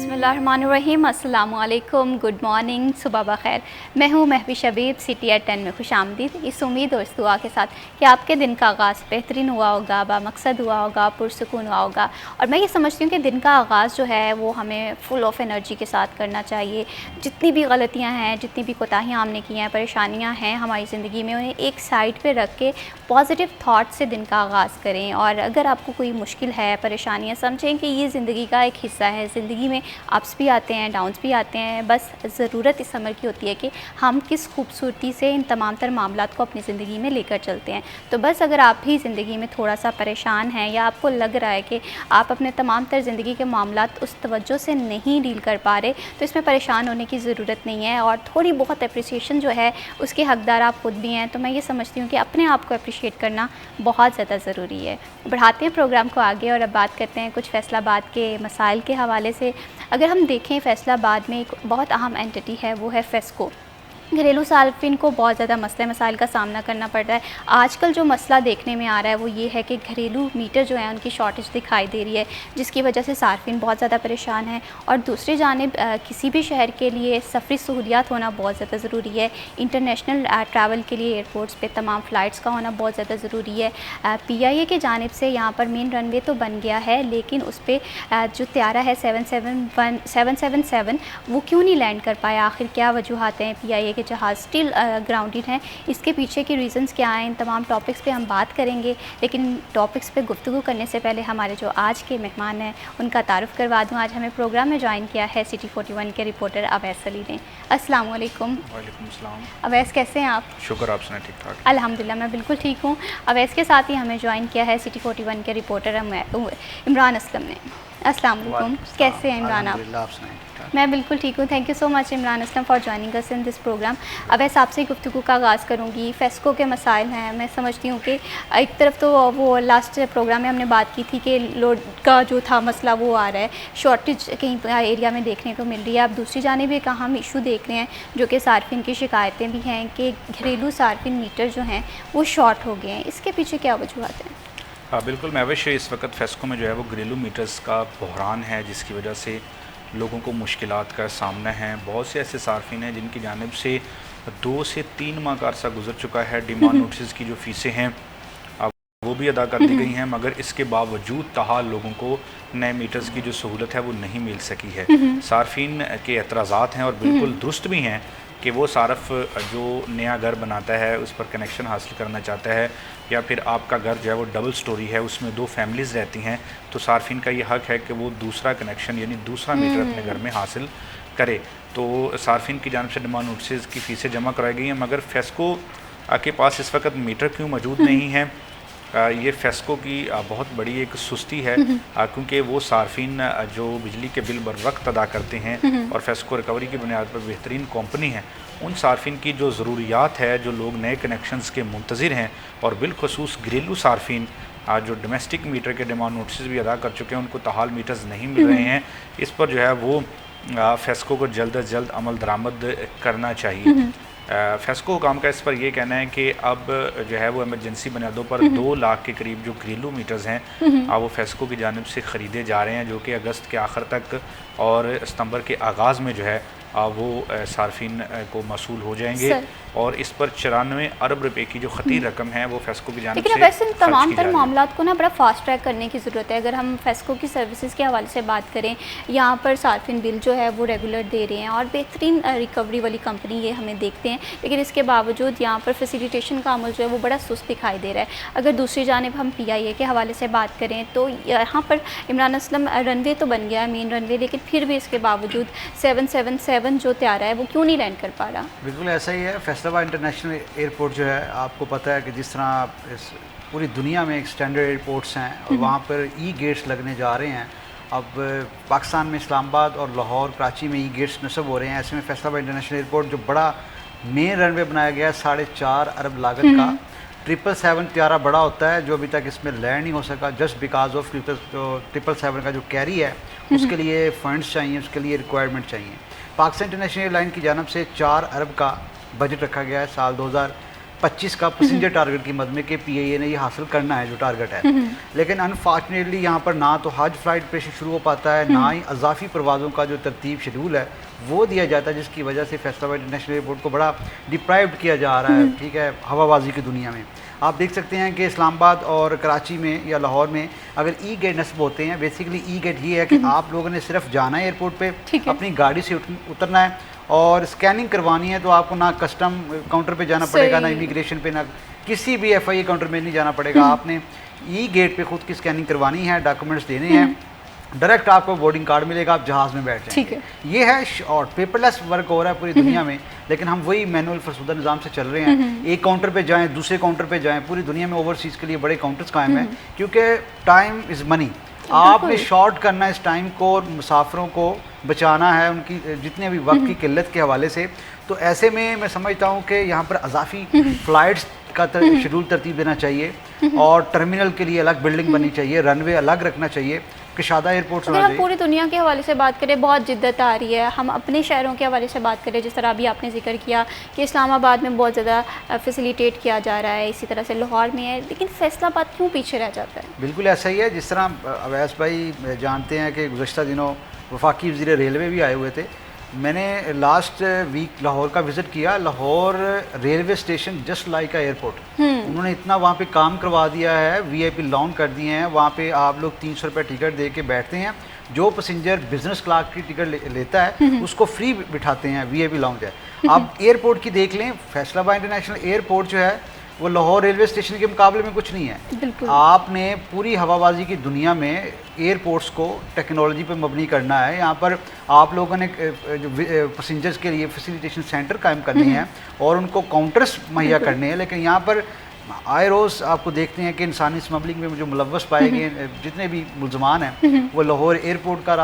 बिस्मिल्लाहिर्रहमानिर्रहीम, अस्सलामुअलैकुम, good morning, सुबह बखैर। मैं हूँ महवी शबीब, सिटी एट 10 में खुशामदीद। इस उम्मीद और इस दुआ के साथ कि आपके दिन का आगाज़ बेहतरीन हुआ होगा, बामकसद हुआ होगा, पुरसुकून हुआ होगा। और मैं ये समझती हूँ कि दिन का आगाज़ जो है वो हमें फुल ऑफ एनर्जी के साथ करना चाहिए। जितनी भी गलतियाँ हैं, जितनी भी कोताहियाँ हमने की हैं, परेशानियाँ हैं हमारी ज़िंदगी में, उन्हें एक साइड पर रख के पॉजिटिव थाट से दिन का आगाज़ करें। और अगर आपको कोई मुश्किल है, परेशानियाँ, समझें कि ये ज़िंदगी का एक हिस्सा है। ज़िंदगी में अप्स भी आते हैं, डाउन्स भी आते हैं। बस ज़रूरत इस अमर की होती है कि हम किस खूबसूरती से इन तमाम तर मामलात को अपनी ज़िंदगी में लेकर चलते हैं। तो बस अगर आप भी ज़िंदगी में थोड़ा सा परेशान हैं या आपको लग रहा है कि आप अपने तमाम तर ज़िंदगी के मामलात उस तवज्जो से नहीं डील कर पा रहे, तो इसमें परेशान होने की ज़रूरत नहीं है। और थोड़ी बहुत अप्रिसिएशन जो है उसके हकदार आप खुद भी हैं। तो मैं ये समझती हूँ कि अपने आप को अप्रिशिएट करना बहुत ज़्यादा ज़रूरी है। बढ़ाते हैं प्रोग्राम को आगे और अब बात करते हैं कुछ फैसलाबाद के मसाइल के हवाले से। अगर हम देखें, फैसलाबाद में एक बहुत अहम एंटिटी है, वो है फेस्को। घरेलू सार्फिन को बहुत ज़्यादा मसले मसाइल का सामना करना पड़ रहा है। आजकल जो मसला देखने में आ रहा है वो ये है कि घरेलू मीटर जो है उनकी शॉर्टेज दिखाई दे रही है, जिसकी वजह से सार्फिन बहुत ज़्यादा परेशान है। और दूसरी जानिब किसी भी शहर के लिए सफरी सहूलियात होना बहुत ज़्यादा ज़रूरी है। इंटरनेशनल ट्रैवल के लिए एयरपोर्ट्स पे तमाम फ़्लाइट्स का होना बहुत ज़्यादा ज़रूरी है। PIA के जानिब से यहाँ पर मेन रनवे तो बन गया है, लेकिन उस पर जो त्यारा है 777 वो क्यों नहीं लैंड कर पाया? आखिर क्या वजूहात हैं? PIA के जहाज़ स्टिल ग्राउंडेड हैं। इसके पीछे के रीज़न्स क्या हैं? इन तमाम टॉपिक्स पे हम बात करेंगे। लेकिन टॉपिक्स पे गुफ्तगू करने से पहले हमारे जो आज के मेहमान हैं उनका तारुफ़ करवा दूँ। आज हमें प्रोग्राम में ज्वाइन किया है सिटी 41 के रिपोर्टर अवैस अली ने। अस्सलाम वालेकुम। वालेकुम अस्सलाम। अवैस, कैसे हैं आप? शुक्र, आप सुनाए? ठीक ठाक? अल्हम्दुलिल्लाह, मैं बिल्कुल ठीक हूँ। अवैस के साथ ही हमें ज्वाइन किया है सिटी 41 के रिपोर्टर इमरान अस्लम ने। अस्सलाम वालेकुम, कैसे हैं इमरान आप? आप सुनाए? मैं बिल्कुल ठीक हूँ। Thank you so much Imran Aslam for joining us in this program. अब ऐसे आपसे गुफ्तगू का आगाज़ करूँगी। फेस्को के मसाइल हैं। मैं समझती हूँ कि एक तरफ तो वो लास्ट प्रोग्राम में हमने बात की थी कि लोड का जो था मसला वो आ रहा है, शॉर्टेज कहीं एरिया में देखने को मिल रही है। अब दूसरी जानिब एक अहम इशू देख रहे हैं जो कि सार्फिन की शिकायतें भी हैं कि घरेलू सार्फिन मीटर जो हैं वो शॉर्ट हो गए हैं। इसके पीछे क्या वजूहत हैं? हाँ बिल्कुल महविश, इस वक्त फेस्को में जो है वो घरेलू मीटर्स का बहरान है, जिसकी वजह से लोगों को मुश्किलात का सामना है। बहुत से ऐसे सार्फिन हैं जिनकी जानिब से 2 से 3 माह का अरसा गुजर चुका है। डिमांड नोटिस की जो फ़ीसें हैं अब वो भी अदा कर दी गई हैं, मगर इसके बावजूद ताहाल लोगों को नए मीटर्स की जो सहूलत है वो नहीं मिल सकी है। सार्फिन के एतराज़ात हैं और बिल्कुल दुरुस्त भी हैं कि वो सारफ जो नया घर बनाता है उस पर कनेक्शन हासिल करना चाहता है, या फिर आपका घर जो है वो डबल स्टोरी है, उसमें 2 फैमिलीज़ रहती हैं, तो सार्फिन का ये हक़ है कि वो दूसरा कनेक्शन यानी दूसरा मीटर अपने घर में हासिल करे। तो सार्फिन की जानिब से डिमांड नोटिस की फ़ीसें जमा कराई गई हैं, मगर फेस्को के पास इस वक्त मीटर क्यों मौजूद नहीं है? ये फेस्को की बहुत बड़ी एक सुस्ती है, क्योंकि वो सार्फिन जो बिजली के बिल बर वक्त अदा करते हैं और फेस्को रिकवरी की बुनियाद पर बेहतरीन कंपनी है, उन सार्फिन की जो ज़रूरियात है, जो लोग नए कनेक्शंस के मुंतज़िर हैं और बिलखसूस घरेलू सार्फिन जो डोमेस्टिक मीटर के डिमांड नोटिस भी अदा कर चुके हैं, उनको ताहाल मीटर्स नहीं मिल रहे हैं। इस पर जो है वो फेस्को को जल्द अज जल्द अमल दरामद करना चाहिए। फेस्को हुकाम का इस पर यह कहना है कि अब जो है वो एमरजेंसी बुनियादों पर 2 लाख के करीब जो घरेलू मीटर्स हैं वो फेस्को की जानिब से ख़रीदे जा रहे हैं, जो कि अगस्त के आखिर तक और सितंबर के आगाज़ में जो है वो सार्फिन को मसूल हो जाएंगे। और इस पर 94 अरब रुपए की जो खतीर रकम है वो फेस्को की जानिब से लेकिन वैसे तमाम तर मामलात को ना बड़ा फास्ट ट्रैक करने की ज़रूरत है। अगर हम फेस्को की सर्विसेज के हवाले से बात करें, यहाँ पर सार्फिन बिल जो है वो रेगुलर दे रहे हैं और बेहतरीन रिकवरी वाली कंपनी ये हमें देखते हैं, लेकिन इसके बावजूद यहाँ पर फैसिलिटेशन का अमल जो है वो बड़ा सुस्त दिखाई दे रहा है। अगर दूसरी जानिब हम PIA के हवाले से बात करें तो यहाँ पर इमरान असलम रनवे तो बन गया है, मेन रनवे, लेकिन फिर भी इसके बावजूद 777 जो त्यारा है वो क्यों नहीं लैंड कर पा रहा? बिल्कुल ऐसा ही है। फैसलाबाद इंटरनेशनल एयरपोर्ट जो है, आपको पता है कि जिस तरह इस पूरी दुनिया में एक स्टैंडर्ड एयरपोर्ट्स हैं और वहाँ पर गेट्स लगने जा रहे हैं। अब पाकिस्तान में इस्लामाबाद और लाहौर, कराची में गेट्स नस्ब हो रहे हैं। ऐसे में फैसलाबाद इंटरनेशनल एयरपोर्ट जो बड़ा मेन रनवे बनाया गया है 4.5 अरब लागत का, 777 त्यारा बड़ा होता है जो अभी तक इसमें लैंड नहीं हो सका, जस्ट बिकॉज ऑफ जो 777 का जो कैरी है उसके लिए फ़ंड्स चाहिए, उसके लिए रिक्वायरमेंट चाहिए। पाकिस्तान इंटरनेशनल एयरलाइन की जानब से 4 अरब का बजट रखा गया है साल 25 का पैसेंजर टारगेट की मद में कि PIA ने ये हासिल करना है जो टारगेट है। लेकिन अनफॉर्चुनेटली यहाँ पर ना तो हज फ्लाइट पे शुरू हो पाता है, ना ही अजाफी परवाज़ों का जो तरतीब शेड्यूल है वो दिया जाता है, जिसकी वजह से फैसलाबाद इंटरनेशनल एयरपोर्ट को बड़ा डिप्राइव्ड किया जा रहा है, ठीक है, हवाबाजी की दुनिया में। आप देख सकते हैं कि इस्लामाबाद और कराची में या लाहौर में अगर ई गेट नस्ब होते हैं, बेसिकली ई गेट ये है कि आप लोगों ने सिर्फ जाना है एयरपोर्ट पे, अपनी गाड़ी से उतरना है और स्कैनिंग करवानी है, तो आपको ना कस्टम काउंटर पे जाना पड़ेगा, ना इमिग्रेशन पे, ना किसी भी FIA काउंटर में नहीं जाना पड़ेगा। आपने ई गेट पे खुद की स्कैनिंग करवानी है, डॉक्यूमेंट्स देने हैं, डायरेक्ट आपको बोर्डिंग कार्ड मिलेगा, आप जहाज़ में बैठ जाएंगे। ये है शॉर्ट पेपरलेस वर्क हो रहा है पूरी दुनिया में, लेकिन हम वही मैनुअल फरसुदा निज़ाम से चल रहे हैं। एक काउंटर पे जाएं, दूसरे काउंटर पे जाएं, पूरी दुनिया में ओवरसीज़ के लिए बड़े काउंटर्स कायम हैं, क्योंकि टाइम इज़ मनी। आपने शॉर्ट करना है इस टाइम को और मुसाफिरों को बचाना है उनकी जितने भी वक्त की किल्लत के हवाले से। तो ऐसे में मैं समझता हूँ कि यहाँ पर अजाफी फ़्लाइट्स का शेड्यूल तरतीब देना चाहिए और टर्मिनल के लिए अलग बिल्डिंग बननी चाहिए, रनवे अलग रखना चाहिए, किशादा एयरपोर्ट। अगर हम पूरी दुनिया के हवाले से बात करें, बहुत जिद्दत आ रही है। हम अपने शहरों के हवाले से बात करें, जिस तरह अभी आपने जिक्र किया कि इस्लामाबाद में बहुत ज़्यादा फैसिलिटेट किया जा रहा है, इसी तरह से लाहौर में है, लेकिन फैसलाबाद क्यों पीछे रह जाता है? बिल्कुल ऐसा ही है। जिस तरह अवैस भाई जानते हैं कि गुज़श्ता दिनों वफाकी वज़ीर रेलवे भी आए हुए थे। मैंने लास्ट वीक लाहौर का विज़िट किया। Lahore railway station just like a airport, उन्होंने इतना वहाँ पे काम करवा दिया है, VIP लॉन्च कर दिए हैं। वहाँ पे आप लोग 300 रुपये टिकट दे के बैठते हैं, जो पैसेंजर बिजनेस क्लास की टिकट लेता है उसको फ्री बिठाते हैं, VIP लॉन्च है। आप एयरपोर्ट की देख लें, फैसलाबाद इंटरनेशनल एयरपोर्ट जो है वो लाहौर रेलवे स्टेशन के मुकाबले में कुछ नहीं है। आपने पूरी हवाबाजी की दुनिया में एयरपोर्ट्स को टेक्नोलॉजी पर मबनी करना है। यहाँ पर आप लोगों ने जो पैसेंजर्स के लिए फैसिलिटेशन सेंटर कायम करने हैं और उनको काउंटर्स मुहैया करने हैं, लेकिन यहाँ पर आए रोज़ आपको देखते हैं कि इंसानी स्मगलिंग में जो मुलव्वस पाए गए जितने भी मुलजमान हैं वो लाहौर एयरपोर्ट का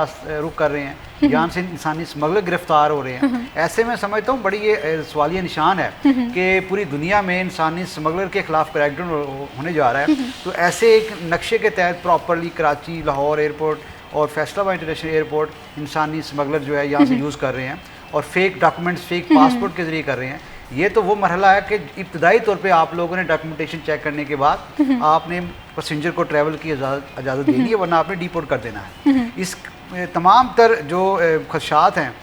रुख कर रहे हैं, यहाँ से इंसानी स्मगलर गिरफ्तार हो रहे हैं। ऐसे में समझता हूँ बड़ी ये सवालिया निशान है कि पूरी दुनिया में इंसानी स्मगलर के खिलाफ क्रैकडाउन होने जा रहा है। तो ऐसे एक नक्शे के तहत प्रॉपरली कराची, लाहौर एयरपोर्ट और फैसलाबाद इंटरनेशनल एयरपोर्ट इंसानी स्मगलर जो है यहाँ से यूज़ कर रहे हैं और फेक डॉक्यूमेंट्स, फेक पासपोर्ट के ज़रिए कर रहे हैं। ये तो वो मरहला है कि इब्तदाई तौर पे आप लोगों ने डॉक्यूमेंटेशन चेक करने के बाद आपने पैसेंजर को ट्रैवल की इजाज़त देनी है, वरना आपने डिपोर्ट कर देना है। इस तमाम तर जो खदशात हैं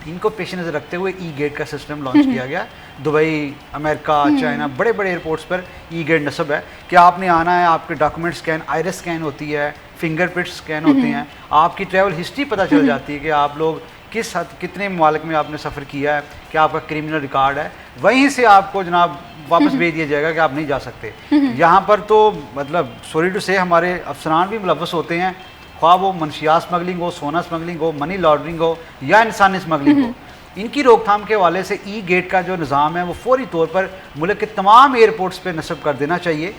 इनको पेश नज़र रखते हुए ई गेट का सिस्टम लॉन्च किया गया। दुबई, अमेरिका, चाइना, बड़े बड़े एयरपोर्ट्स पर ई गेट नस्ब है कि आपने आना है, आपके डॉक्यूमेंट स्कैन, आइरिस स्कैन होती है, फिंगरप्रिंट स्कैन होते हैं, आपकी ट्रैवल हिस्ट्री पता चल जाती है कि आप लोग किस हद कितने ममालिक में आपने सफ़र किया है, क्या आपका क्रिमिनल रिकॉर्ड है, वहीं से आपको जनाब वापस भेज दिया जाएगा कि आप नहीं जा सकते। यहाँ पर तो मतलब सॉरी टू से हमारे अफसरान भी मुलव्वस होते हैं, ख्वाह वो मनशियात स्मगलिंग हो, सोना स्मगलिंग हो, मनी लॉन्ड्रिंग हो या इंसानी स्मगलिंग हो। इनकी रोकथाम के हवाले से ई गेट का जो निज़ाम है वो फौरी तौर पर मुल्क के तमाम एयरपोर्ट्स पर नस्ब कर देना चाहिए,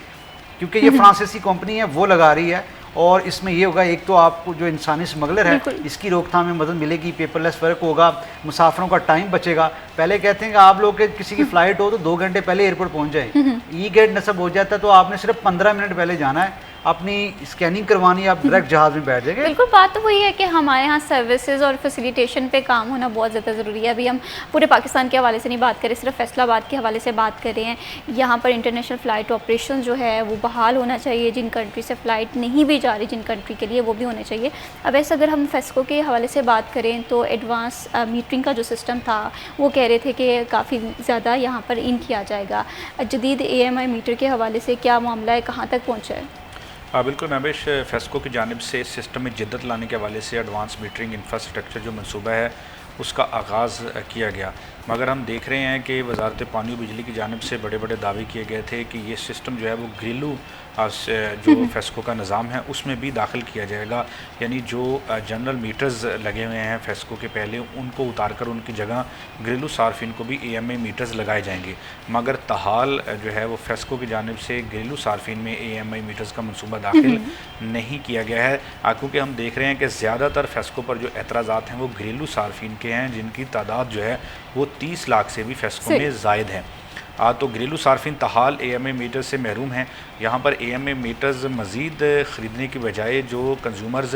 क्योंकि ये फ्रांसीसी कंपनी है वो लगा रही है। और इसमें ये होगा, एक तो आपको जो इंसानी स्मगलर है इसकी रोकथाम में मदद मिलेगी, पेपरलेस वर्क होगा, मुसाफिरों का टाइम बचेगा। पहले कहते हैं कि आप लोग के किसी की फ़्लाइट हो तो 2 घंटे पहले एयरपोर्ट पहुंच जाए, ई गेट नस्ब हो जाता है तो आपने सिर्फ 15 मिनट पहले जाना है, अपनी स्कैनिंग करवानी, आप डायरेक्ट जहाज़ में बैठ जाएंगे। बिल्कुल, बात तो वही है कि हमारे यहाँ सर्विसेज और फैसिलिटेशन पे काम होना बहुत ज़्यादा ज़रूरी है। अभी हम पूरे पाकिस्तान के हवाले से नहीं बात करें, सिर्फ फैसलाबाद के हवाले से बात कर रहे हैं। यहाँ पर इंटरनेशनल फ़्लाइट ऑपरेशन जो है वो बहाल होना चाहिए, जिन कंट्री से फ़्लाइट नहीं भी जा रही जिन कंट्री के लिए, वो भी होने चाहिए। अब वैसे अगर हम फेस्को के हवाले से बात करें तो एडवांस मीटरिंग का जो सिस्टम था वो कह रहे थे कि काफ़ी ज़्यादा यहाँ पर इन किया जाएगा। जदीद AMI मीटर के हवाले से क्या मामला है, कहाँ तक पहुँचा है? बिल्कुल महवेश, फेस्को की जानिब से इस सिस्टम में जिद्दत लाने के हवाले से एडवांस मीटरिंग इंफ्रास्ट्रक्चर जो मनसूबा है उसका आगाज़ किया गया, मगर हम देख रहे हैं कि वजारत पानी और बिजली की जानिब से बड़े बड़े दावे किए गए थे कि ये सिस्टम जो है वो घरेलू जो फेस्को का निज़ाम है उसमें भी दाखिल किया जाएगा, यानी जो जनरल मीटर्स लगे हुए हैं फेस्को के पहले उनको उतार कर उनकी जगह घरेलू सार्फिन को भी AMI मीटर्स लगाए जाएंगे। मगर ताहाल जो है वो फेस्को की जानिब से घरेलू सार्फिन में AMI मीटर्स का मनसूबा दाखिल नहीं किया गया है, क्योंकि हम देख रहे हैं कि ज़्यादातर फेस्को पर जो एतराज़ात हैं वो घरेलू सार्फिन के हैं, जिनकी तादाद जो है वो 30 लाख से भी फेस्को में ज़ायद है। तो घरेलू सार्फिन ताहाल AMA मीटर्स से महरूम हैं। यहाँ पर AMA मीटर्स मज़ीद ख़रीदने की बजाय जो कंज्यूमर्स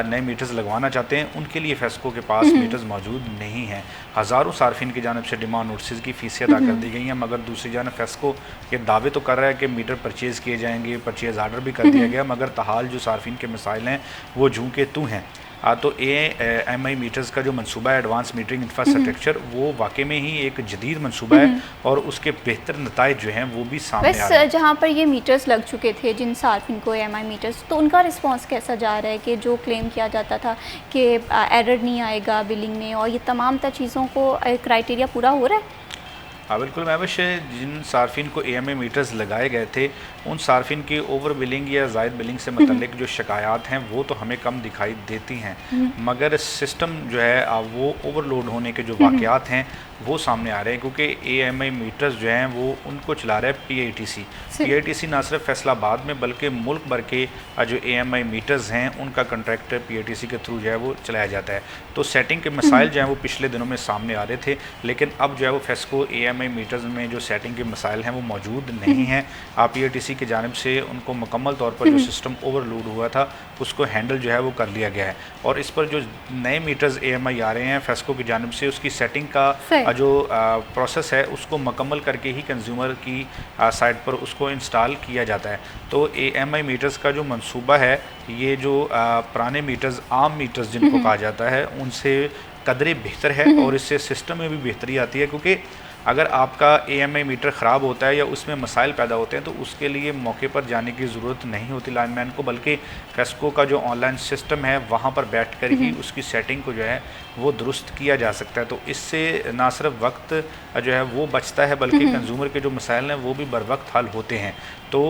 नए मीटर्स लगवाना चाहते हैं उनके लिए फेस्को के पास मीटर्स मौजूद नहीं हैं। हज़ारों सार्फिन की जानब से डिमांड नोटिस की फ़ीसें अदा कर दी गई हैं, मगर दूसरी जानब फेस्को ये दावे तो कर रहा है कि मीटर परचेज़ किए जाएंगे, परचेज़ आर्डर भी कर दिया गया, मगर ताहाल जो सार्फिन के मसाइल हैं वो जूं के तू हैं। तो AMI मीटर्स का जो मनसूबा है एडवांस मीटरिंग इंफ्रास्ट्रक्चर, वो वाकई में ही एक जदीद मनसूबा है और उसके बेहतर नताइज जो हैं वो भी सामने आ रहे हैं। जहाँ पर ये मीटर्स लग चुके थे जिन सार्फिन को AMI मीटर्स, तो उनका रिस्पांस कैसा जा रहा है कि जो क्लेम किया जाता था कि एरर नहीं आएगा बिलिंग में और ये तमाम चीज़ों को क्राइटेरिया पूरा हो रहा है? हाँ बिल्कुल महविश, जिन सार्फिन को AMA मीटर्स लगाए गए थे उन सार्फिन की ओवर बिलिंग या ज़ायद बिलिंग से मुतल्लिक जो शिकायत हैं वो तो हमें कम दिखाई देती हैं, मगर सिस्टम जो है वो ओवरलोड होने के जो वाक़यात हैं वो सामने आ रहे हैं, क्योंकि AMI मीटर्स जो हैं वो उनको चला रहा है PITC ना सिर्फ फैसलाबाद में बल्कि मुल्क भर के जो AMI मीटर्स हैं उनका कंट्रैक्ट PITC के थ्रू जो है वो चलाया जाता है। तो सेटिंग के मसाइल जो हैं वो पिछले दिनों में सामने आ रहे थे, लेकिन अब जो है वो फेस्को AMI मीटर्स में जो सेटिंग के मसाइल हैं वो मौजूद नहीं हैं। PITC की जानिब से उनको मुकम्मल तौर पर जो सिस्टम ओवरलोड हुआ था उसको हैंडल जो है वो कर लिया गया है, और इस पर जो नए मीटर्स AMI आ रहे हैं फेस्को की जानिब से उसकी सेटिंग का जो प्रोसेस है उसको मुकम्मल करके ही कंज्यूमर की साइट पर उसको इंस्टॉल किया जाता है। तो AMI मीटर्स का जो मंसूबा है, ये जो पुराने मीटर्स आम मीटर्स जिनको कहा जाता है उनसे कदरे बेहतर है और इससे सिस्टम में भी बेहतरी आती है, क्योंकि अगर आपका AMI मीटर ख़राब होता है या उसमें मसाइल पैदा होते हैं तो उसके लिए मौके पर जाने की ज़रूरत नहीं होती लाइनमैन को, बल्कि फेस्को का जो ऑनलाइन सिस्टम है वहाँ पर बैठ कर ही उसकी सेटिंग को जो है वो दुरुस्त किया जा सकता है। तो इससे ना सिर्फ वक्त जो है वो बचता है बल्कि कंज्यूमर के जो मसाइल हैं वो भी बर वक्त हल होते हैं। तो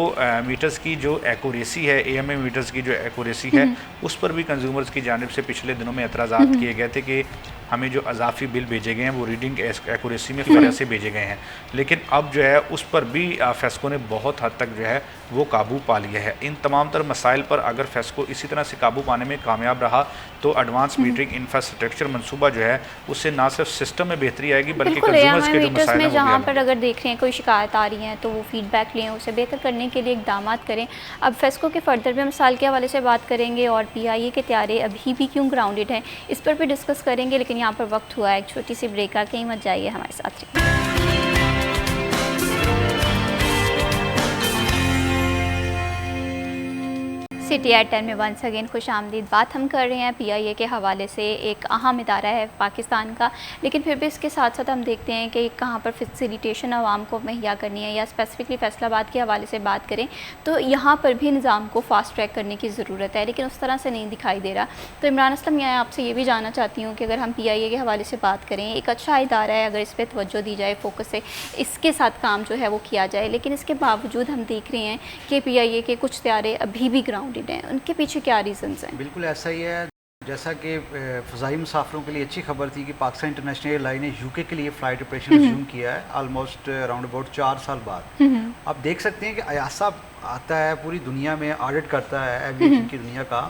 मीटर्स की जो एक्यूरेसी है, AMI मीटर्स की जो एक्यूरेसी है उस पर भी कंज्यूमर्स की जानिब से पिछले दिनों में एतराज़ात किए गए थे कि हमें जो अजाफी बिल भेजे गए हैं वो रीडिंग एक्यूरेसी में वजह से भेजे गए हैं, लेकिन अब जो है उस पर भी फेस्को ने बहुत हद तक जो है वो काबू पा लिया है। इन तमाम तर मसाइल पर अगर फेस्को इसी तरह से काबू पाने में कामयाब रहा तो एडवांस मीटरिंग इंफ्रास्ट्रक्चर मनसूबा जो है उससे ना सिर्फ सिस्टम में बेहतरी आएगी बल्कि कंज्यूमर्स के जो मसाइल हैं जहाँ पर अगर देख रहे हैं कोई शिकायत आ रही है तो वो फीडबैक लें, उसे बेहतर करने के लिए इकदाम करें। अब फेस्को के फर्दर में मिसाल के हवाले से बात करेंगे और PIA के त्यारे अभी भी क्यों ग्राउंडेड हैं इस पर भी डिस्कस करेंगे, लेकिन यहाँ पर वक्त हुआ है एक छोटी सी ब्रेक का, कहीं मत जाइए, हमारे साथ रहिए। CTI 10 में वंस अगेन खुश आमदीद। बात हम कर रहे हैं PIA के हवाले से, एक अहम इदारा है पाकिस्तान का, लेकिन फिर भी इसके साथ साथ हम देखते हैं कि कहाँ पर फैसिलिटेशन आवाम को मुहैया करनी है, या स्पेसिफिकली फैसलाबाद के हवाले से बात करें तो यहाँ पर भी निज़ाम को फास्ट ट्रैक करने की ज़रूरत है, लेकिन उस तरह से नहीं दिखाई दे रहा। तो इमरान असलम, मैं आपसे ये भी जानना चाहती हूँ कि अगर हम PIA के हवाले से बात करें, एक अच्छा इदारा है, अगर इस पर तवज्जो दी जाए, फोकस से इसके साथ काम जो है वो किया जाए, लेकिन इसके बावजूद हम देख रहे हैं कि PIA के कुछ त्यारे अभी भी ग्राउंडेड हैं, उनके पीछे क्या रीजंस हैं? बिल्कुल ऐसा ही है। जैसा कि फ़ज़ाई मुसाफिरों के लिए अच्छी खबर थी कि पाकिस्तान इंटरनेशनल एयरलाइन ने UK के लिए फ़्लाइट ऑपरेशन रिज्यूम किया है ऑलमोस्ट अराउंड अबाउट 4 साल बाद। आप देख सकते हैं कि अयासा आता है, पूरी दुनिया में ऑडिट करता है एविएशन की दुनिया का।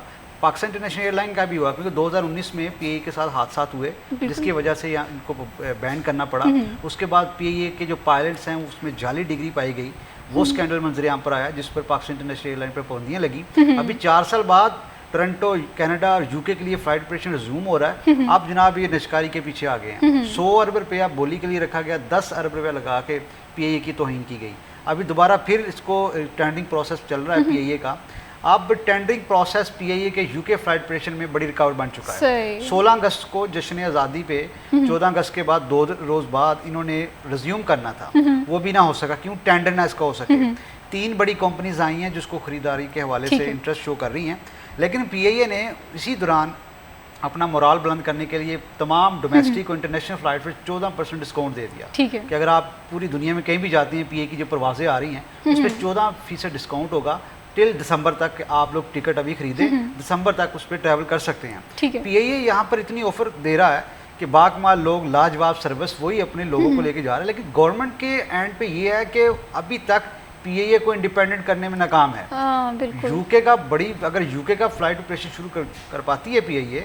पाकिस्तान इंटरनेशनल एयरलाइन का भी हुआ, क्योंकि 2019 में PIA के साथ हादसा हुए जिसकी वजह से यहाँ इनको बैन करना पड़ा। उसके बाद PIA के जो पायलट्स हैं उसमें जाली डिग्री पाई गई, वो स्कैंडल मंजर आम पर आया जिस पर पाकिस्तान इंटरनेशनल एयरलाइन पर पाबंदियाँ लगी। अभी 4 साल बाद टोरंटो, कनाडा और UK के लिए फ़्लाइट ऑपरेशन रिज्यूम हो रहा है। अब जनाब ये निष्कारी के पीछे आ गए हैं। 100 अरब रुपया बोली के लिए रखा गया, 10 अरब रुपया लगा के PIA की तौहीन की गई। अभी दोबारा फिर इसको टेंडरिंग प्रोसेस चल रहा है PIA का। अब टेंडरिंग प्रोसेस PIA के UK फ़्लाइट ऑपरेशन में बड़ी रुकावट बन चुका है। 16 अगस्त को जश्न आज़ादी पे 14 अगस्त के बाद 2 रोज़ बाद इन्होंने रिज्यूम करना था, वो भी ना हो सका। क्यों? टेंडर ना इसका हो सके। 3 बड़ी कंपनीज आई हैं जिसको ख़रीदारी के हवाले से इंटरेस्ट शो कर रही हैं, लेकिन PIA ने इसी दौरान अपना मोराल बुलंद करने के लिए तमाम डोमेस्टिक और इंटरनेशनल फ़्लाइट पर 14% डिस्काउंट दे दिया। ठीक है कि अगर आप पूरी दुनिया में कहीं भी जाते हैं, PIA की जो परवाज़ें आ रही हैं उस पर 14% डिस्काउंट होगा। टिल दिसंबर तक आप लोग टिकट अभी खरीदें, दिसंबर तक उस पर ट्रैवल कर सकते हैं। PIA यहाँ पर इतनी ऑफर दे रहा है कि बाकमाल लोग, लाजवाब सर्विस वही अपने लोगों को लेके जा रहे हैं, लेकिन गवर्नमेंट के एंड पे ये है कि अभी तक PIA को इंडिपेंडेंट करने में नाकाम है। UK का अगर UK का फ्लाइट ऑपरेशन शुरू कर पाती है PIA,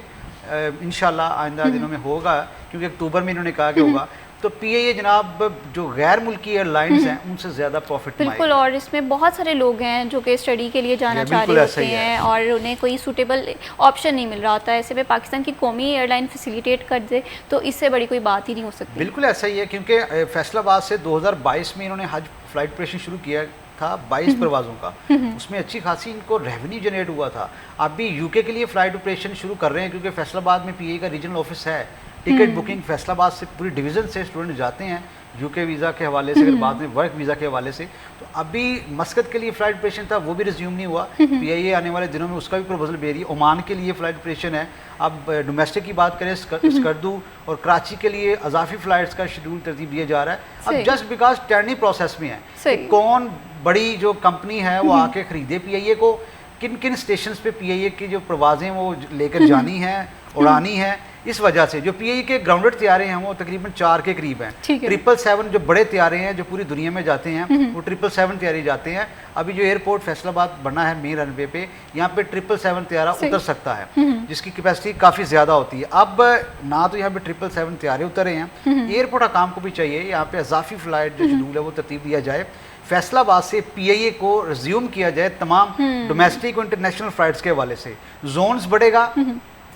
इंशाल्लाह आइंदा दिनों में होगा, क्योंकि अक्टूबर में इन्होंने कहा कि होगा, तो पीआईए जनाब जो गैर मुल्की एयरलाइंस हैं उनसे ज़्यादा प्रॉफिट बिल्कुल। और इसमें बहुत सारे लोग हैं जो कि स्टडी के लिए जाना चाह रहे होते हैं और उन्हें कोई सूटेबल ऑप्शन नहीं मिल रहा होता है। ऐसे में पाकिस्तान की कौमी एयरलाइन फैसिलिटेट कर दे तो इससे बड़ी कोई बात ही नहीं हो सकती। बिल्कुल ऐसा ही है, क्योंकि फैसलाबाद से 2022 में इन्होंने हज फ्लाइट ऑपरेशन शुरू किया था 22 परवाज़ों का, उसमें अच्छी खासी इनको रेवेन्यू जनरेट हुआ था। अब भी यूके के लिए फ़्लाइट ऑपरेशन शुरू कर रहे हैं, क्योंकि फैसलाबाद में पीआईए का रीजनल ऑफिस है। टिकट बुकिंग फैसलाबाद से पूरी डिवीज़न से स्टूडेंट जाते हैं यूके वीज़ा के हवाले से, अगर बाद में वर्क वीज़ा के हवाले से। तो अभी मस्कत के लिए फ़्लाइट ऑपरेशन था, वो भी रिज्यूम नहीं हुआ। पीआईए आने वाले दिनों में उसका भी प्रपोजल भेज रही है। ओमान के लिए फ़्लाइट ऑपरेशन है। अब डोमेस्टिक की बात करें, स्कर्दू और कराची के लिए अजाफी फ़्लाइट्स का शेड्यूल तरतीब दिया जा रहा है। अब जस्ट बिकॉज टेंडरिंग प्रोसेस में है, कौन बड़ी जो कंपनी है वो आके ख़रीदे पीआईए को, किन किन स्टेशन पे पीआईए की जो प्रवाजें वो लेकर जानी है, उड़ानी है। इस वजह से जो पीआईए के ग्राउंडेड तैयारे हैं वो तकरीबन 4 के करीब हैं। 777 जो बड़े तैयारे हैं जो पूरी दुनिया में जाते हैं वो 777 तैयारी जाते हैं। अभी जो एयरपोर्ट फैसलाबाद बना है मेन रनवे पे, यहाँ पे 777 तैयारा उतर सकता है, जिसकी कैपेसिटी काफ़ी ज़्यादा होती है। अब ना तो यहाँ पे 777 तैयारे उतरे हैं, एयरपोर्ट आकाम को भी चाहिए यहाँ पे अजाफी फ़्लाइट जो शेड्यूल है वो तरतीब दिया जाए, फैसलाबाद से पीआईए को रिज्यूम किया जाए तमाम डोमेस्टिक और इंटरनेशनल फ़्लाइट्स के हवाले से। जोन्स बढ़ेगा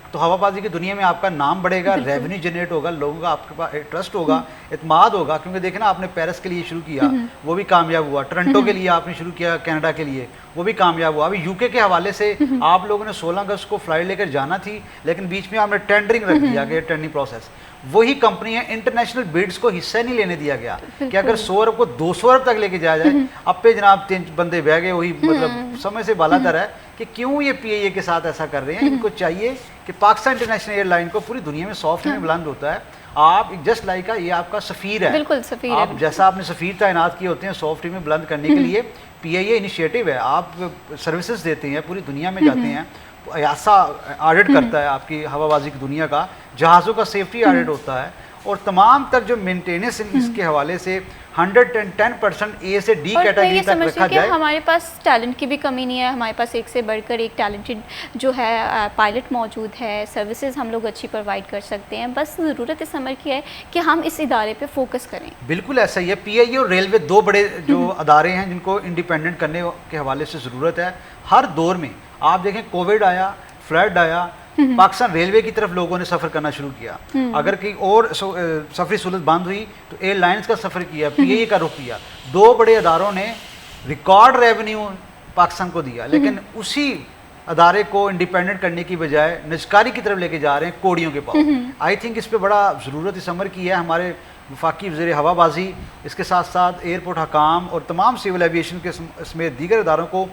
तो हवाबाजी की दुनिया में आपका नाम बढ़ेगा, रेवेन्यू जनरेट होगा, लोगों का आपके पास ट्रस्ट होगा, एतमाद होगा। क्योंकि देखें ना, आपने पेरिस के लिए शुरू किया वो भी कामयाब हुआ, टोरंटो के लिए आपने शुरू किया, कनाडा के लिए वो भी कामयाब हुआ। अभी यूके के हवाले से आप लोगों ने 16 अगस्त को फ्लाइट लेकर जाना थी, लेकिन बीच में आपने टेंडरिंग रख दिया गया, टेंडरिंग प्रोसेस। वही कंपनी है, इंटरनेशनल बिड्स को हिस्सा नहीं लेने दिया गया कि अगर 100 अरब को 200 अरब तक लेके जाया जाए। अब पे जनाब 3 बंदे बह गए, वही मतलब समय से बालातर है कि क्यों ये पीआईए के साथ ऐसा कर रहे हैं। इनको चाहिए कि पाकिस्तान इंटरनेशनल एयरलाइन को पूरी दुनिया में सॉफ्ट में बुलंद होता है। आप जस्ट लाइक ये आपका सफ़ीर है, बिल्कुल सफ़ीर आप है। जैसा आपने सफ़ीर तैनात किए होते हैं सॉफ्ट में बुलंद करने के लिए, पीआईए इनिशिएटिव है। आप सर्विसेज देते हैं, पूरी दुनिया में जाते हैं, ऐसा ऑडिट करता है आपकी हवाबाजी की दुनिया का, जहाज़ों का सेफ्टी ऑडिट होता है और तमाम तर जो मेंटेनेंस इसके हवाले से 110% ए से डी कैटेगरी तक रखा जाए। हमारे पास टैलेंट की भी कमी नहीं है, हमारे पास एक से बढ़कर एक टैलेंटेड जो है पायलट मौजूद है, सर्विसेज हम लोग अच्छी प्रोवाइड कर सकते हैं। बस ज़रूरत इस अमर की है कि हम इस इदारे पे फोकस करें। बिल्कुल ऐसा ही है। पीआईए और रेलवे 2 बड़े जो अदारे हैं जिनको इंडिपेंडेंट करने के हवाले से ज़रूरत है। हर दौर में आप देखें, कोविड आया, फ्लड आया, पाकिस्तान रेलवे की तरफ लोगों ने सफ़र करना शुरू किया। अगर कहीं और सफरी सहूलत बंद हुई तो एयरलाइंस का सफ़र किया, पीआईए का रुख किया। 2 बड़े अदारों ने रिकॉर्ड रेवेन्यू पाकिस्तान को दिया, लेकिन उसी अदारे को इंडिपेंडेंट करने की बजाय निजकारी की तरफ लेके जा रहे हैं कोड़ियों के पास। आई थिंक इस पर बड़ा ज़रूरत इस अमर की है। हमारे वफाकी वज़ीर हवाबाजी, इसके साथ साथ एयरपोर्ट हकाम और तमाम सिविल एविएशन के समेत दीगर इदारों को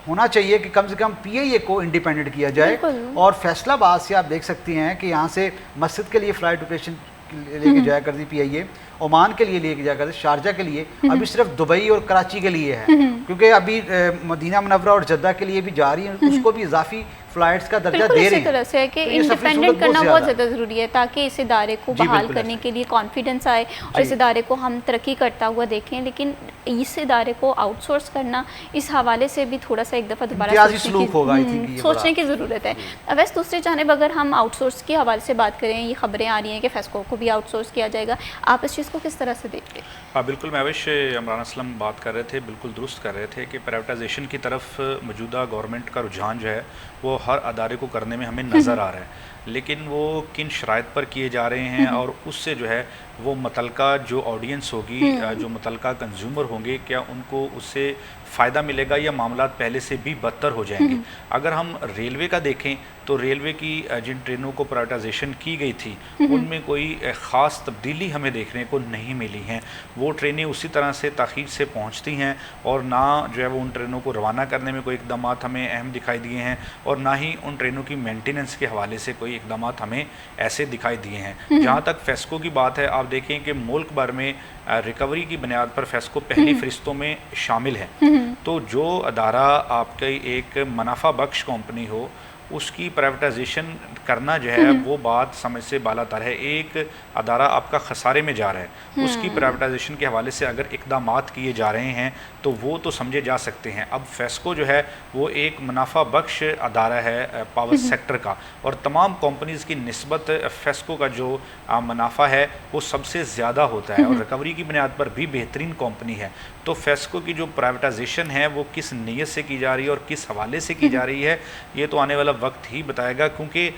होना चाहिए कि कम से कम पीआईए को इंडिपेंडेंट किया जाए। और फैसलाबाद से आप देख सकती हैं कि यहाँ से मस्जिद के लिए फ़्लाइट ऑपरेशन लेके जाया करती पीआईए, ओमान के लिए लेके जाया करती, शारजा के लिए, अभी सिर्फ दुबई और कराची के लिए है, क्योंकि अभी मदीना मुनव्वरा और जद्दा के लिए भी जा रही है, उसको भी इजाफी फ्लाइट्स का दर्जा दे रही है। इसी तरह से है कि इंडिपेंडेंट करना बहुत ज़्यादा ज़रूरी है ताकि इस इदारे को बहाल करने के लिए कॉन्फिडेंस आए और इस इदारे को हम तरक्की करता हुआ देखें। लेकिन इस इदारे को आउटसोर्स करना, इस हवाले से भी थोड़ा सा एक दफ़ा दोबारा सोचने की ज़रूरत है। वैसे दूसरी जानिब अगर हम आउटसोर्स के हवाले से बात करें, ये खबरें आ रही हैं कि फेस्को को भी आउटसोर्स किया जाएगा, आप इस चीज़ को किस तरह से देखते हैं? हाँ बिल्कुल, महविश इमरान असलम बात कर रहे थे, बिल्कुल दुरुस्त कर रहे थे कि प्राइवेटाइजेशन की तरफ मौजूदा गवर्नमेंट का रुझान जो है वो हर अदारे को करने में हमें नज़र आ रहा है, लेकिन वो किन शराइत पर किए जा रहे हैं और उससे जो है वो मुतलका जो ऑडियंस होगी, जो मुतलका कंज्यूमर होंगे, क्या उनको उससे फ़ायदा मिलेगा या मामलात पहले से भी बदतर हो जाएंगे। अगर हम रेलवे का देखें तो रेलवे की जिन ट्रेनों को प्राइवेटाइजेशन की गई थी उनमें कोई ख़ास तब्दीली हमें देखने को नहीं मिली हैं। वो ट्रेनें उसी तरह से ताख़ीर से पहुंचती हैं और ना जो है वो उन ट्रेनों को रवाना करने में कोई इक़दाम हमें अहम दिखाई दिए हैं और ना ही उन ट्रेनों की मेंटेनेंस के हवाले से कोई इक़दाम हमें ऐसे दिखाई दिए हैं। जहाँ तक फेस्को की बात है, आप देखें कि मुल्क भर में रिकवरी की बुनियाद पर फेस्को पहली फ़रिश्तों में शामिल है। तो जो अदारा आपके एक मुनाफा बख्श कंपनी हो उसकी प्राइवेटाइजेशन करना जो है वो बात समझ से बालातर है। एक अदारा आपका खसारे में जा रहा है, उसकी प्राइवेटाइजेशन के हवाले से अगर इकदामात किए जा रहे हैं तो वो तो समझे जा सकते हैं। अब फेस्को जो है वो एक मुनाफा बख्श अदारा है पावर सेक्टर का, और तमाम कंपनीज़ की निस्बत फेस्को का जो मुनाफा है वो सबसे ज़्यादा होता है, और रिकवरी की बुनियाद पर भी बेहतरीन कंपनी है। तो फेस्को की जो प्राइवेटाइजेशन है वो किस नीयत से की जा रही है और किस हवाले से की जा रही है, ये तो आने वाला वक्त ही बताएगा। क्योंकि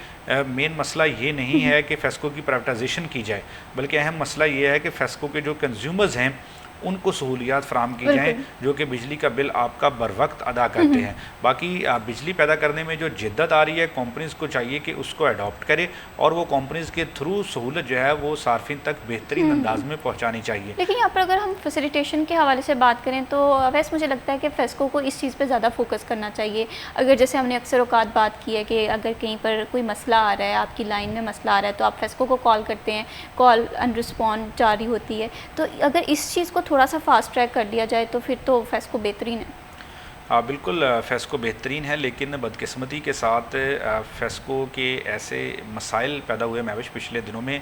मेन मसला ये नहीं है कि फेस्को की प्राइवेटाइजेशन की जाए, बल्कि अहम मसला ये है कि फेस्को के जो कंज्यूमर्स हैं उनको सहूलियात फ़राहम की जाएँ, जो कि बिजली का बिल आपका बर वक्त अदा करते हैं। बाकी बिजली पैदा करने में जो जिद्दत आ रही है, कंपनीज़ को चाहिए कि उसको अडॉप्ट करे, और वो कंपनीज़ के थ्रू सहूलत जो है वो सार्फिन तक बेहतरीन अंदाज में पहुँचानी चाहिए। लेकिन यहाँ पर अगर हम फैसिलिटेशन के हवाले से बात करें तो वैसे मुझे लगता है कि फेस्को को इस चीज़ पर ज़्यादा फोकस करना चाहिए। अगर जैसे हमने अक्सर औकात बात की है कि अगर कहीं पर कोई मसला आ रहा है, आपकी लाइन में मसला आ रहा है, तो आप फेस्को को कॉल करते हैं, कॉल अनरिस्पॉन्ड जारी होती है। तो अगर इस चीज़ को थोड़ा सा फास्ट ट्रैक कर लिया जाए तो फिर तो फेस्को बेहतरीन है। हाँ बिल्कुल, फेस्को बेहतरीन है, लेकिन बदकिस्मती के साथ फेस्को के ऐसे मसाइल पैदा हुए महविश पिछले दिनों में,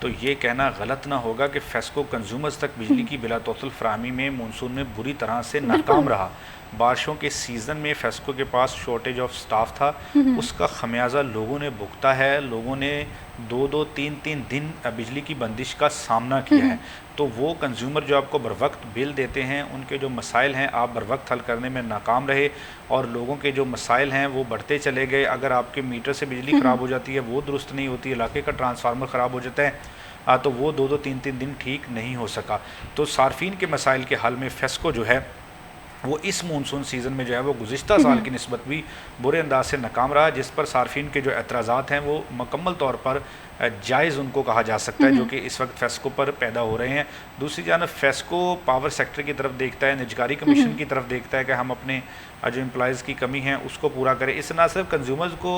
तो ये कहना गलत ना होगा कि फेस्को कंज्यूमर्स तक बिजली की बिला तौसल फराहमी में मानसून में बुरी तरह से नाकाम रहा। बारिशों के सीज़न में फेस्को के पास शॉर्टेज ऑफ स्टाफ था, उसका खमियाजा लोगों ने भुगता है। लोगों ने 2-2, 3-3 दिन बिजली की बंदिश का सामना किया है। तो वो कंज्यूमर जो आपको बर वक्त बिल देते हैं, उनके जो मसाइल हैं आप बर वक्त हल करने में नाकाम रहे, और लोगों के जो मसाइल हैं वो बढ़ते चले गए। अगर आपके मीटर से बिजली ख़राब हो जाती है, वो दुरुस्त नहीं होती, इलाके का ट्रांसफार्मर ख़राब हो जाता है, तो वो 2-2, 3-3 दिन ठीक नहीं हो सका। तो सार्फिन के मसाइल के हल में फेस्को जो है वो इस मानसून सीज़न में जो है वो गुज़िश्ता साल की निस्बत भी बुरे अंदाज से नाकाम रहा, जिस पर सार्फिन के जो एतराज़ात हैं वो मुकम्मल तौर पर जायज़ उनको कहा जा सकता है, जो कि इस वक्त फेस्को पर पैदा हो रहे हैं। दूसरी जानब फेस्को पावर सेक्टर की तरफ देखता है, निजकारी कमीशन की तरफ देखता है कि हम अपने जो एम्प्लॉयज़ की कमी है उसको पूरा करें। इससे ना सिर्फ कंज्यूमर्स को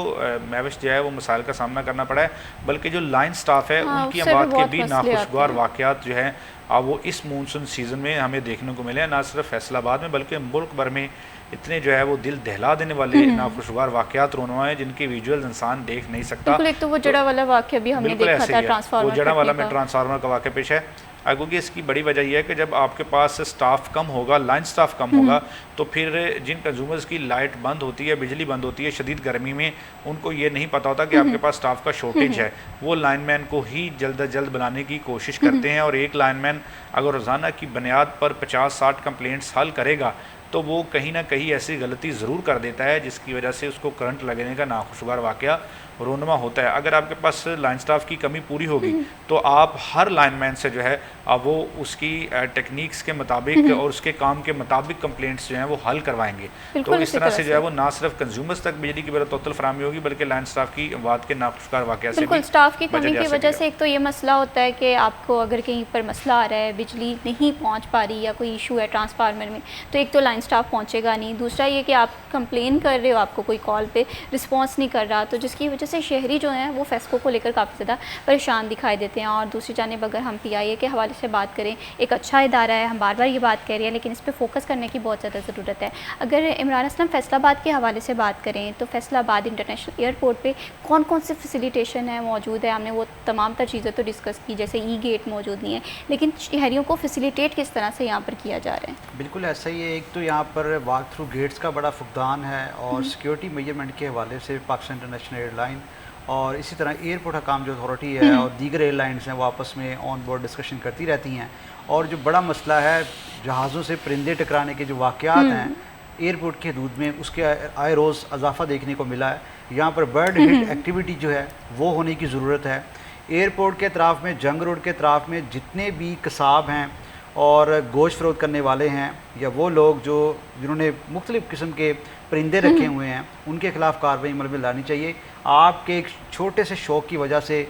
महविश जो है वो मसाइल का सामना करना पड़ा है, बल्कि जो लाइन स्टाफ है उनकी आबाद के भी नाखुशगवार वाक़यात जो है वो इस मानसून सीज़न में हमें देखने को मिले हैं। ना सिर्फ फैसलाबाद में बल्कि मुल्क भर में इतने जो है वो दिल दहला देने वाले नाखुशगवार वाक़यात रोनुमा हैं, जिनके विजुअल्स इंसान देख नहीं सकता। एक तो वो जड़ा वाला वाक़या भी हमने देखा था, ट्रांसफार्मर, वो जड़ा वाला में ट्रांसफार्मर का वाक़या पेश है। क्योंकि इसकी बड़ी वजह यह है कि जब आपके पास स्टाफ कम होगा, लाइन स्टाफ कम होगा, तो फिर जिन कंज्यूमर्स की लाइट बंद होती है, बिजली बंद होती है शदीद गर्मी में, उनको ये नहीं पता होता कि आपके पास स्टाफ का शॉर्टेज है। वो लाइनमैन को ही जल्द अज जल्द बनाने की कोशिश करते हैं, और एक लाइनमैन अगर रोज़ाना की बुनियाद पर 50-60 कंप्लेंट्स हल करेगा तो वो कहीं ना कहीं ऐसी गलती ज़रूर कर देता है जिसकी वजह से उसको करंट लगने का नाखुशगवार वाक़या रोनमा होता है। अगर आपके पास लाइन स्टाफ की कमी पूरी होगी तो आप हर लाइनमैन से जो है वो उसकी टेक्निक्स के मुताबिक और उसके काम के मुताबिक कंप्लेंट्स जो हैं वो हल करवाएंगे। तो इस तरह से जो है वो ना सिर्फ कंज्यूमर्स तक बिजली की बिला फराहमी होगी, बल्कि लाइन स्टाफ की बात के नाखुशगवार वाक़या से बिल्कुल स्टाफ की कमी की वजह से एक तो ये मसला होता है कि आपको अगर कहीं पर मसला आ रहा है, बिजली नहीं पहुँच पा रही या कोई इशू है ट्रांसफार्मर में, तो एक तो लाइन स्टाफ पहुँचेगा नहीं, दूसरा ये कि आप कंप्लेन कर रहे हो, आपको कोई कॉल पे रिस्पॉन्स नहीं कर रहा, तो जिसकी वजह से शहरी जो हैं वो फेस्को को लेकर काफ़ी ज़्यादा परेशान दिखाई देते हैं। और दूसरी जानिब अगर हम PIA के हवाले से बात करें, एक अच्छा इदारा है, हम बार बार ये बात कह रहे हैं, लेकिन इस पर फोकस करने की बहुत ज़्यादा ज़रूरत है। अगर इमरान असलम फैसलाबाद के हवाले से बात करें तो फैसलाबाद इंटरनेशनल एयरपोर्ट पे कौन कौन से फैसिलिटेशन है मौजूद है, हमने वो तमाम तर चीज़ें तो डिस्कस की, जैसे गेट मौजूद नहीं है, लेकिन शहरियों को फैसिलिटेट किस तरह से यहाँ पर किया जा रहा है? बिल्कुल ऐसा ही है। एक तो यहाँ पर वॉक थ्रू गेट्स का बड़ा फुकदान है, और सिक्योरिटी मेजरमेंट के हवाले से पाकिस्तान इंटरनेशनल एयरलाइन और इसी तरह एयरपोर्ट हकाम जो अथॉरिटी है और दीगर एयरलाइंस हैं वो आपस में ऑन बोर्ड डिस्कशन करती रहती हैं। और जो बड़ा मसला है जहाज़ों से परिंदे टकराने के जो वाक़यात हैं एयरपोर्ट के हदूद में, उसके आए रोज़ इजाफा देखने को मिला है। यहाँ पर बर्ड हिट एक्टिविटी जो है वो होने की ज़रूरत है। एयरपोर्ट के अतराफ़ में, जंग रोड के अतराफ़ में जितने भी कसाब हैं और गोश्त फ़रोख्त करने वाले हैं, या वो लोग जो जिन्होंने मुख्तलिफ़ किस्म के परिंदे रखे हुए हैं, उनके ख़िलाफ़ कार्रवाई अमल में लानी चाहिए। आपके एक छोटे से शौक़ की वजह से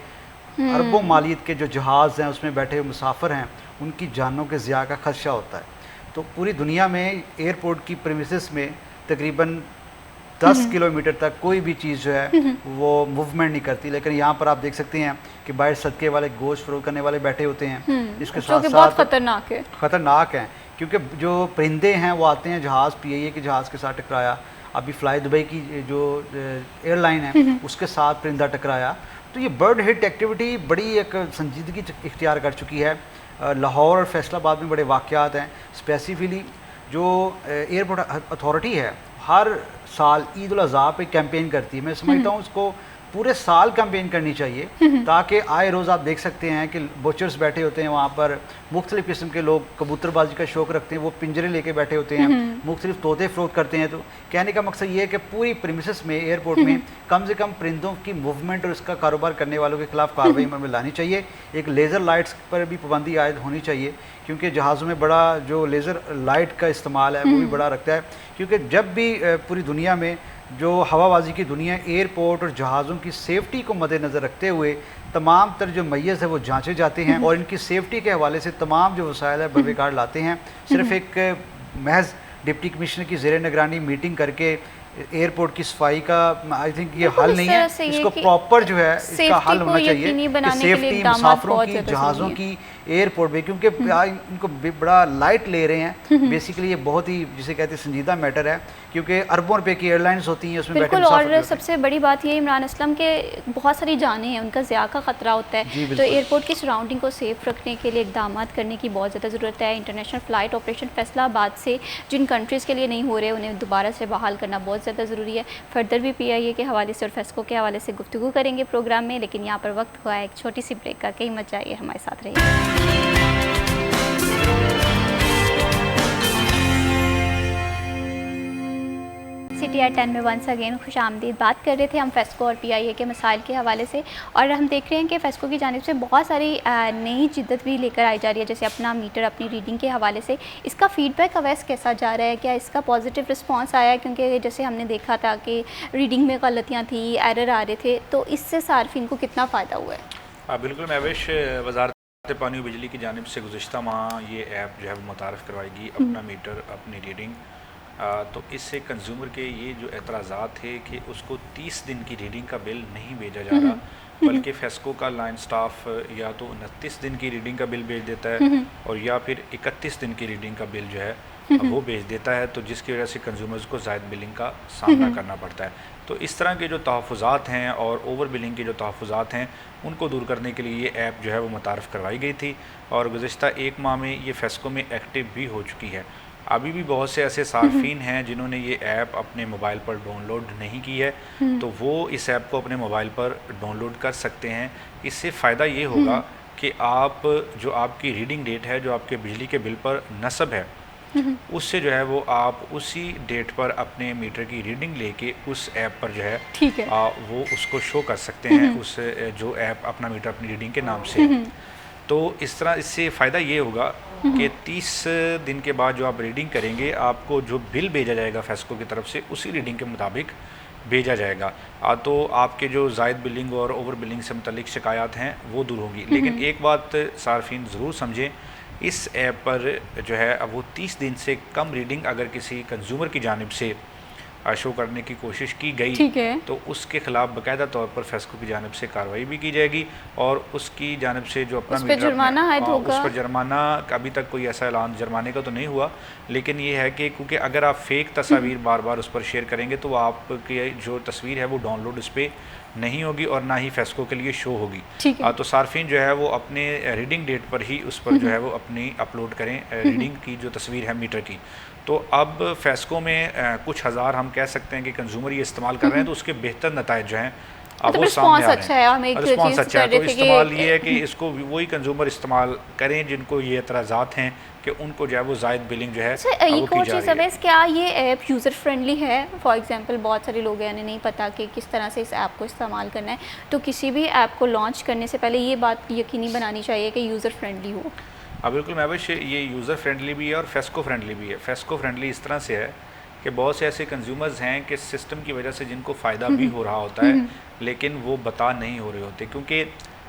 अरबों मालियत के जो जहाज़ हैं उसमें बैठे हुए मुसाफिर हैं, उनकी जानों के ज़िया का खदशा होता है। तो पूरी दुनिया में एयरपोर्ट की प्रीमिसेस में तकरीबन 10 किलोमीटर तक कोई भी चीज़ जो है वो मूवमेंट नहीं करती, लेकिन यहाँ पर आप देख सकते हैं कि बाहर सदके वाले गोश्त फ़रोख्त करने वाले बैठे होते हैं, जिसके साथ बहुत ख़तरनाक है, क्योंकि जो परिंदे हैं वो आते हैं, जहाज़ PIA के जहाज़ के साथ टकराया, अभी फ्लाई दुबई की जो एयरलाइन है उसके साथ परिंदा टकराया। तो ये बर्ड हिट एक्टिविटी बड़ी एक संजीदगी इख्तियार कर चुकी है। लाहौर और फैसलाबाद में बड़े वाक़यात हैं। स्पेसिफिकली जो एयरपोर्ट अथॉरिटी है हर साल ईद उल अज़हा पे कैंपेन करती है। मैं समझता हूँ उसको पूरे साल कैंपेन करनी चाहिए ताकि आए रोज़ आप देख सकते हैं कि बुचर्स बैठे होते हैं वहाँ पर, मुख्तलिफ़ किस्म के लोग कबूतरबाजी का शौक़ रखते हैं, वो पिंजरे लेके बैठे होते हैं, मुख्तलिफ तोते फ़रोख्त करते हैं। तो कहने का मकसद ये है कि पूरी प्रीमिसेस में एयरपोर्ट में कम से कम परिंदों की मूवमेंट और इसका कारोबार करने वालों के खिलाफ कार्रवाई अमल में लानी चाहिए। एक लेज़र लाइट्स पर भी पाबंदी आयद होनी चाहिए क्योंकि जहाज़ों में बड़ा जो लेज़र लाइट का इस्तेमाल है वो भी बड़ा रखता है। क्योंकि जब भी पूरी दुनिया में जो हवाबाजी की दुनिया एयरपोर्ट और जहाज़ों की सेफ्टी को मद्देनज़र रखते हुए तमाम तर जो मैय्यज़ है वो जांचे जाते हैं और इनकी सेफ्टी के हवाले से तमाम जो वसाइल है बरकार लाते हैं। सिर्फ एक महज डिप्टी कमिश्नर की ज़ेर निगरानी मीटिंग करके एयरपोर्ट की सफाई का आई थिंक ये हल नहीं है। इसको प्रॉपर जो है इसका हल होना चाहिए कि सेफ्टी मुसाफिरों की, जहाज़ों की एयरपोर्ट में, क्योंकि इनको बड़ा लाइट ले रहे हैं। बेसिकली ये बहुत ही जिसे कहते हैं संजीदा मैटर है क्योंकि अरबों रुपए की एयरलाइंस होती हैं उसमें बिल्कुल। और सबसे बड़ी बात ये इमरान असलम के बहुत सारी जानें हैं, उनका ज़िया का ख़तरा होता है। तो एयरपोर्ट की सराउंडिंग को सेफ रखने के लिए इकदाम करने की बहुत ज़्यादा ज़रूरत है। इंटरनेशनल फ़्लाइट ऑपरेशन फैसलाबाद से जिन कंट्रीज़ के लिए नहीं हो रहे उन्हें दोबारा से बहाल करना बहुत ज़्यादा ज़रूरी है। फर्दर भी PIA के हवाले से और फेस्को के हवाले से गुफ्तगू करेंगे प्रोग्राम में, लेकिन यहाँ पर वक्त हुआ है एक छोटी सी ब्रेक का। कहीं मत जाइए, हमारे साथ रहिए। CTR 10 में वंस अगेन खुश आमदीद। बात कर रहे थे हम फेस्को और PIA के मसाइल के हवाले से, और हम देख रहे हैं कि फेस्को की जानिब से बहुत सारी नई जिद्दत भी लेकर आई जा रही है, जैसे अपना मीटर, अपनी रीडिंग के हवाले से। इसका फ़ीडबैक अवैस कैसा जा रहा है? क्या इसका पॉजिटिव रिस्पॉन्स आया है? क्योंकि जैसे हमने देखा था कि रीडिंग में गलतियाँ थी, एरर आ रहे थे, तो इससे सार्फिन को कितना फ़ायदा हुआ है? बिल्कुल महविश, वज़ारत पानी और बिजली की जानिब से गुज़िश्ता माह ये ऐप जो है वो मुतारफ़ करवाएगी अपना मीटर, अपनी रीडिंग। तो इससे कंज्यूमर के ये जो एतराज़ात थे कि उसको 30 दिन की रीडिंग का बिल नहीं भेजा जा रहा, बल्कि फेस्को का लाइन स्टाफ या तो 29 दिन की रीडिंग का बिल भेज देता है और या फिर 31 दिन की रीडिंग का बिल जो है वो भेज देता है, तो जिसकी वजह से कंज्यूमर्स को ज़ायद बिलिंग का सामना करना पड़ता है। तो इस तरह के जो तहफ़्फ़ुज़ात हैं और ओवर बिलिंग के जो तहफ़्फ़ुज़ात हैं उनको दूर करने के लिए ये ऐप जो है वो मुतारफ़ करवाई गई थी और गुज़िश्ता 1 माह में ये फेस्को में एक्टिव भी हो चुकी है। अभी भी बहुत से ऐसे सार्फिन हैं जिन्होंने ये ऐप अपने मोबाइल पर डाउनलोड नहीं की है, तो वो इस ऐप को अपने मोबाइल पर डाउनलोड कर सकते हैं। इससे फ़ायदा ये होगा कि आप जो आपकी रीडिंग डेट है, जो आपके बिजली के बिल पर नस्ब है, उससे जो है वो आप उसी डेट पर अपने मीटर की रीडिंग लेके उस ऐप पर जो है वो उसको शो कर सकते हैं, उस जो ऐप अपना मीटर अपनी रीडिंग के नाम से। तो इस तरह इससे फ़ायदा ये होगा कि 30 दिन के बाद जो आप रीडिंग करेंगे, आपको जो बिल भेजा जाएगा फेस्को की तरफ से उसी रीडिंग के मुताबिक भेजा जाएगा। तो आपके जो ज़ायद बिलिंग और ओवर बिलिंग से मुतल्लिक शिकायत हैं वो दूर होंगी। लेकिन एक बात सार्फिन ज़रूर समझें, इस ऐप पर जो है अब वो 30 दिन से कम रीडिंग अगर किसी कंज्यूमर की जानिब से शो करने की कोशिश की गई तो उसके खिलाफ बाकायदा तौर पर फेस्को की जानिब से कार्रवाई भी की जाएगी और उसकी जानिब से जो अपना मीटर जुर्माना होगा। उस पर जुर्माना, अभी तक कोई ऐसा ऐलान जुर्माने का तो नहीं हुआ, लेकिन ये है कि क्योंकि अगर आप फेक तस्वीर बार बार उस पर शेयर करेंगे तो आपकी जो तस्वीर है वो डाउनलोड उस पर नहीं होगी और ना ही फेस्को के लिए शो होगी। तो सार्फिन जो है वो अपने रीडिंग डेट पर ही उस पर जो है वो अपनी अपलोड करें रीडिंग की जो तस्वीर है मीटर की। तो अब फेस्को में कुछ हज़ार हम कह सकते हैं कि कंज्यूमर ये इस्तेमाल कर रहे हैं, तो उसके बेहतर नताइज जो हैं अब वो सामने आ रहे हैं। रिस्पॉन्स अच्छा है। तो इस्तेमाल ये है कि इसको वही कंज्यूमर इस्तेमाल करें जिनको ये एतराज़ात हैं कि उनको जो है वो ज़ायद बिलिंग जो है एक और चीज़ है, क्या ये ऐप यूज़र फ्रेंडली है? फॉर एग्जांपल बहुत सारे लोग हैं नहीं पता कि किस तरह से इस ऐप को इस्तेमाल करना है, तो किसी भी ऐप को लॉन्च करने से पहले ये बात यकीनी बनानी चाहिए कि यूज़र फ्रेंडली हो। बिल्कुल महविश, ये यूज़र फ्रेंडली भी है और फेस्को फ्रेंडली भी है। फेस्को फ्रेंडली इस तरह से है कि बहुत से ऐसे कंज्यूमर्स हैं कि सिस्टम की वजह से जिनको फ़ायदा भी हो रहा होता है लेकिन वो बता नहीं हो रहे होते, क्योंकि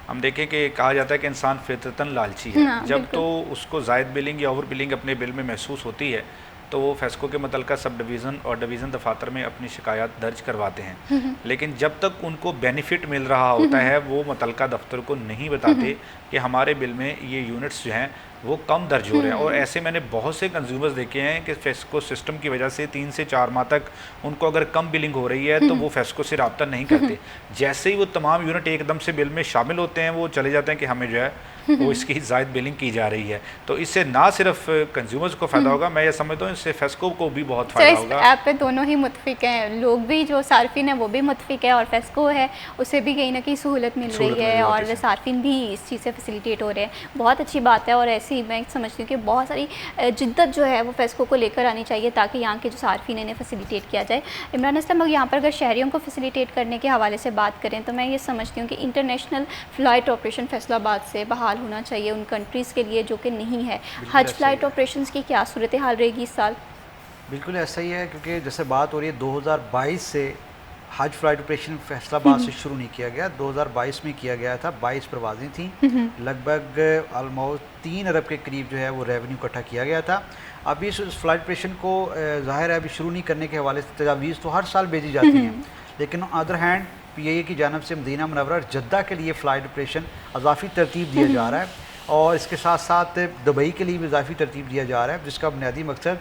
हम देखें कि कहा जाता है कि इंसान फितरतन लालची है। जब तो उसको ज़ायद बिलिंग या ओवर बिलिंग अपने बिल में महसूस होती है तो वो फेस्को के मुतल्लिक़ा सब डिवीज़न और डिवीज़न दफातर में अपनी शिकायत दर्ज करवाते हैं, लेकिन जब तक उनको बेनिफिट मिल रहा होता है वो मुतल्लिक़ा दफ्तर को नहीं बताते कि हमारे बिल में ये यूनिट्स जो हैं वो कम दर्ज हो रहे हैं। और ऐसे मैंने बहुत से कंज्यूमर्स देखे हैं कि फेस्को सिस्टम की वजह से 3 से 4 माह तक उनको अगर कम बिलिंग हो रही है तो वो फेस्को से रब्ता नहीं करते। जैसे ही वो तमाम यूनिट एकदम से बिल में शामिल होते हैं वो चले जाते हैं कि हमें जो है वो इसकी ज़ायद बिलिंग की जा रही है। तो इससे ना सिर्फ कंज्यूमर्स को फ़ायदा होगा, मैं ये समझता हूँ इससे फेस्को को भी बहुत फ़ायदा होगा। ऐप पे दोनों ही मुतफिक हैं, लोग भी जो सार्फिन है वो भी मुतफिक है, और फेस्को है उसे भी कहीं ना कहीं सहूलत मिल रही है, और सार्फिन भी इस चीज़ से फैसिलिटेट हो रहे हैं। बहुत अच्छी बात है, और ऐसे ही मैं समझती हूँ कि बहुत सारी जिद्दत जो है वो फेस्को को लेकर आनी चाहिए ताकि यहाँ के जो सार्फिन इन्हें फैसिलिटेट किया जाए। इमरान असलम, यहाँ पर अगर शहरियों को फैसिलिटेट करने के हवाले से बात करें तो मैं ये समझती हूँ कि इंटरनेशनल फ़्लाइट ऑपरेशन फैसलाबाद से बहाल होना चाहिए उन कंट्रीज़ के लिए जो कि नहीं है। हज फ़्लाइट ऑपरेशंस की क्या सूरत हाल रहेगी इस साल? बिल्कुल ऐसा ही है, क्योंकि जैसे बात हो रही है 2022 से हज फ्लाइट ऑपरेशन फैसलाबाद से शुरू नहीं किया गया, 2022 में किया गया था। 22 परवाज़ें थी, लगभग ऑलमोस्ट 3 अरब के करीब जो है वो रेवेन्यू इकट्ठा किया गया था। अभी इस फ्लाइट ऑपरेशन को ज़ाहिर है अभी शुरू नहीं करने के हवाले से तजावीज़ तो हर साल भेजी जाती हैं, लेकिन अदर हैंड PIA की जानब से मदीना मुनव्वरा और जद्दा के लिए फ़्लाइट ऑपरेशन अजाफ़ी तरतीब दिया जा रहा है, और इसके साथ साथ दुबई के लिए भी इजाफी तरतीब दिया जा रहा है, जिसका बुनियादी मकसद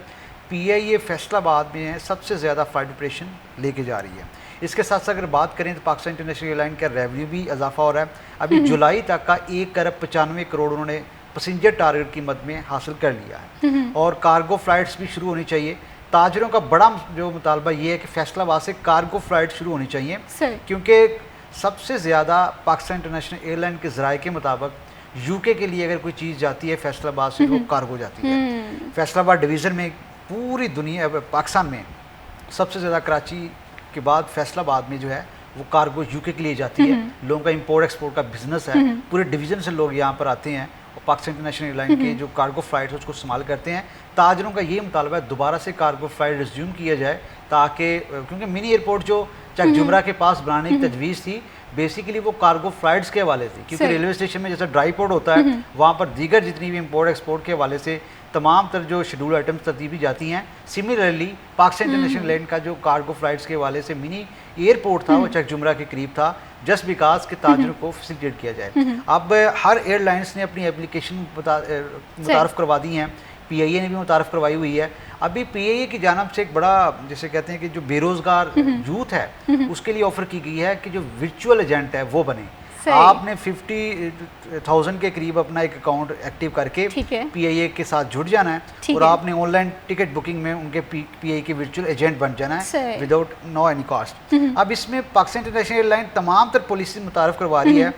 PIA फैसलाबाद में सबसे ज़्यादा फ़्लाइट ऑपरेशन लेके जा रही है। इसके साथ साथ अगर बात करें तो पाकिस्तान इंटरनेशनल एयरलाइन का रेवेन्यू भी इजाफा हो रहा है। अभी जुलाई तक का 1 अरब 95 करोड़ उन्होंने पैसेंजर टारगेट की मद में हासिल कर लिया है, और कार्गो फ़्लाइट्स भी शुरू होनी चाहिए। ताजरों का बड़ा जो मुतालबा ये है कि फैसलाबाद से कार्गो फ़्लाइट शुरू होनी चाहिए, क्योंकि सबसे ज़्यादा पाकिस्तान इंटरनेशनल एयरलाइन के ज़राए के मुताबिक UK के लिए अगर कोई चीज़ जाती है फैसलाबाद से वो कार्गो जाती है। फैसलाबाद डिवीज़न में पूरी दुनिया पाकिस्तान में सबसे ज़्यादा कराची के बाद फैसलाबाद में जो है वो कार्गो UK के लिए जाती है। लोगों का इंपोर्ट एक्सपोर्ट का बिजनेस है, पूरे डिवीज़न से लोग यहाँ पर आते हैं और पाकिस्तान इंटरनेशनल एयरलाइन के जो कार्गो फ़्लाइट है उसको इस्तेमाल करते हैं। ताजरों का ये मुतालबा है दोबारा से कार्गो फ़्लाइट रिज्यूम किया जाए, ताकि क्योंकि मिनी एयरपोर्ट जो चक जुमरा के पास बनाने की तजवीज़ थी बेसिकली वो कार्गो फ़्लाइट्स के हवाले थी, क्योंकि रेलवे स्टेशन में जैसा ड्राई पोर्ट होता है वहाँ पर दीगर जितनी भी इंपोर्ट एक्सपोर्ट के हवाले से तमाम तर जो शेड्यूल आइटम्स तरतीबी जाती हैं। सिमिलरली पाकिस्तान इंटरनेशनल एयरलाइन का जो कार्गो फ़्लाइट्स के हवाले से मिनी एयरपोर्ट था वो चक जुमरा के करीब था, जस्ट बिकॉज के ताजरों को फैसिलिटेट किया जाए। अब हर एयरलाइंस ने अपनी एप्लीकेशन मुतारफ़ करवा दी हैं, PIA ने भी मुतारफ़ करवाई हुई है। अभी PIA की जानब से एक बड़ा जैसे कहते हैं कि जो बेरोज़गार यूथ है उसके लिए ऑफ़र की गई है कि जो वर्चुअल एजेंट है वो बने। आपने 50,000 के करीब अपना एक अकाउंट एक्टिव करके PIA के साथ जुड़ जाना है और आपने ऑनलाइन टिकट बुकिंग में उनके PIA के वर्चुअल एजेंट बन जाना है विदाउट नो एनी कॉस्ट। अब इसमें पाकिस्तान इंटरनेशनल एयरलाइन तमाम तर पॉलिसी मुतारफ़ करवा रही है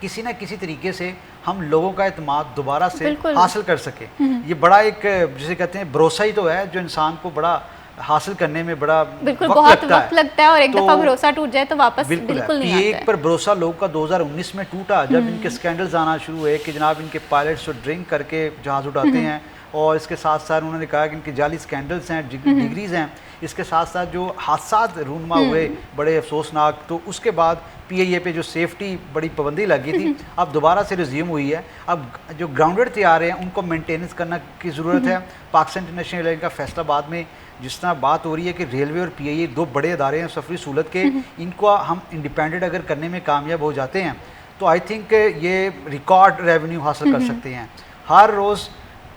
किसी न किसी तरीके से हम लोगों का एतमाद दोबारा से हासिल कर सके। ये बड़ा एक जिसे कहते हैं भरोसा ही तो है जो इंसान को बड़ा हासिल करने में बड़ा बहुत वक्त लगता है, और एक दफ़ा भरोसा टूट जाए तो वापस बिल्कुल नहीं आता है। एक पर भरोसा लोगों का 2019 में टूटा जब इनके स्कैंडल्स आना शुरू हुए कि जनाब इनके पायलट्स ड्रिंक करके जहाज़ उड़ाते हैं, और इसके साथ साथ उन्होंने कहा कि इनके जाली स्कैंडल्स हैं, डिग्रीज हैं। इसके साथ साथ जो हादसा रूनमा हुए बड़े अफसोसनाक, तो उसके बाद PIA पे जो सेफ्टी बड़ी पाबंदी लगी थी अब दोबारा से रिज्यूम हुई है। अब जो ग्राउंडेड तैयार हैं उनको मेंटेनेंस करना की ज़रूरत है। पाकिस्तान इंटरनेशनल एयरलाइन का फैसलाबाद में जिस तरह बात हो रही है कि रेलवे और PIA 2 बड़े अदारे हैं सफरी सहूलत के, इनको हम इंडिपेंडेंट अगर करने में कामयाब हो जाते हैं तो आई थिंक ये रिकॉर्ड रेवेन्यू हासिल कर सकते हैं। हर रोज़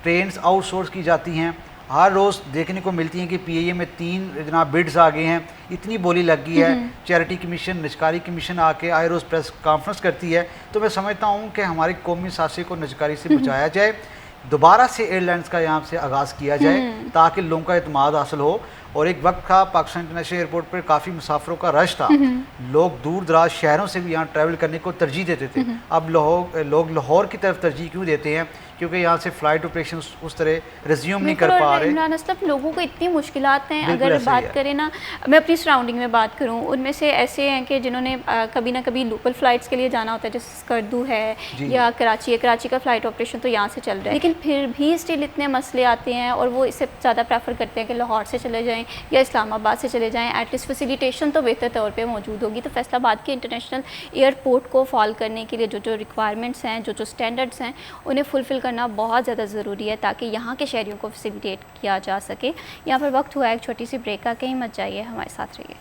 ट्रेन्स आउटसोर्स की जाती हैं, हर रोज़ देखने को मिलती हैं कि PIA में 3 जनाब बिड्स आ गए हैं, इतनी बोली लग गई है। चैरिटी कमीशन, निजकारी कमीशन आके आए रोज़ प्रेस कॉन्फ्रेंस करती है। तो मैं समझता हूँ कि हमारे कौमी सासे को निजकारी से बचाया जाए, दोबारा से एयरलाइंस का यहाँ से आगाज़ किया जाए ताकि लोगों का एतमाद हासिल हो। और एक वक्त था पाकिस्तान इंटरनेशनल एयरपोर्ट पर काफ़ी मुसाफिरों का रश था, लोग दूर दराज शहरों से भी यहाँ ट्रैवल करने को तरजीह देते थे। अब लोग लाहौर की तरफ तरजीह क्यों देते हैं? क्योंकि यहाँ से फ़्लाइट ऑपरेशन उस तरह रिज्यूम नहीं कर पा रहे। इमरान असलम, लोगों को इतनी मुश्किलात हैं। अगर बात करें ना, मैं अपनी सराउंडिंग में बात करूँ, उनमें से ऐसे हैं कि जिन्होंने कभी ना कभी लोकल फ़्लाइट्स के लिए जाना होता है, जैसे स्कर्दू है या कराची है। कराची का फ़्लाइट ऑपरेशन तो यहाँ से चल रहा है, लेकिन फिर भी स्टिल इतने मसले आते हैं और वो इससे ज़्यादा प्रेफर करते हैं कि लाहौर से चले जाएँ या इस्लामाबाद से चले जाएँ। एटलीस्ट फैसिलिटेशन तो बेहतर तौर पर मौजूद होगी। तो फैसलाबाद के इंटरनेशनल एयरपोर्ट को फॉल करने के लिए जो रिक्वायरमेंट्स हैं, जो स्टैंडर्ड्स हैं, उन्हें फुलफ़िल करना बहुत ज़्यादा ज़रूरी है ताकि यहाँ के शहरियों को फैसिलिटेट किया जा सके। यहाँ पर वक्त हुआ है एक छोटी सी ब्रेक का, कहीं मत जाइए, हमारे साथ रहिए।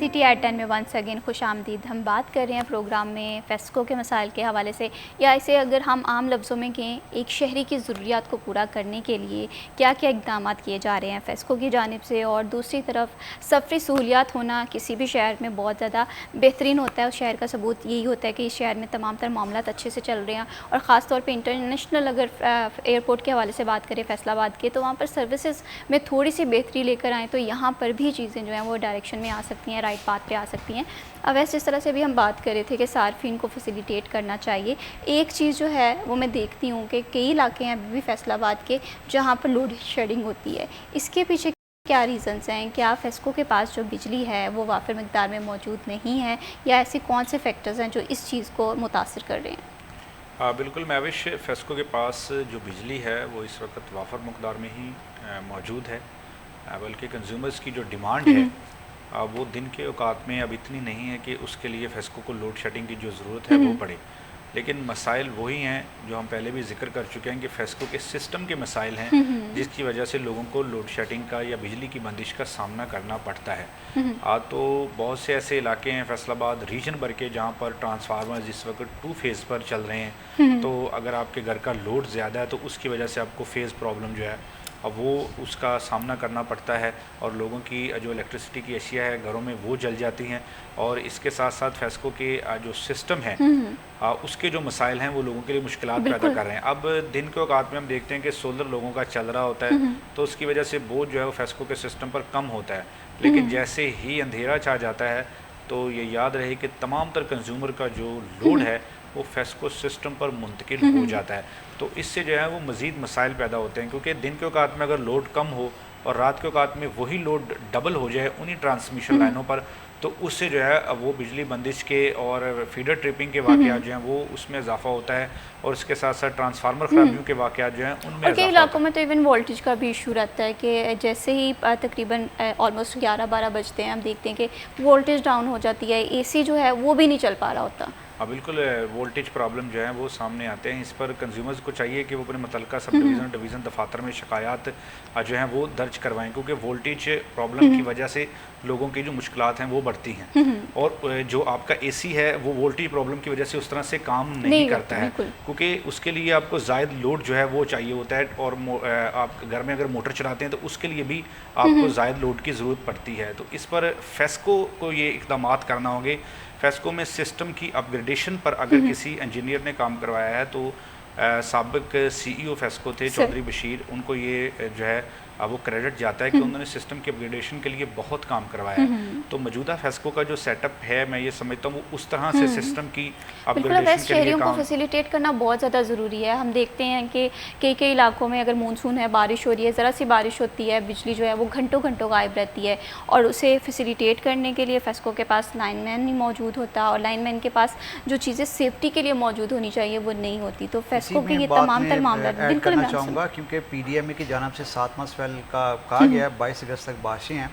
CTR10 में वंस अगेन खुश आमदीद। हम बात कर रहे हैं प्रोग्राम में फेस्को के मसाइल के हवाले से, या इसे अगर हम आम लफ्ज़ों में कहें, एक शहरी की ज़रूरियात को पूरा करने के लिए क्या क्या इक़दाम किए जा रहे हैं फेस्को की जानिब से। और दूसरी तरफ सफ़री सहूलियात होना किसी भी शहर में बहुत ज़्यादा बेहतरीन होता है। उस शहर का सबूत यही होता है कि इस शहर में तमाम तर मामलात अच्छे से चल रहे हैं। और ख़ास तौर पर इंटरनेशनल अगर एयरपोर्ट के हवाले से बात करें फैसलाबाद के, तो वहाँ पर सर्विसेज में थोड़ी सी बेहतरी लेकर आएँ तो यहाँ पर भी चीज़ें जो हैं वो डायरेक्शन में आ सकती हैं, राइट पाथ पे आ सकती हैं। अब वैसे जिस तरह से भी हम बात कर रहे थे कि सार्फिन को फैसिलिटेट करना चाहिए, एक चीज़ जो है वो मैं देखती हूँ कि कई इलाके हैं अभी भी फैसलाबाद के जहाँ पर लोड शेडिंग होती है। इसके पीछे क्या रीज़न्स हैं? क्या फेस्को के पास जो बिजली है वो वाफिर मकदार में मौजूद नहीं है, या ऐसे कौन से फैक्टर्स हैं जो इस चीज़ को मुतासिर कर रहे हैं? बिल्कुल महविश, फेस्को के पास जो बिजली है वो इस वक्त वाफर मकदार में ही मौजूद है, बल्कि कंज्यूमर्स की जो डिमांड है वो दिन के औकात में अब इतनी नहीं है कि उसके लिए फेस्को को लोड शेडिंग की जो ज़रूरत है वो पड़े। लेकिन मसाइल वही हैं जो हम पहले भी जिक्र कर चुके हैं कि फेस्को के सिस्टम के मसाइल हैं जिसकी वजह से लोगों को लोड शेडिंग का या बिजली की बंदिश का सामना करना पड़ता है। तो बहुत से ऐसे इलाके हैं फैसलाबाद रीजन भर के जहाँ पर ट्रांसफार्मर जिस वक्त 2 फेज़ पर चल रहे हैं, तो अगर आपके घर का लोड ज़्यादा है तो उसकी वजह से आपको फेज़ प्रॉब्लम जो है अब वो उसका सामना करना पड़ता है, और लोगों की जो इलेक्ट्रिसिटी की अशिया है घरों में वो जल जाती हैं। और इसके साथ साथ फेस्को के जो सिस्टम है उसके जो मसाइल हैं वो लोगों के लिए मुश्किलात पैदा कर रहे हैं। अब दिन के औकात में हम देखते हैं कि सोलर लोगों का चल रहा होता है तो उसकी वजह से बोझ जो है वो फेस्को के सिस्टम पर कम होता है। लेकिन जैसे ही अंधेरा छा जाता है तो ये याद रहे कि तमाम तर कंज्यूमर का जो लोड है वो फेस्को सिस्टम पर मुंतकिल हो जाता है। तो इससे जो है वो मज़ीद मसाइल पैदा होते हैं, क्योंकि दिन के औकात में अगर लोड कम हो और रात के औकात में वही लोड डबल हो जाए उन्हीं ट्रांसमिशन लाइनों पर, तो उससे जो है वो बिजली बंदिश के और फीडर ट्रिपिंग के वाक़यात जो हैं वो उसमें इजाफा होता है, और इसके साथ साथ ट्रांसफार्मर ख़राबियों के वाक़यात जो हैं उनमें। और कई इलाकों में तो इवन वोल्टेज का भी इशू रहता है कि जैसे ही तकरीबन ऑलमोस्ट 11-12 बजते हैं हम देखते हैं कि वोल्टेज डाउन हो जाती है, AC जो है वो भी नहीं चल पा रहा होता। बिल्कुल, वोल्टेज प्रॉब्लम जो है वो सामने आते हैं। इस पर कंज्यूमर्स को चाहिए कि वो अपने मुतल्लिका सब डिवीज़न दफातर में शिकायत जो हैं वो दर्ज करवाएं, क्योंकि वोल्टेज प्रॉब्लम की वजह से लोगों की जो मुश्किलात हैं वो बढ़ती हैं। और जो आपका AC है वो वोल्टेज प्रॉब्लम की वजह से उस तरह से काम नहीं करता है, क्योंकि उसके लिए आपको ज़ायद लोड जो है वो चाहिए होता है। और आप घर में अगर मोटर चलाते हैं तो उसके लिए भी आपको ज़ायद लोड की ज़रूरत पड़ती है। तो इस पर फेस्को को ये इक़दाम करना होंगे। फेस्को में सिस्टम की अपग्रेडेशन पर अगर किसी इंजीनियर ने काम करवाया है तो साबिक CEO फेस्को थे चौधरी बशीर, उनको ये जो है वो क्रेडिट जाता है कि उन्होंने सिस्टम के अपग्रेडेशन के लिए बहुत काम करवाया है। तो मौजूदा फेस्को का जो सेटअप है मैं ये समझता हूँ वो उस तरह से सिस्टम की अपग्रेडेशन के लिए को फैसिलिटेट करना बहुत ज़्यादा ज़रूरी है। हम देखते हैं कि कई इलाकों में अगर मानसून है, बारिश हो रही है, ज़रा सी बारिश होती है, बिजली जो है वो घंटों गायब रहती है, और उसे फैसिलिटेट करने के लिए फेस्को के पास लाइनमैन नहीं मौजूद होता, और लाइनमैन के पास जो चीज़ें सेफ्टी के लिए मौजूद होनी चाहिए वो नहीं होती। तो फेस्को के ये तमाम तर मामला बिल्कुल मैं चाहूँगा, क्योंकि PDMA की जानब से 7 माह का कहा गया है 22 अगस्त तक बारिशें हैं,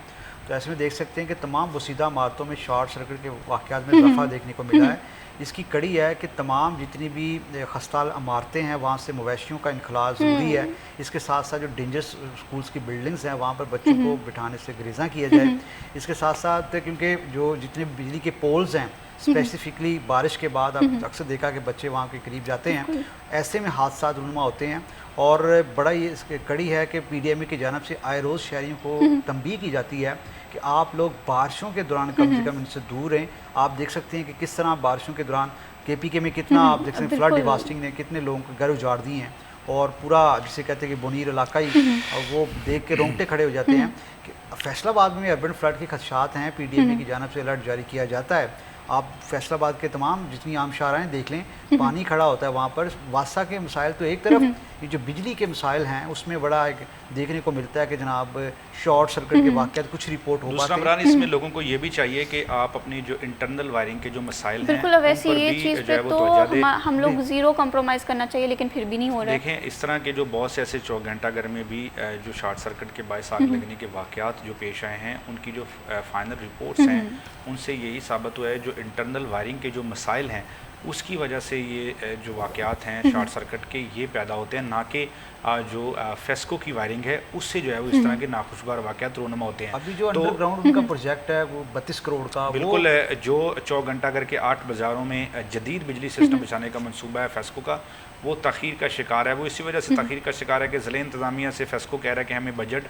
तो ऐसे में देख सकते हैं कि तमाम वसीदा इमारतों में शॉर्ट सर्किट के वाक़यात में इजाफा देखने को मिला है। इसकी कड़ी है कि तमाम जितनी भी खस्ताल इमारतें हैं वहाँ से मवेशियों का इनखला ज़रूरी है। इसके साथ साथ जो डेंजरस स्कूल्स की बिल्डिंग्स हैं वहाँ पर बच्चों को बिठाने से गुरेज़ां किया जाए। इसके साथ साथ क्योंकि जो जितने बिजली के पोल्स हैं स्पेसिफिकली बारिश के बाद आप अक्सर देखा कि बच्चे वहाँ के करीब जाते हैं, ऐसे में हादसा रूनुमा होते हैं। और बड़ा ये इसकी कड़ी है कि PDMA की जानब से आए रोज़ शहरियों को तंबीह की जाती है कि आप लोग बारिशों के दौरान कम से कम इनसे दूर रहें। आप देख सकते हैं कि किस तरह बारिशों के दौरान KPK में कितना आप देख सकते हैं फ्लड डिवास्टिंग ने कितने लोगों के घर उजाड़ दिए हैं, और पूरा जिसे कहते हैं कि बोनीर इलाका ही वो देख के रोंगटे खड़े हो जाते हैं कि फैसलाबाद में अर्बन फ्लड के खदशात हैं। PDMA की जानब से अलर्ट जारी किया जाता है। आप फैसलाबाद के तमाम जितनी आम शाहराएँ देख लें, पानी खड़ा होता है वहाँ पर। वासा के मसाइल तो एक तरफ, ये जो बिजली के मसाइल हैं उसमें बड़ा एक देखने को मिलता है कि जनाब शॉर्ट सर्किट के वाक़यात कुछ रिपोर्ट हो पाते हैं। इसमें लोगों को ये भी चाहिए कि आप अपनी जो इंटरनल वायरिंग के जो मसाइल हैं बिल्कुल, वैसे ये चीज़ पे तो हम लोग ज़ीरो कॉम्प्रोमाइज़ करना चाहिए, लेकिन फिर भी नहीं हो रहा है। देखें, इस तरह के जो बहुत से ऐसे 24 घंटा घर में भी जो शॉर्ट सर्किट के बायस आग लगने के वाक़यात जो पेश आए हैं उनकी जो फाइनल रिपोर्ट्स हैं उनसे यही साबित हुआ है जो इंटरनल वायरिंग के जो मसाइल हैं उसकी वजह से ये जो वाक़यात हैं शॉर्ट सर्किट के ये पैदा होते हैं, ना कि जो फेस्को की वायरिंग है उससे जो है वो इस तरह के नाखुशगवार वाक़यात रोनमा होते हैं। अभी जो अंडरग्राउंड उनका प्रोजेक्ट है वो 32 करोड़ का, बिल्कुल जो 4 घंटा करके 8 बाज़ारों में जदीद बिजली सिस्टम बिछाने का मंसूबा है फेस्को का, वो तख़ीर का शिकार है। वो इसी वजह से तख़ीर का शिकार है कि ज़िले इंतज़ामिया से फेस्को कह रहा है कि हमें बजट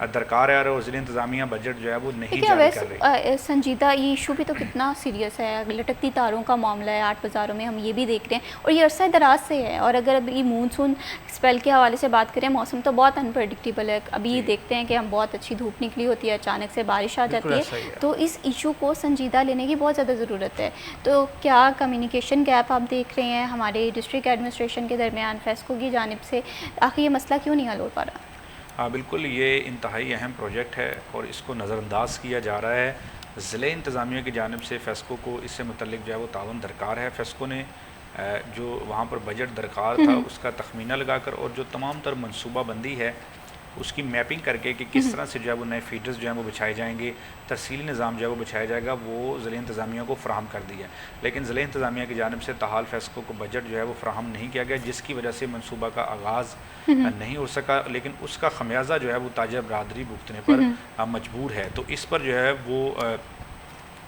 दरकार है और ज़िले इंतज़ामिया बजट जो है वो नहीं जारी कर रही। संजीदा ये इशू भी तो कितना सीरियस है, लटकती तारों का मामला है 8 बाज़ारों में, हम ये भी देख रहे हैं और ये अरसा दराज से है। और अगर अभी मानसून स्पेल के हवाले से बात करें, मौसम तो बहुत अनप्रडिक्टेबल है। अभी देखते हैं कि हम बहुत अच्छी धूप निकली होती है, अचानक से बारिश आ जाती है, तो इस इशू को संजीदा लेने की बहुत ज़्यादा ज़रूरत है। तो क्या कम्युनिकेशन गैप आप देख रहे हैं हमारे डिस्ट्रिक्ट एडमिनिस्ट्रेशन के दरमियान फेस्को की जानिब से, आखिर ये मसला क्यों नहीं हल हो पा रहा? हाँ बिल्कुल, ये इंतहाई अहम प्रोजेक्ट है और इसको नज़रअंदाज किया जा रहा है। ज़िले इंतज़ामिया की जानिब से फ़ेस्को को इससे मुतल्लिक जो है वो तावन दरकार है। फ़ेस्को ने जो वहाँ पर बजट दरकार था उसका तखमीना लगाकर और जो तमाम तर मनसूबा बंदी है उसकी मैपिंग करके कि किस तरह से जो है वो नए फीडर्स जो हैं वो बिछाए जाएंगे, तरसीली निज़ाम जो है वो बिछाया जाएगा, वो ज़िले इंतज़ामिया को फ़राहम कर दिया। लेकिन ज़िले इंतज़ामिया की जानिब से ताहाल फ़ेस्को को बजट जो है वो फ़राहम नहीं किया गया, जिसकी वजह से मनसूबा का आगाज़ नहीं हो सका। लेकिन उसका खमियाजा जो है वो ताजिर बरदरी भुगतने पर मजबूर है। तो इस पर जो है वो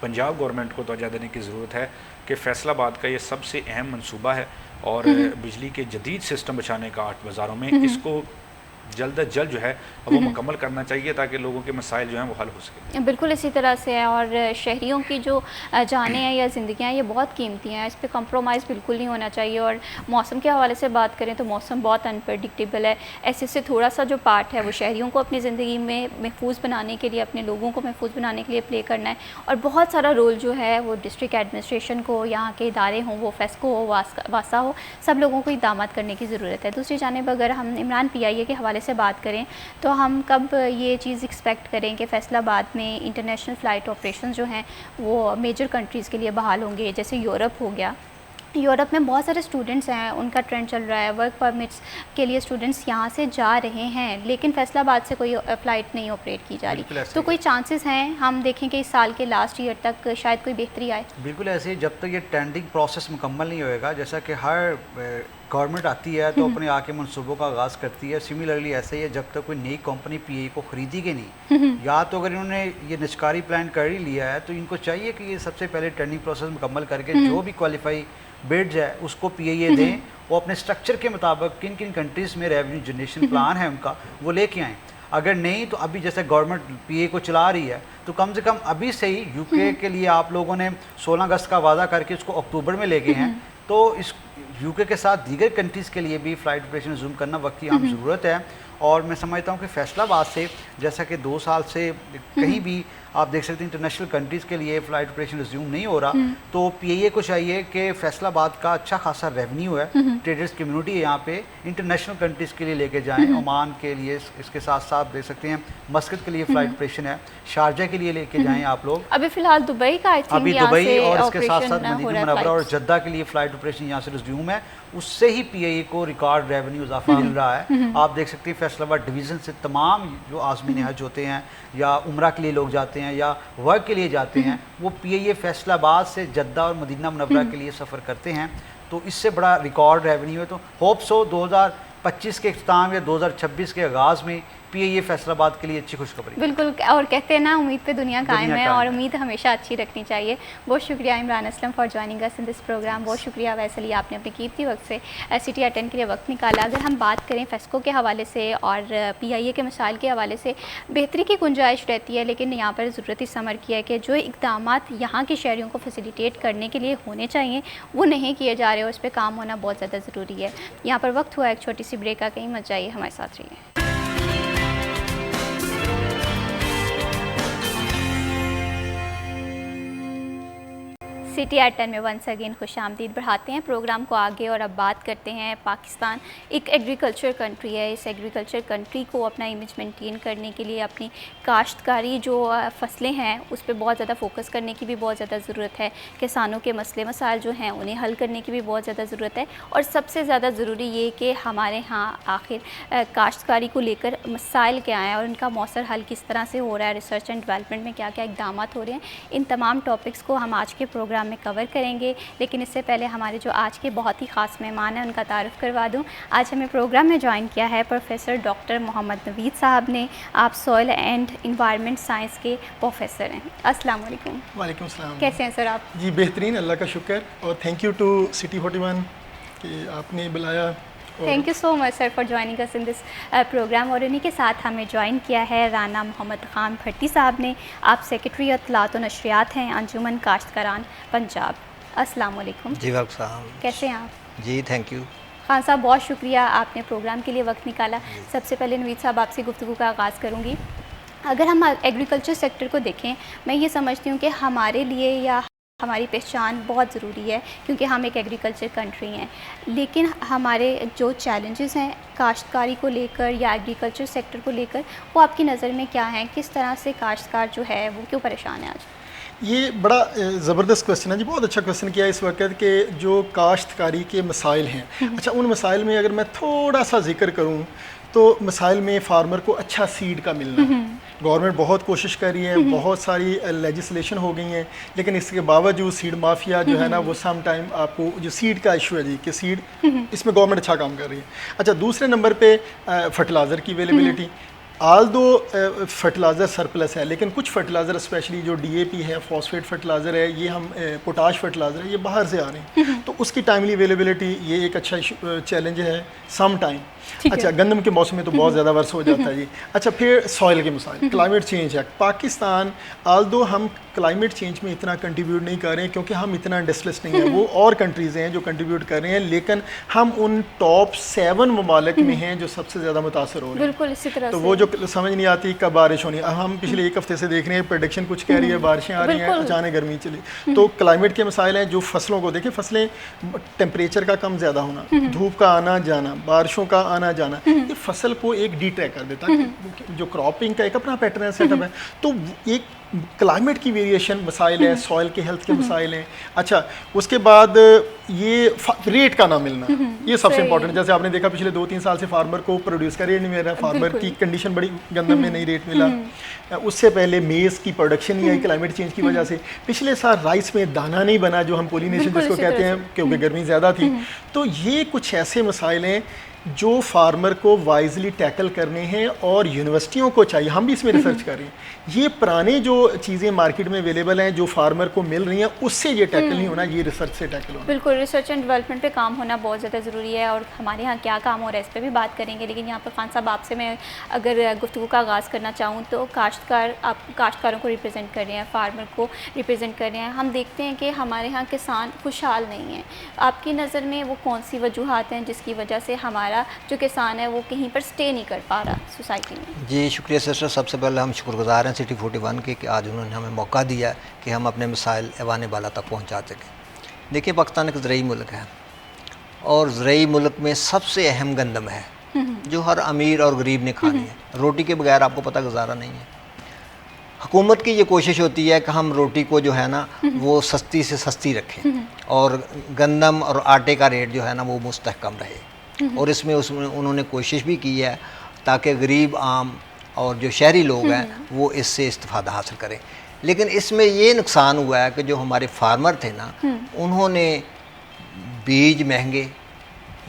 पंजाब गवर्नमेंट को तवज्जो देने की ज़रूरत है कि फैसलाबाद का ये सबसे अहम मनसूबा है और बिजली के जदीद सिस्टम बिछाने का 8 बाज़ारों में, इसको जल्द अज जल्द जो है वो मुकम्मल करना चाहिए ताकि लोगों के मसाइल जो हैं वो हल हो सके। बिल्कुल इसी तरह से है और शहरियों की जो जानें हैं या ज़िंदगियाँ ये बहुत कीमती हैं, इस पे कंप्रोमाइज़ बिल्कुल नहीं होना चाहिए। और मौसम के हवाले से बात करें तो मौसम बहुत अनप्रडिक्टेबल है। ऐसे से थोड़ा सा जो पार्ट है वो शहरियों को अपनी ज़िंदगी में महफूज बनाने के लिए, अपने लोगों को महफूज बनाने के लिए प्ले करना है और बहुत सारा रोल जो है वो डिस्ट्रिक्ट एडमिनिस्ट्रेशन को, यहाँ के इदारे हों, वो फेस्को हो, वासा हो, सब लोगों को इक़दाम करने की ज़रूरत है। दूसरी जानिब अगर हम इमरान PIA के हवाले से बात करें तो हम कब ये चीज़ एक्सपेक्ट करें कि फैसलाबाद में इंटरनेशनल फ़्लाइट ऑपरेशन जो हैं वो मेजर कंट्रीज़ के लिए बहाल होंगे? जैसे यूरोप हो गया, यूरोप में बहुत सारे स्टूडेंट्स हैं, उनका ट्रेंड चल रहा है, वर्क परमिट्स के लिए स्टूडेंट्स यहाँ से जा रहे हैं, लेकिन फैसलाबाद से कोई फ़्लाइट नहीं ऑपरेट की जा रही। तो कोई चांसेस हैं हम देखें कि इस साल के लास्ट ईयर तक शायद कोई बेहतरी आए? बिल्कुल ऐसे ही, जब तक ये टेंडरिंग प्रोसेस मुकम्मल नहीं होएगा, जैसा कि हर गवर्नमेंट आती है तो अपने आके मनसूबों का आगाज़ करती है, सिमिलरली ऐसे ही है, जब तक कोई नई कंपनी PIA को ख़रीदेगी नहीं, या तो अगर इन्होंने ये निष्कारी प्लान कर ही लिया है तो इनको चाहिए कि ये सबसे पहले टेंडरिंग प्रोसेस मुकम्मल करके जो भी क्वालिफाई बिड्स है उसको PIA दें, वो अपने स्ट्रक्चर के मुताबिक किन किन कंट्रीज़ में रेवेन्यू जनरेशन प्लान है उनका वो लेके आएँ। अगर नहीं तो अभी जैसे गवर्नमेंट PIA को चला रही है तो कम से कम अभी से ही UK के लिए आप लोगों ने 16 अगस्त का वादा करके उसको अक्टूबर में ले गए हैं, तो इस UK के साथ दीगर कंट्रीज़ के लिए भी फ़्लाइट ऑपरेशन रिज्यूम करना वक्त की आम ज़रूरत है। और मैं समझता हूँ कि फैसलाबाद से, जैसा कि 2 साल से कहीं भी आप देख सकते हैं इंटरनेशनल कंट्रीज़ के लिए फ़्लाइट ऑपरेशन रिज्यूम नहीं हो रहा, तो PIA को चाहिए कि फैसलाबाद का अच्छा खासा रेवेन्यू है, ट्रेडर्स कम्युनिटी है यहाँ पे, इंटरनेशनल कंट्रीज़ के लिए लेके जाएँ। ओमान के लिए, इसके साथ साथ देख सकते हैं मस्कत के लिए फ़्लाइट ऑपरेशन है, शारजा के लिए लेके जाएँ आप लोग। अभी फ़िलहाल दुबई का अभी दुबई और इसके साथ साथ मदीना मुनव्वरा और जद्दा के लिए फ़्लाइट ऑपरेशन यहाँ से रिज्यूम है, उससे ही PIA को रिकॉर्ड रेवेन्यू इजाफा मिल रहा है। आप देख सकते हैं फैसलाबाद डिवीज़न से तमाम जो आज़मीन हज होते हैं या उम्रा के लिए लोग जाते हैं या वर्क के लिए जाते हैं, वो PIA फैसलाबाद से जद्दा और मदीना मुनव्वरा के लिए सफ़र करते हैं, तो इससे बड़ा रिकॉर्ड रेवेन्यू है। तो होप सो 2025 के अख्ताम या 2026 के आगाज़ में PIA फैसलाबाद के लिए अच्छी खुशखबरी। बिल्कुल, और कहते हैं ना उम्मीद पे दुनिया कायम है और उम्मीद हमेशा अच्छी रखनी चाहिए। बहुत शुक्रिया Imran Aslam for joining us in this program. बहुत शुक्रिया वैसली, आपने अपने कीमती वक्त से सिटी अटेंड के लिए वक्त निकाला। अगर हम बात करें फेस्को के हवाले से और PIA के मसाइल के हवाले से, बेहतरी की गुंजाइश रहती है, लेकिन यहाँ पर ज़रूरत इस अमर की है कि जो इक़दामात यहाँ के शहरियों को फैसिलिटेट करने के लिए होने चाहिए वो नहीं किए जा रहे और उस पर काम होना बहुत ज़्यादा ज़रूरी है। यहाँ पर वक्त हुआ एक छोटी सी ब्रेक का, कहीं मत जाइए, हमारे साथ रहिए। सिटी एट 10 में वंस अगेन खुश आमदीद बढ़ाते हैं प्रोग्राम को आगे और अब बात करते हैं। पाकिस्तान एक एग्रीकल्चर कंट्री है, इस एग्रीकल्चर कंट्री को अपना इमेज मेंटेन करने के लिए अपनी काश्तकारी जो फसलें हैं उस पर बहुत ज़्यादा फोकस करने की भी बहुत ज़्यादा ज़रूरत है। किसानों के मसले मसाइल जो हैं उन्हें हल करने की भी बहुत ज़्यादा ज़रूरत है और सबसे ज़्यादा ज़रूरी ये कि हमारे यहाँ आखिर काश्तकारी को लेकर मसाइल क्या हैं और उनका मौसर हल किस तरह से हो रहा है, रिसर्च एंड डेवलपमेंट में क्या क्या इक़दाम हो रहे हैं। इन तमाम टॉपिक्स को हम आज के प्रोग्राम प्रोग्राम में कवर करेंगे, लेकिन इससे पहले हमारे जो आज के बहुत ही ख़ास मेहमान हैं उनका तारुफ़ करवा दूँ। आज हमें प्रोग्राम में ज्वाइन किया है प्रोफेसर डॉक्टर मोहम्मद नवीद साहब ने। आप सॉइल एंड इन्वायरमेंट साइंस के प्रोफेसर हैं। अस्सलाम वालेकुम। वालेकुम सलाम। कैसे हैं सर आप? जी बेहतरीन, अल्लाह का शुक्र, और थैंक यू टू सिटी 41 कि आपने बुलाया। Thank you so much sir for joining us in this program. और उन्हीं के साथ हमें ज्वाइन किया है राना मोहम्मद ख़ान भट्टी साहब ने। आप सेक्रेटरी इत्तलात व नशरियात हैं अंजुमन काश्तकारान पंजाब। अस्सलाम वालेकुम। जी वालेकुम। कैसे हैं आप? जी थैंक यू। खान साहब बहुत शुक्रिया, आपने प्रोग्राम के लिए वक्त निकाला। सबसे पहले नवीद साहब आपसे गुफ्तगू का आगाज़ करूँगी। अगर हम एग्रीकल्चर सेक्टर को देखें, मैं ये समझती हूँ कि हमारे लिए या हमारी पहचान बहुत ज़रूरी है क्योंकि हम एक एग्रीकल्चर कंट्री हैं, लेकिन हमारे जो चैलेंजेस हैं काश्तकारी को लेकर या एग्रीकल्चर सेक्टर को लेकर, वो आपकी नज़र में क्या हैं? किस तरह से काश्तकार जो है वो क्यों परेशान है आज? ये बड़ा ज़बरदस्त क्वेश्चन है जी, बहुत अच्छा क्वेश्चन किया इस वक्त के जो काश्तकारी के मसाइल हैं। अच्छा, उन मसाइल में अगर मैं थोड़ा सा जिक्र करूँ तो मसाइल में फार्मर को अच्छा सीड का मिलना, गवर्नमेंट बहुत कोशिश कर रही है, बहुत सारी लेजिस्लेशन हो गई हैं, लेकिन इसके बावजूद सीड माफिया जो है ना वो सम टाइम आपको जो सीड का इशू है जी कि सीड इसमें गवर्नमेंट अच्छा काम कर रही है। अच्छा, दूसरे नंबर पे फर्टिलाइज़र की अवेलेबिलिटी। आल दो फर्टिलाइज़र सरप्लस है, लेकिन कुछ फर्टिलाइज़र स्पेशली जो DAP है, फॉस्फेट फर्टिलाइज़र है, ये हम पोटाश फर्टिलाइज़र है, ये बाहर से आ रहे हैं, तो उसकी टाइमली अवेलेबिलिटी ये एक अच्छा चैलेंज है सम टाइम। अच्छा, गंदम के मौसम में तो बहुत ज़्यादा वर्ष हो जाता है जी। अच्छा, फिर सॉइल के मसाइल, क्लाइमेट चेंज है। पाकिस्तान आल दो हम क्लाइमेट चेंज में इतना कंट्रीब्यूट नहीं कर रहे हैं क्योंकि हम इतना इंडस्ट्रियलिस्ट नहीं है, वो और कंट्रीज़ हैं जो कंट्रीब्यूट कर रहे हैं, लेकिन हम उन टॉप 7 ममालिक में हैं जो सबसे ज़्यादा मुतासर हो रहे हैं। बिल्कुल इसी तरह तो से वो जो समझ नहीं आती कब बारिश होनी। अब हम पिछले एक हफ्ते से देख रहे हैं प्रेडिक्शन कुछ कह रही है बारिशें आ रही हैं, अचानक गर्मी चली। तो क्लाइमेट के मसाइल हैं जो फसलों को देखें, फसलें टेम्परेचर का कम ज़्यादा होना, धूप का आना जाना, बारिशों का आना जाना, ये फसल को एक डिट्रैक कर देता है। जो क्रॉपिंग का एक अपना पैटर्न है, सेटअप है, तो एक क्लाइमेट की वेरिएशन मसाइल है, सॉइल के हेल्थ के मसाइल हैं। अच्छा, उसके बाद ये रेट का ना मिलना, ये सबसे इंपॉर्टेंट है। जैसे आपने देखा पिछले 2-3 साल से फार्मर को प्रोड्यूस का रेट नहीं मिल रहा, फार्मर की कंडीशन बड़ी गंदम में नहीं रेट मिला। उससे पहले मेज़ की प्रोडक्शन नहीं आई क्लाइमेट चेंज की वजह से। पिछले साल राइस में दाना नहीं बना, जो हम पोलिनेशन जिसको कहते हैं, क्योंकि गर्मी ज़्यादा थी। तो ये कुछ ऐसे मसाइल हैं जो फार्मर को वाइजली टैकल करने हैं और यूनिवर्सिटियों को चाहिए, हम भी इसमें रिसर्च कर रहे हैं, ये पुराने जो चीज़ें मार्केट में अवेलेबल हैं जो फार्मर को मिल रही हैं उससे ये टैकल नहीं होना, ये रिसर्च से टैकल होना। बिल्कुल, रिसर्च एंड डेवलपमेंट पे काम होना बहुत ज़्यादा ज़रूरी है और हमारे यहाँ क्या काम हो रहा है इस पर भी बात करेंगे। लेकिन यहाँ पर खान साहब आपसे मैं अगर गुफ्तगू का आगाज़ करना चाहूँ तो काश्तकार, आप काश्तकारों को रिप्रेजेंट कर रहे हैं, फार्मर को रिप्रेजेंट कर रहे हैं। हम देखते हैं कि हमारे यहाँ किसान खुशहाल नहीं है। आपकी नज़र में वो कौन सी वजूहात हैं जिसकी वजह से हमारा जो किसान है वो कहीं पर स्टे नहीं कर पा रहा सोसाइटी में? जी शुक्रिया सिस्टर, सबसे पहले हम शुक्रगुजार हैं सिटी 41 के कि आज उन्होंने हमें मौका दिया कि हम अपने मसाइल ऐवान बाला तक पहुंचा सकें। देखिए, पाकिस्तान एक ज़रई मुल्क है और ज़रई मुल्क में सबसे अहम गंदम है जो हर अमीर और गरीब ने खानी है। रोटी के बगैर आपको पता गुजारा नहीं है। हुकूमत की ये कोशिश होती है कि हम रोटी को जो है ना वो सस्ती से सस्ती रखें और गंदम और आटे का रेट जो है ना वो मुस्तहकम रहे, और इसमें उन्होंने कोशिश भी की है ताकि गरीब आम और जो शहरी लोग हैं वो इससे इस्तिफ़ादा हासिल करें। लेकिन इसमें ये नुकसान हुआ है कि जो हमारे फार्मर थे ना, उन्होंने बीज महंगे,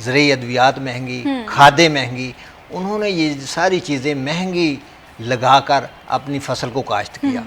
ज़रई अद्वियात महंगी, खादें महंगी, उन्होंने ये सारी चीज़ें महंगी लगाकर अपनी फसल को काश्त किया,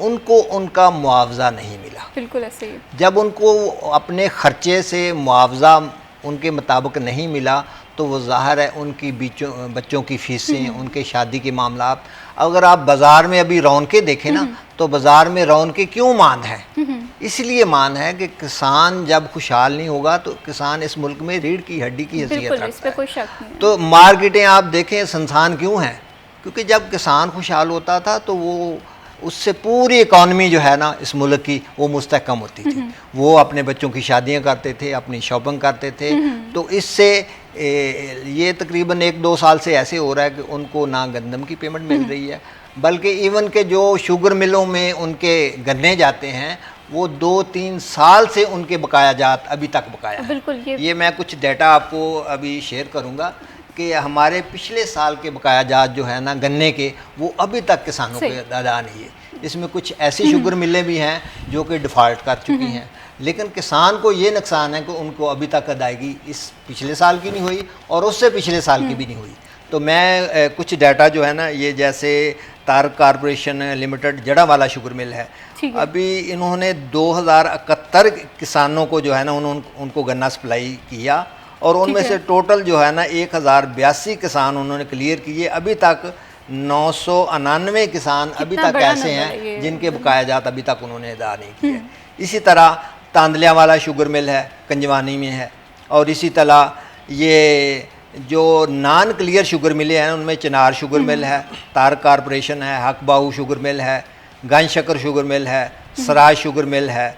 उनको उनका मुआवजा नहीं मिला। बिल्कुल ऐसे ही। जब उनको अपने ख़र्चे से मुआवजा उनके मुताबिक नहीं मिला तो वो ज़ाहिर है उनकी बच्चों की फ़ीसें, उनके शादी के मामला। अगर आप बाज़ार में अभी रौनकें देखें ना तो बाज़ार में रौनकें क्यों मांद हैं? इसलिए मांद है कि किसान जब खुशहाल नहीं होगा तो किसान इस मुल्क में रीढ़ की हड्डी की हैसियत रखता है। इस पे कोई शक नहीं है। तो मार्केटें आप देखें सुनसान क्यों हैं? क्योंकि जब किसान खुशहाल होता था तो वो उससे पूरी इकॉनमी जो है ना इस मुल्क की वो मुस्तहकम होती थी। वो अपने बच्चों की शादियां करते थे, अपनी शॉपिंग करते थे। तो इससे ये तकरीबन 1-2 साल से ऐसे हो रहा है कि उनको ना गंदम की पेमेंट मिल रही है, बल्कि इवन के जो शुगर मिलों में उनके गन्ने जाते हैं वो 2-3 साल से उनके बकाया जात अभी तक बकाया है। बिल्कुल, ये मैं कुछ डाटा आपको अभी शेयर करूँगा कि हमारे पिछले साल के बकाया जात जो है ना गन्ने के, वो अभी तक किसानों को अदा नहीं है। इसमें कुछ ऐसी शुगर मिलें भी हैं जो कि डिफ़ॉल्ट कर चुकी हैं, लेकिन किसान को ये नुकसान है कि उनको अभी तक अदायगी इस पिछले साल की नहीं हुई और उससे पिछले साल की भी नहीं हुई। तो मैं कुछ डाटा जो है ना, ये जैसे Tariq corporation limited Jaranwala sugar mill है, अभी इन्होंने 2071 किसानों को जो है ना उनको गन्ना सप्लाई किया और उनमें से टोटल जो है ना 1082 किसान उन्होंने क्लियर किए। अभी तक 999 किसान अभी तक ऐसे हैं जिनके बकायाजात अभी तक उन्होंने अदा नहीं किए। इसी तरह तांदलिया वाला शुगर मिल है, कंजवानी में है, और इसी तरह ये जो नॉन क्लियर शुगर मिले हैं उनमें चिनार शुगर मिल है, तारक कॉरपोरेशन है, हकबाऊ शुगर मिल है, गंज शक्कर शुगर मिल है, सराज शुगर मिल है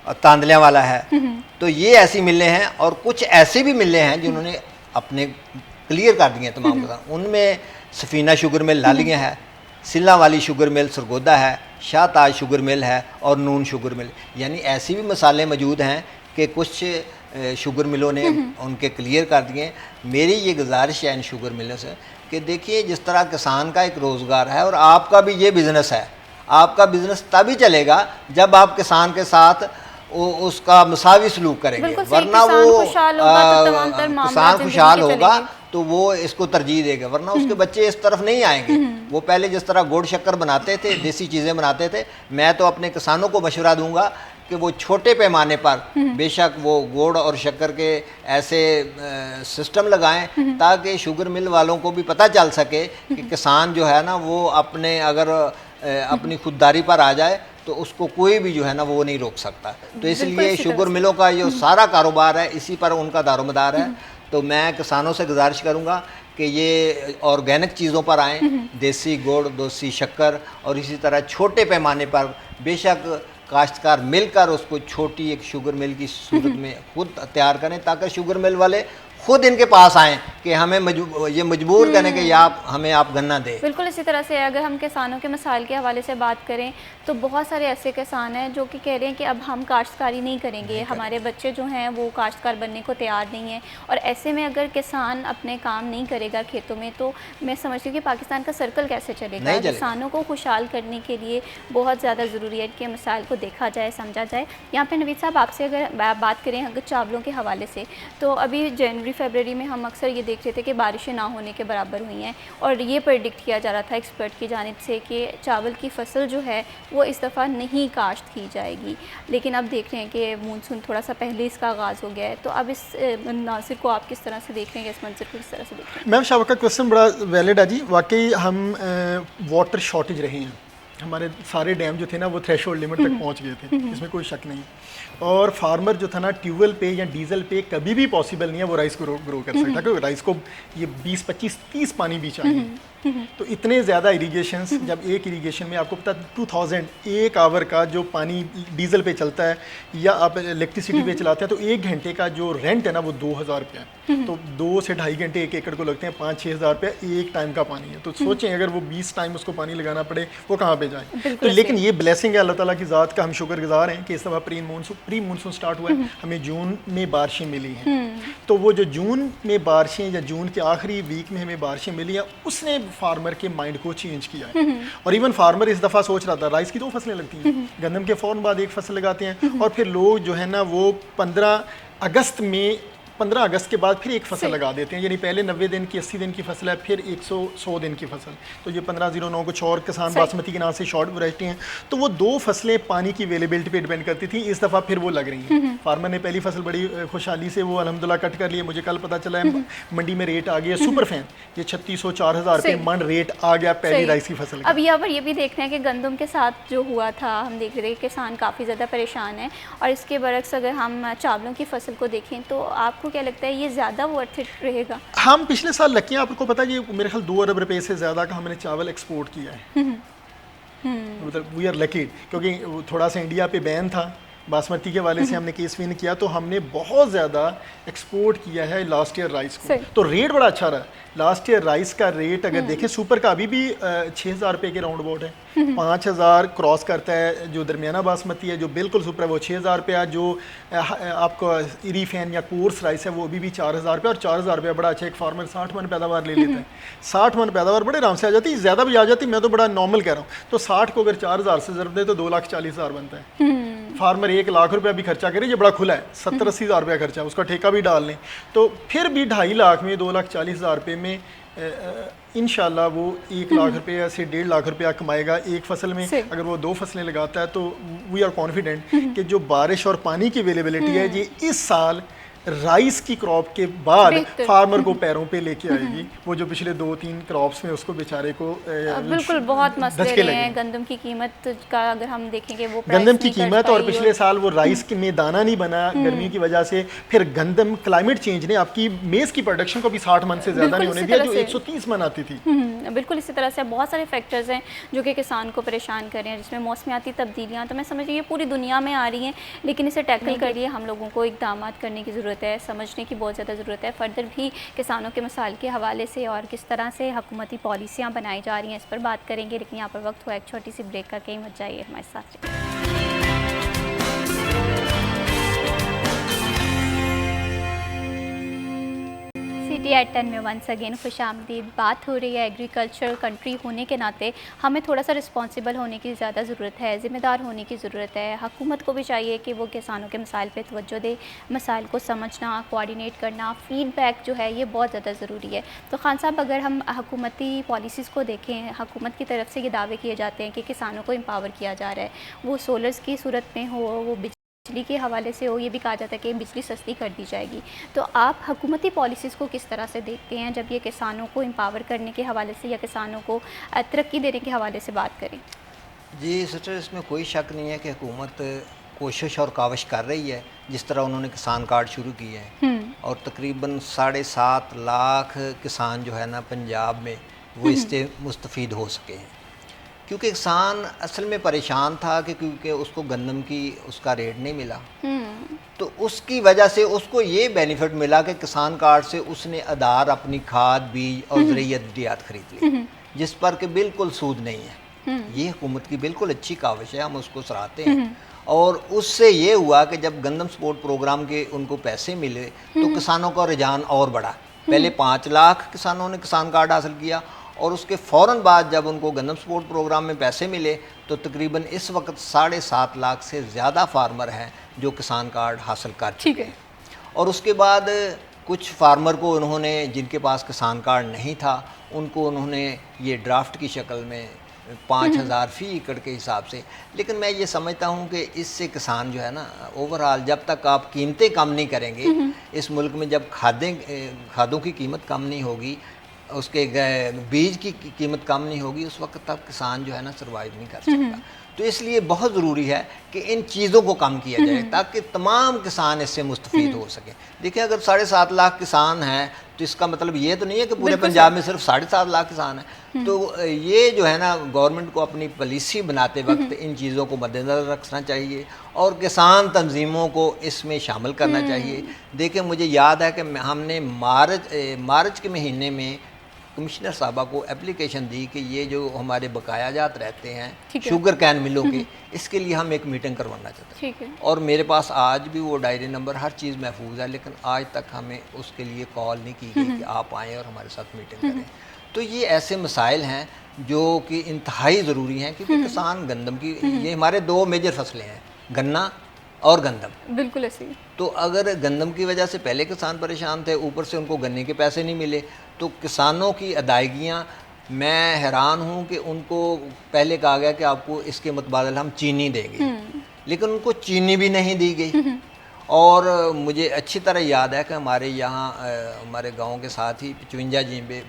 और तांदलिया वाला है। तो ये ऐसी मिलें हैं और कुछ ऐसे भी मिले हैं जिन्होंने अपने क्लियर कर दिए तमाम किसान। उनमें सफीना शुगर मिल लालियाँ है, सिल्ला वाली शुगर मिल सरगोदा है, शाहताज शुगर मिल है और नून शुगर मिल। यानी ऐसी भी मसाले मौजूद हैं कि कुछ शुगर मिलों ने उनके क्लियर कर दिए। मेरी ये गुजारिश है इन शुगर मिलों से कि देखिए, जिस तरह किसान का एक रोज़गार है और आपका भी ये बिज़नेस है, आपका बिज़नेस तभी चलेगा जब आप किसान के साथ उसका मसावी सलूक करेंगे, वरना वो किसान खुशहाल होगा तो वो इसको तरजीह देगा, वरना उसके बच्चे इस तरफ नहीं आएंगे। वो पहले जिस तरह गुड़ शक्कर बनाते थे, देसी चीज़ें बनाते थे, मैं तो अपने किसानों को मशवरा दूंगा कि वो छोटे पैमाने पर बेशक वो गुड़ और शक्कर के ऐसे सिस्टम लगाएं ताकि शुगर मिल वालों को भी पता चल सके कि किसान जो है ना वो अपने अगर अपनी खुददारी पर आ जाए तो उसको कोई भी जो है ना वो नहीं रोक सकता। तो इसलिए शुगर मिलों का जो सारा कारोबार है इसी पर उनका दारोमदार है। तो मैं किसानों से गुजारिश करूंगा कि ये ऑर्गेनिक चीज़ों पर आएँ, देसी गुड़, देसी शक्कर, और इसी तरह छोटे पैमाने पर बेशक काश्तकार मिलकर उसको छोटी एक शुगर मिल की सूरत में खुद तैयार करें ताकि शुगर मिल वाले खुद इनके पास आएँ कि हमें ये मजबूर करें कि हमें आप गन्ना दें। बिल्कुल इसी तरह से अगर हम किसानों के मसाइल के हवाले से बात करें तो बहुत सारे ऐसे किसान हैं जो कि कह रहे हैं कि अब हम काश्तकारी नहीं करेंगे, हमारे बच्चे जो हैं वो काश्तकार बनने को तैयार नहीं हैं। और ऐसे में अगर किसान अपने काम नहीं करेगा खेतों में तो मैं समझती हूँ कि पाकिस्तान का सर्कल कैसे चलेगा। किसानों को खुशहाल करने के लिए बहुत ज़्यादा ज़रूरी है कि मसाइल को देखा जाए, समझा जाए। यहाँ पर नवीद साहब आपसे अगर बात करें अगर चावलों के हवाले से, तो अभी जनवरी फरवरी में हम अक्सर ये देख रहे थे कि बारिशें ना होने के बराबर हुई हैं और ये प्रेडिक्ट किया जा रहा था एक्सपर्ट की जानिब से कि चावल की फसल जो है वो इस दफ़ा नहीं काश्त की जाएगी। लेकिन अब देख रहे हैं कि मानसून थोड़ा सा पहले इसका आगाज़ हो गया है। तो अब इस नासिर को आप किस तरह से देख रहे हैं, इस मंजर को किस तरह से देख रहे हैं? मैम शाह का क्वेश्चन बड़ा वैलिड है जी। वाकई हम वाटर शॉर्टेज रहे हैं, हमारे सारे डैम जो थे ना वो थ्रेशोल्ड लिमिट तक पहुंच गए थे, इसमें कोई शक नहीं। और फार्मर जो था ना ट्यूबवेल पे या डीजल पे कभी भी पॉसिबल नहीं है वो राइस को ग्रो कर सकता, क्योंकि राइस को ये 20, 25, 30 पानी भी चाहिए। तो इतने ज़्यादा इरीगेशंस, जब एक इरीगेशन में आपको पता 2000 1 आवर का जो पानी डीजल पे चलता है या आप इलेक्ट्रिसिटी पे चलाते हैं तो 1 घंटे का जो रेंट है ना वो 2000 रुपया है। तो 2 से 2.5 घंटे एक एकड़ को लगते हैं, 5-6 हज़ार रुपया एक टाइम का पानी है। तो सोचें अगर वो 20 टाइम उसको पानी लगाना पड़े वो कहाँ पे जाए। तो लेकिन ये ब्लेसिंग है अल्लाह ताला की ज़ात का, हम शुक्रगुजार हैं कि इस दफ़ा प्री मानसून स्टार्ट हुआ है, हमें जून में बारिशें मिली हैं। तो वो जो जून में बारिशें या जून के आखिरी वीक में हमें बारिशें मिली हैं उसने फार्मर के माइंड को चेंज किया है। और इवन फार्मर इस दफ़ा सोच रहा था, राइस की 2 फसलें लगती हैं, गंदम के फ़ौरन बाद एक फसल लगाते हैं और फिर लोग जो है ना वो 15 अगस्त के बाद फिर एक फसल लगा देते हैं। यानी पहले 90 दिन की 80 दिन की फसल है, फिर 100 दिन की फसल। तो ये 1509 कुछ और किसान बासमती के नाम से शॉर्ट वैरायटी हैं। तो वो 2 फसलें पानी की अवेलेबिलिटी पे डिपेंड करती थी, इस दफ़ा फिर वो लग रही हैं। फार्मर ने पहली फसल बड़ी खुशहाली से वो अल्हम्दुलिल्लाह कट कर लिए। मुझे कल पता चला है मंडी में रेट आ गया सुपर फैन, ये 3600-4000 रुपये मन रेट आ गया पहली राइस की फसल। अब यहाँ पर ये भी देख रहे हैं कि गंदम के साथ जो हुआ था, हम देख रहे हैं किसान काफ़ी ज़्यादा परेशान है। और इसके बरक्स अगर हम चावलों की फसल को देखें तो आपको क्या लगता है ये ज़्यादा वर्थ इट रहेगा? हम पिछले साल लकी हैं, आपको पता है ये मेरे ख्याल 2 अरब रुपए से ज़्यादा का हमने चावल एक्सपोर्ट किया है। मतलब वी आर लकी, क्योंकि थोड़ा सा इंडिया पे बैन था बासमती के वाले से हमने केस विन किया, तो हमने बहुत ज़्यादा एक्सपोर्ट किया है लास्ट ईयर राइस को, सही। तो रेट बड़ा अच्छा रहा। लास्ट ईयर राइस का रेट अगर देखें सुपर का अभी भी 6,000 रुपये के राउंड अबाउट है, 5,000 क्रॉस करता है। जो दरमियाना बासमती है जो बिल्कुल सुपर है वो 6,000 रुपया, जो आपको इरीफैन या कोर्स राइस है वो अभी भी 4,000 रुपये, और 4,000 रुपया बड़ा अच्छा, एक फार्मर 60 मन पैदावार ले लेता है। 60 मन पैदावार बड़े आराम से आ जाती है, ज़्यादा भी आ जाती, मैं तो बड़ा नॉर्मल कह रहा हूँ। तो 60 को अगर 4,000 से ज़रूरत दे तो 2,40,000 बनता है। फार्मर 1 लाख रुपया भी खर्चा करे, ये बड़ा खुला है, 70-80 हज़ार रुपया खर्चा, उसका ठेका भी डाल लें तो फिर भी 2.5 लाख में 2,40,000 रुपये में इंशाल्लाह वो 1 लाख रुपये से 1.5 लाख रुपया कमाएगा एक फसल में। अगर वो 2 फसलें लगाता है तो वी आर कॉन्फिडेंट कि जो बारिश और पानी की अवेलेबिलिटी है ये इस साल राइस की क्रॉप के बाद फार्मर को पैरों पे लेके आएगी। वो जो पिछले 2-3 क्रॉप्स में उसको बेचारे को बिल्कुल बहुत मसले रहे हैं। गंदम की कीमत का अगर हम देखेंगे वो गंदम की कीमत, और पिछले साल वो राइस में दाना नहीं बना गर्मी की वजह से, फिर गंदम क्लाइमेट चेंज ने आपकी मेज़ की प्रोडक्शन को भी 60 मन से ज़्यादा नहीं होने दिया जो 130 मन आती थी। बिल्कुल इसी तरह से बहुत सारे फैक्टर्स हैं जो कि किसान को परेशान कर रहे हैं, जिसमें मौसमियाती तब्दीलियाँ तो मैं समझ रही हूँ पूरी दुनिया में आ रही हैं, लेकिन इसे टैकल कर लिए हम लोगों को इकदाम करने की ज़रूरत है, समझने की बहुत ज़्यादा ज़रूरत है। फर्दर भी किसानों के मसाइल के हवाले से और किस तरह से हुकूमती पॉलिसियाँ बनाई जा रही हैं इस पर बात करेंगे, लेकिन यहाँ पर वक्त हुआ एक छोटी सी ब्रेक का, कहीं मत जाइए, हमारे साथ रहिए। CTR 10 में वंस अगेन खुश आमदीद। बात हो रही है एग्रीकल्चर कंट्री होने के नाते हमें थोड़ा सा रिस्पॉन्सिबल होने की ज़्यादा ज़रूरत है, ज़िम्मेदार होने की ज़रूरत है। हुकूमत को भी चाहिए कि वो किसानों के मसाइल पे तवज्जो दे, मसाइल को समझना, कोऑर्डिनेट करना, फीडबैक जो है ये बहुत ज़्यादा ज़रूरी है। तो खान साहब अगर हम हुकूमती पॉलिसीज़ को देखें, हुकूमत की तरफ से ये दावे किए जाते हैं कि किसानों को एम्पावर किया जा रहा है, वो सोलर्स की सूरत में हो, वो बिजली के हवाले से हो, ये भी कहा जाता है कि बिजली सस्ती कर दी जाएगी। तो आप हुकूमती पॉलिसीज़ को किस तरह से देखते हैं जब ये किसानों को एम्पावर करने के हवाले से या किसानों को तरक्की देने के हवाले से बात करें? जी सिस्टर, इसमें कोई शक नहीं है कि हुकूमत कोशिश और काविश कर रही है। जिस तरह उन्होंने किसान कार्ड शुरू किए हैं और तकरीबन 7.5 लाख किसान जो है ना पंजाब में वो इससे मुस्तफ़ीद हो सके हैं, क्योंकि किसान असल में परेशान था कि क्योंकि उसको गंदम की उसका रेट नहीं मिला, तो उसकी वजह से उसको ये बेनिफिट मिला कि किसान कार्ड से उसने आधार अपनी खाद, बीज और ज़रियत अद्वियात खरीद ली, जिस पर कि बिल्कुल सूद नहीं है। ये हुकूमत की बिल्कुल अच्छी काविश है, हम उसको सराहते हैं। और उससे ये हुआ कि जब गंदम सपोर्ट प्रोग्राम के उनको पैसे मिले तो किसानों का रुझान और बढ़ा। पहले 5 लाख किसानों ने किसान कार्ड हासिल किया और उसके फ़ौरन बाद जब उनको गंदम सपोर्ट प्रोग्राम में पैसे मिले तो तकरीबन इस वक्त 7.5 लाख से ज़्यादा फार्मर हैं जो किसान कार्ड हासिल कर चुके हैं। और उसके बाद कुछ फार्मर को उन्होंने, जिनके पास किसान कार्ड नहीं था, उनको उन्होंने ये ड्राफ्ट की शक्ल में 5,000 फ़ी एकड़ के हिसाब से। लेकिन मैं ये समझता हूँ कि इससे किसान जो है ना ओवरऑल, जब तक आप कीमतें कम नहीं करेंगे इस मुल्क में, जब खादों की कीमत कम नहीं होगी, उसके बीज की कीमत कम नहीं होगी, उस वक्त तक किसान जो है ना सर्वाइव नहीं कर सकता। तो इसलिए बहुत ज़रूरी है कि इन चीज़ों को कम किया जाए ताकि तमाम किसान इससे मुस्तफ़ीद हो सके। देखिए, अगर 7.5 लाख किसान हैं तो इसका मतलब ये तो नहीं है कि पूरे पंजाब में सिर्फ 7.5 लाख किसान हैं। तो ये जो है ना गवर्नमेंट को अपनी पॉलिसी बनाते वक्त इन चीज़ों को मद्देनज़र रखना चाहिए और किसान तंजीमों को इसमें शामिल करना चाहिए। देखिए, मुझे याद है कि हमने मार्च के महीने में कमिश्नर साहबा को एप्लीकेशन दी कि ये जो हमारे बकाया जात रहते हैं शुगर कैन मिलों के, इसके लिए हम एक मीटिंग करवाना चाहते हैं। और मेरे पास आज भी वो डायरी नंबर, हर चीज़ महफूज है, लेकिन आज तक हमें उसके लिए कॉल नहीं की गई कि आप आएँ और हमारे साथ मीटिंग करें। तो ये ऐसे मसाइल हैं जो कि इंतहाई ज़रूरी हैं, क्योंकि किसान गंदम की, ये हमारे 2 मेजर फसलें हैं, गन्ना और गंदम। बिल्कुल ऐसी। तो अगर गंदम की वजह से पहले किसान परेशान थे, ऊपर से उनको गन्ने के पैसे नहीं मिले, तो किसानों की अदायगियाँ, मैं हैरान हूँ कि उनको पहले कहा गया कि आपको इसके मुतबादल हम चीनी देंगे, लेकिन उनको चीनी भी नहीं दी गई। और मुझे अच्छी तरह याद है कि हमारे यहाँ हमारे गाँव के साथ ही 55 जिम्बे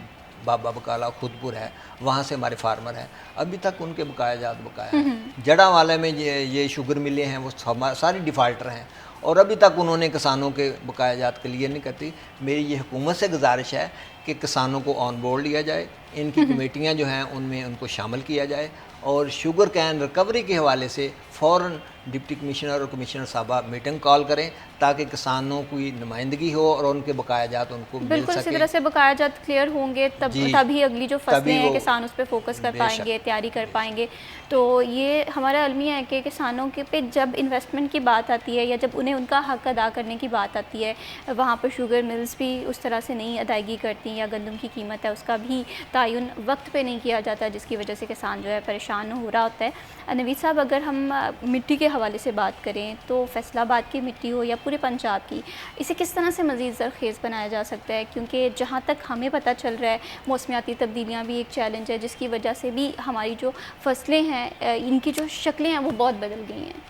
बाबा बकाला खुदपुर है, वहाँ से हमारे फार्मर हैं, अभी तक उनके बकाया हैं। जड़ा वाले में ये शुगर मिले हैं वो सारी डिफ़ाल्टर हैं और अभी तक उन्होंने किसानों के बकाया क्लियर नहीं करती। मेरी ये हुकूमत से गुजारिश है कि किसानों को ऑन बोर्ड लिया जाए, इनकी कमेटियाँ जो हैं उनमें उनको शामिल किया जाए और शुगर कैन रिकवरी के हवाले से फ़ौरन डिप्टी कमिश्नर और कमिश्नर साहबा मीटिंग कॉल करें ताकि किसानों की नुमाइंदगी हो और उनके बकायाजात उनको मिल बिल्कुल इसी सके। तरह से बकायाजात क्लियर होंगे तभी अगली जो फसलें हैं किसान उस पर फोकस कर पाएंगे, तैयारी कर पाएंगे। तो ये हमारा अलमिया है कि किसानों के पे जब इन्वेस्टमेंट की बात आती है या जब उन्हें उनका हक अदा करने की बात आती है, वहाँ पर शुगर मिल्स भी उस तरह से नहीं अदायगी करती या गंदम की कीमत है उसका भी तयन वक्त पे नहीं किया जाता, जिसकी वजह से किसान जो है परेशान हो रहा होता है। नवीद साहब, अगर हम मिट्टी के हवाले से बात करें तो फैसलाबाद की मिट्टी हो या पूरे पंजाब की, इसे किस तरह से मज़ीद ज़रखेज़ बनाया जा सकता है? क्योंकि जहाँ तक हमें पता चल रहा है मौसमियाती तब्दीलियाँ भी एक चैलेंज है, जिसकी वजह से भी हमारी जो फसलें हैं इनकी जो शक्लें हैं वो बहुत बदल गई हैं।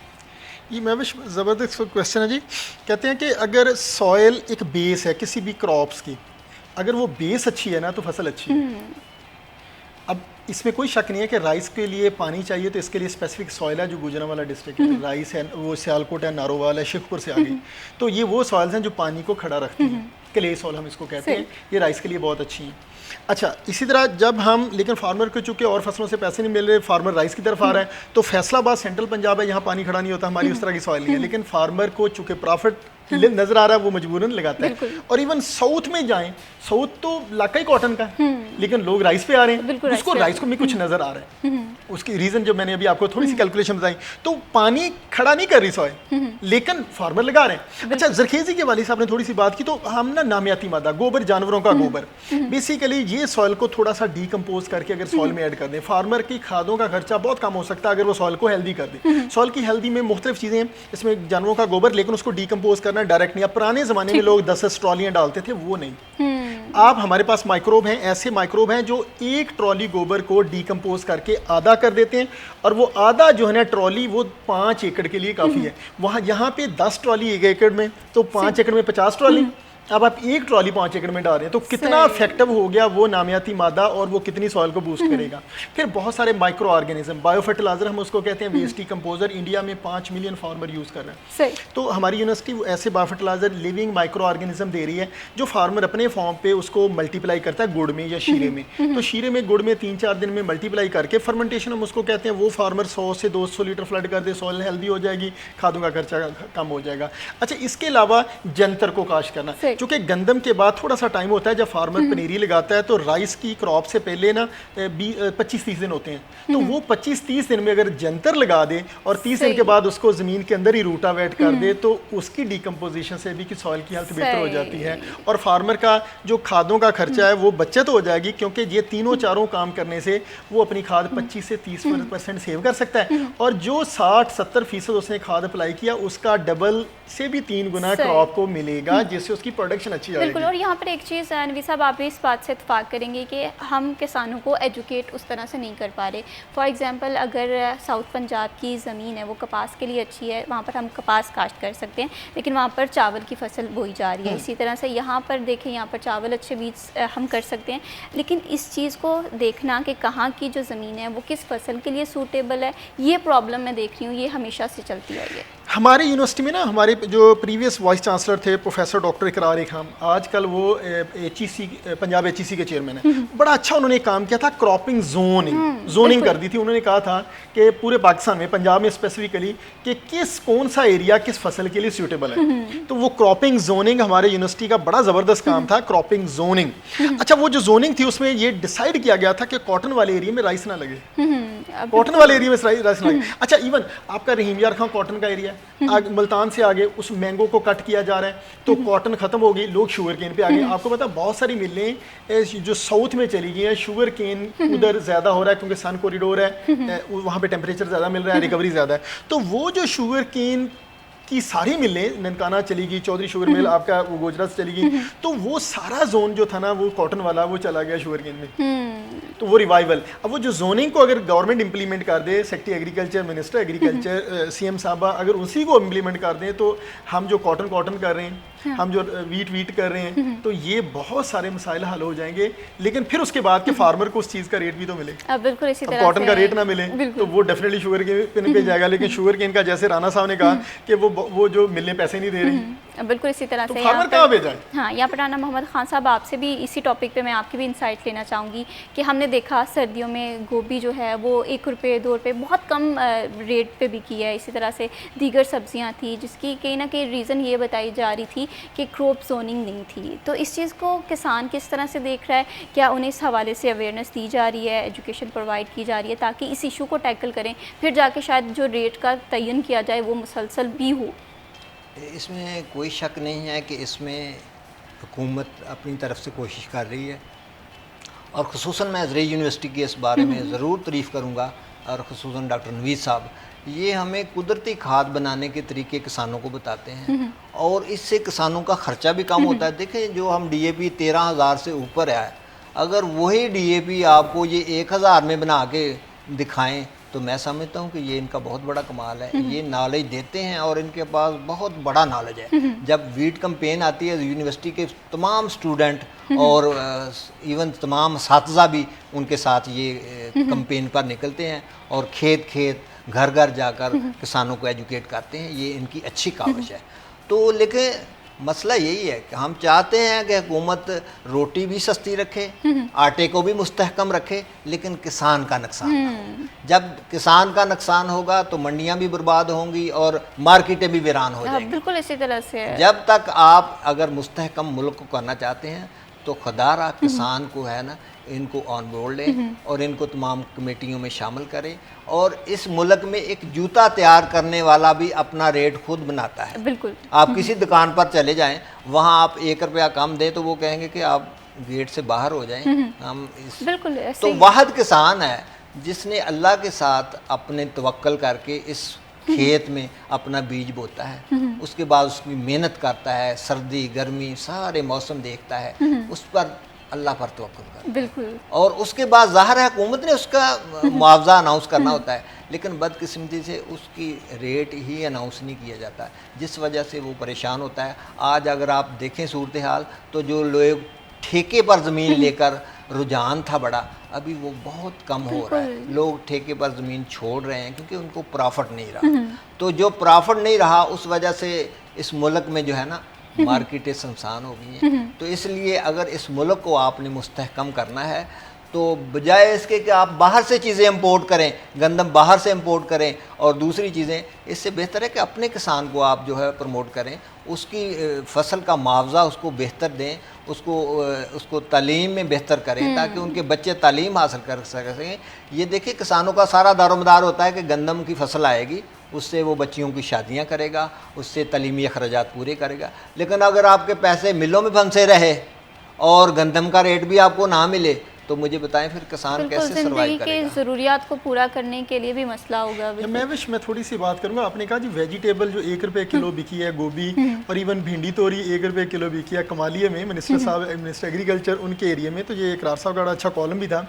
ये मैं भी ज़बरदस्त क्वेश्चन है जी। कहते हैं कि अगर सॉइल एक बेस है किसी भी क्रॉप्स की, अगर वो बेस अच्छी है ना तो फसल अच्छी है। अब इसमें कोई शक नहीं है कि राइस के लिए पानी चाहिए, तो इसके लिए स्पेसिफिक सॉइल है जो गुजरांवाला डिस्ट्रिक्ट है, राइस है, वो सियालकोट है, नारोवाल है, शेखपुर से आगे, तो ये वो सॉइल्स हैं जो पानी को खड़ा रखती हैं, क्ले सॉइल हम इसको कहते हैं, ये राइस के लिए बहुत अच्छी हैं। अच्छा, इसी तरह जब हम, लेकिन फार्मर को चूँकि और फसलों से पैसे नहीं मिल रहे, फार्मर राइस की तरफ आ रहा है, तो फैसलाबाद सेंट्रल पंजाब है, यहाँ पानी खड़ा नहीं होता, हमारी उस तरह की सॉइल नहीं है, लेकिन फार्मर को चूँकि प्रॉफिट नजर आ रहा है वो मजबूरन लगाता है। और इवन साउथ में जाएं, साउथ तो इलाका ही कॉटन का है, लेकिन लोग राइस पे आ रहे हैं, उसको राइस को भी कुछ नजर आ रहा है। उसकी रीजन जो मैंने अभी आपको थोड़ी सी कैलकुलेशन बताई, तो पानी खड़ा नहीं कर रही सॉइल, लेकिन फार्मर लगा रहे हैं। अच्छा, जरखेजी के वाली साहब ने थोड़ी सी बात की, तो हम ना नामियाती मादा, गोबर, जानवरों का गोबर, बेसिकली ये सॉइल को थोड़ा सा डीकम्पोज करके अगर सॉइल में ऐड कर दें, फार्मर की खादों का खर्चा बहुत कम हो सकता है अगर वो सॉइल को हेल्दी कर दे। सॉइल की हेल्दी में मुख्तलिफ चीज़ें हैं, इसमें जानवरों का गोबर, लेकिन उसको डीकम्पोज करना डायरेक्ट नहीं। अब पुराने ज़माने में लोग 10 ट्रॉलियाँ डालते थे, वो नहीं। आप, हमारे पास माइक्रोब हैं, ऐसे माइक्रोब हैं जो एक ट्रॉली गोबर को डीकम्पोज करके आधा कर देते हैं, और वो आधा जो है ना ट्रॉली, वो 5 एकड़ के लिए काफ़ी है। वहाँ यहाँ पे 10 ट्रॉली 1 एकड़ में, तो 5 एकड़ में 50 ट्रॉली। अब आप एक ट्रॉली 5 एकड़ में डाल रहे हैं, तो कितना इफेक्टिव हो गया वो नामियाती मादा, और वो कितनी सॉइल को बूस्ट करेगा। फिर बहुत सारे माइक्रो ऑर्गेनिज्म, बायो फर्टिलाइजर हम उसको कहते हैं, वेस्ट डिकम्पोजर, इंडिया में 5 मिलियन फार्मर यूज़ कर रहे हैं। तो हमारी यूनिवर्सिटी ऐसे bio fertiliser, living micro organism दे रही है, जो फार्मर अपने फॉर्म पे उसको मल्टीप्लाई करता है गुड़ में या शीरे में। तो शीरे में, गुड़ में 3-4 दिन में मल्टीप्लाई करके, फर्मेंटेशन हम उसको कहते हैं, वो फार्मर 100 से 200 लीटर फ्लड कर दे, सॉइल हेल्दी हो जाएगी, खादों का खर्चा कम हो जाएगा। अच्छा, इसके अलावा जंतर को काश करना, चूँकि गंदम के बाद थोड़ा सा टाइम होता है जब फार्मर पनीरी लगाता है, तो राइस की क्रॉप से पहले ना 25-30 दिन होते हैं, तो वो 25-30 दिन में अगर जंतर लगा दे और 30 दिन के बाद उसको ज़मीन के अंदर ही रूटावेट कर दे, तो उसकी डिकम्पोजिशन से भी कि सॉइल की हालत बेहतर हो जाती है, और फार्मर का जो खादों का खर्चा है वो बचत हो जाएगी, क्योंकि ये तीनों चारों काम करने से वो अपनी खाद 25 से 30% सेव कर सकता है, और जो 60-70% उसने खाद अप्लाई किया उसका डबल से भी 3 गुना क्रॉप को मिलेगा, जिससे उसकी प्रोडक्शन अच्छी आएगी। और यहाँ पर एक चीज़ नवीद साहब, आप भी इस बात से इत्फाक करेंगे कि हम किसानों को एजुकेट उस तरह से नहीं कर पा रहे। फॉर एग्जांपल, अगर साउथ पंजाब की ज़मीन है वो कपास के लिए अच्छी है, वहाँ पर हम कपास काश्त कर सकते हैं, लेकिन वहाँ पर चावल की फसल बोई जा रही है। इसी तरह से यहाँ पर देखें, यहाँ पर चावल अच्छे बीज हम कर सकते हैं, लेकिन इस चीज़ को देखना कि कहाँ की जो ज़मीन है वो किस फसल के लिए सूटेबल है, ये प्रॉब्लम मैं देख रही हूँ, ये हमेशा से चलती आई है। हमारी यूनिवर्सिटी में ना, हमारे जो प्रीवियस वाइस चांसलर थे प्रोफेसर डॉक्टर इकरार खान, आजकल वो HEC, पंजाब HEC के चेयरमैन है, बड़ा अच्छा उन्होंने काम किया था, क्रॉपिंग जोनिंग कर दी थी। उन्होंने कहा था कि पूरे पाकिस्तान में, पंजाब में स्पेसिफिकली, कि कौन सा एरिया किस फसल के लिए सूटेबल है, तो वो क्रॉपिंग जोनिंग हमारे यूनिवर्सिटी का बड़ा ज़बरदस्त काम था, क्रॉपिंग जोनिंग। अच्छा, वो जो जोनिंग थी उसमें ये डिसाइड किया गया था कि कॉटन वाले एरिया में राइस ना लगे, कॉटन वाले एरिया में राइस ना लगे। अच्छा, इवन आपका रहीम यार खां कॉटन का एरिया, मुल्तान से आगे उस मैंगो को कट किया जा रहा है, तो कॉटन खत्म हो गई, लोग शुगर केन पे आ गए। आपको पता बहुत सारी मिलें जो साउथ में चली गई हैं, शुगर केन उधर ज़्यादा हो रहा है क्योंकि सन कॉरिडोर है, वहाँ पे टेम्परेचर ज़्यादा मिल रहा है, रिकवरी ज़्यादा है, तो वो जो शुगर केन की सारी मिलें, ननकाना चली गई, चौधरी शुगर मिल आपका वो गुजरात से चली गई, तो वो सारा जोन जो था ना वो कॉटन वाला वो चला गया शुगर केन में, तो वो रिवाइवल। अब वो जो जोनिंग को अगर गवर्नमेंट इंप्लीमेंट कर दे, secretary agriculture, minister agriculture, CM साहबा अगर उसी को इम्प्लीमेंट कर दें, तो हम जो कॉटन कर रहे हैं, हम जो वीट कर रहे हैं, तो ये बहुत सारे मसाइल हल हो जाएंगे। लेकिन फिर उसके बाद के फार्मर को उस चीज़ का रेट भी तो मिले। बिल्कुल इसी तरह कॉटन का रेट ना मिले तो वो डेफिनेटली शुगर केन पे जाएगा। लेकिन शुगर केन का, जैसे राना साहब ने कहा कि वो जो मिलें पैसे नहीं दे रही, बिल्कुल इसी तरह तो से फार्मर कहाँ भेजा है? हाँ, यहाँ पर राना मोहम्मद खान साहब, आपसे भी इसी टॉपिक पे मैं आपकी भी इंसाइट लेना चाहूँगी कि हमने देखा सर्दियों में गोभी जो है वो 1 रुपये 2 रुपये बहुत कम रेट पे बिकी है। इसी तरह से दीगर सब्जियाँ थी जिसकी कहीं ना कहीं रीज़न ये बताई जा रही थी कि क्रॉप जोनिंग नहीं थी। तो इस चीज़ को किसान किस तरह से देख रहा है? क्या उन्हें इस हवाले से अवेयरनेस दी जा रही है, एजुकेशन प्रोवाइड की जा रही है ताकि इस इशू को टैकल करें, फिर जाके शायद जो रेट का तयन किया जाए वो मुसलसल भी हो? इसमें कोई शक नहीं है कि इसमें हुकूमत अपनी तरफ से कोशिश कर रही है, और ख़ुसूसन मैं ज़रई यूनिवर्सिटी की इस बारे में ज़रूर तारीफ़ करूँगा, और ख़ुसूसन डॉक्टर नवीद साहब, ये हमें कुदरती खाद बनाने के तरीके किसानों को बताते हैं, और इससे किसानों का ख़र्चा भी कम होता है। देखें, जो हम DAP 13,000 से ऊपर है, अगर वही DAP आपको ये 1,000 में बना के दिखाएं तो मैं समझता हूँ कि ये इनका बहुत बड़ा कमाल है। ये नॉलेज देते हैं और इनके पास बहुत बड़ा नॉलेज है। जब वीट कैंपेन आती है, यूनिवर्सिटी के तमाम स्टूडेंट और इवन तमाम असातिज़ा भी उनके साथ ये कैंपेन पर निकलते हैं और खेत खेत घर घर जाकर किसानों को एजुकेट करते हैं। ये इनकी अच्छी काविश है। तो लेकिन मसला यही है कि हम चाहते हैं कि हुकूमत रोटी भी सस्ती रखे, आटे को भी मुस्तहकम रखे, लेकिन किसान का नुकसान ना हो। जब किसान का नुकसान होगा तो मंडियां भी बर्बाद होंगी और मार्केटें भी वीरान हो जाएंगी। बिल्कुल इसी तरह से है। जब तक आप अगर मुस्तहकम मुल्क को करना चाहते हैं तो खुदारा किसान को है ना, इनको ऑन बोर्ड लें और इनको तमाम कमेटियों में शामिल करें, और इस मुल्क में एक जूता तैयार करने वाला भी अपना रेट खुद बनाता है। बिल्कुल, आप किसी दुकान पर चले जाएं, वहाँ आप 1 रुपया कम दें तो वो कहेंगे कि आप गेट से बाहर हो जाएं, हम इस बिल्कुल ऐसे तो ही। वाहिद किसान है जिसने अल्लाह के साथ अपने तवक्कल करके इस खेत में अपना बीज बोता है, उसके बाद उसकी मेहनत करता है, सर्दी गर्मी सारे मौसम देखता है, उस पर अल्लाह पर तवक्कुल करता है। बिल्कुल, और उसके बाद ज़ाहिर है हुकूमत ने उसका मुआवजा अनाउंस करना होता है, लेकिन बदकिस्मती से उसकी रेट ही अनाउंस नहीं किया जाता, जिस वजह से वो परेशान होता है। आज अगर आप देखें सूरत हाल, तो जो लोग ठेके पर ज़मीन लेकर रुझान था बड़ा, अभी वो बहुत कम हो रहा है। लोग ठेके पर ज़मीन छोड़ रहे हैं क्योंकि उनको प्रॉफिट नहीं रहा। तो जो प्रॉफिट नहीं रहा उस वजह से इस मुल्क में जो है ना मार्केटें सुनसान हो गई हैं। तो इसलिए अगर इस मुल्क को आपने मुस्तहकम करना है तो बजाय इसके कि आप बाहर से चीज़ें इंपोर्ट करें, गंदम बाहर से इंपोर्ट करें और दूसरी चीज़ें, इससे बेहतर है कि अपने किसान को आप जो है प्रमोट करें, उसकी फसल का मुआवजा उसको बेहतर दें, उसको तालीम में बेहतर करें ताकि उनके बच्चे तालीम हासिल कर सकें। ये देखिए, किसानों का सारा दारोमदार होता है कि गंदम की फसल आएगी, उससे वो बच्चियों की शादियां करेगा, उससे तालीमी अखराजात पूरे करेगा। लेकिन अगर आपके पैसे मिलों में फंसे रहे और गंदम का रेट भी आपको ना मिले तो मुझे बताएं फिर किसान कैसे सर्वाइव करेगा? के ज़रूरियात को पूरा करने के लिए भी मसला होगा। मैं थोड़ी सी बात करूंगा। आपने कहा जी वेजिटेबल जो 1 रुपये किलो बिकी है, गोभी और इवन भिंडी तोरी 1 रुपये किलो बिकी है। कमालिया में मिनिस्टर साहब, मिनिस्टर एग्रीकल्चर, उनके एरिया में, तो ये इकरार साहब का बड़ा अच्छा कॉलम भी था।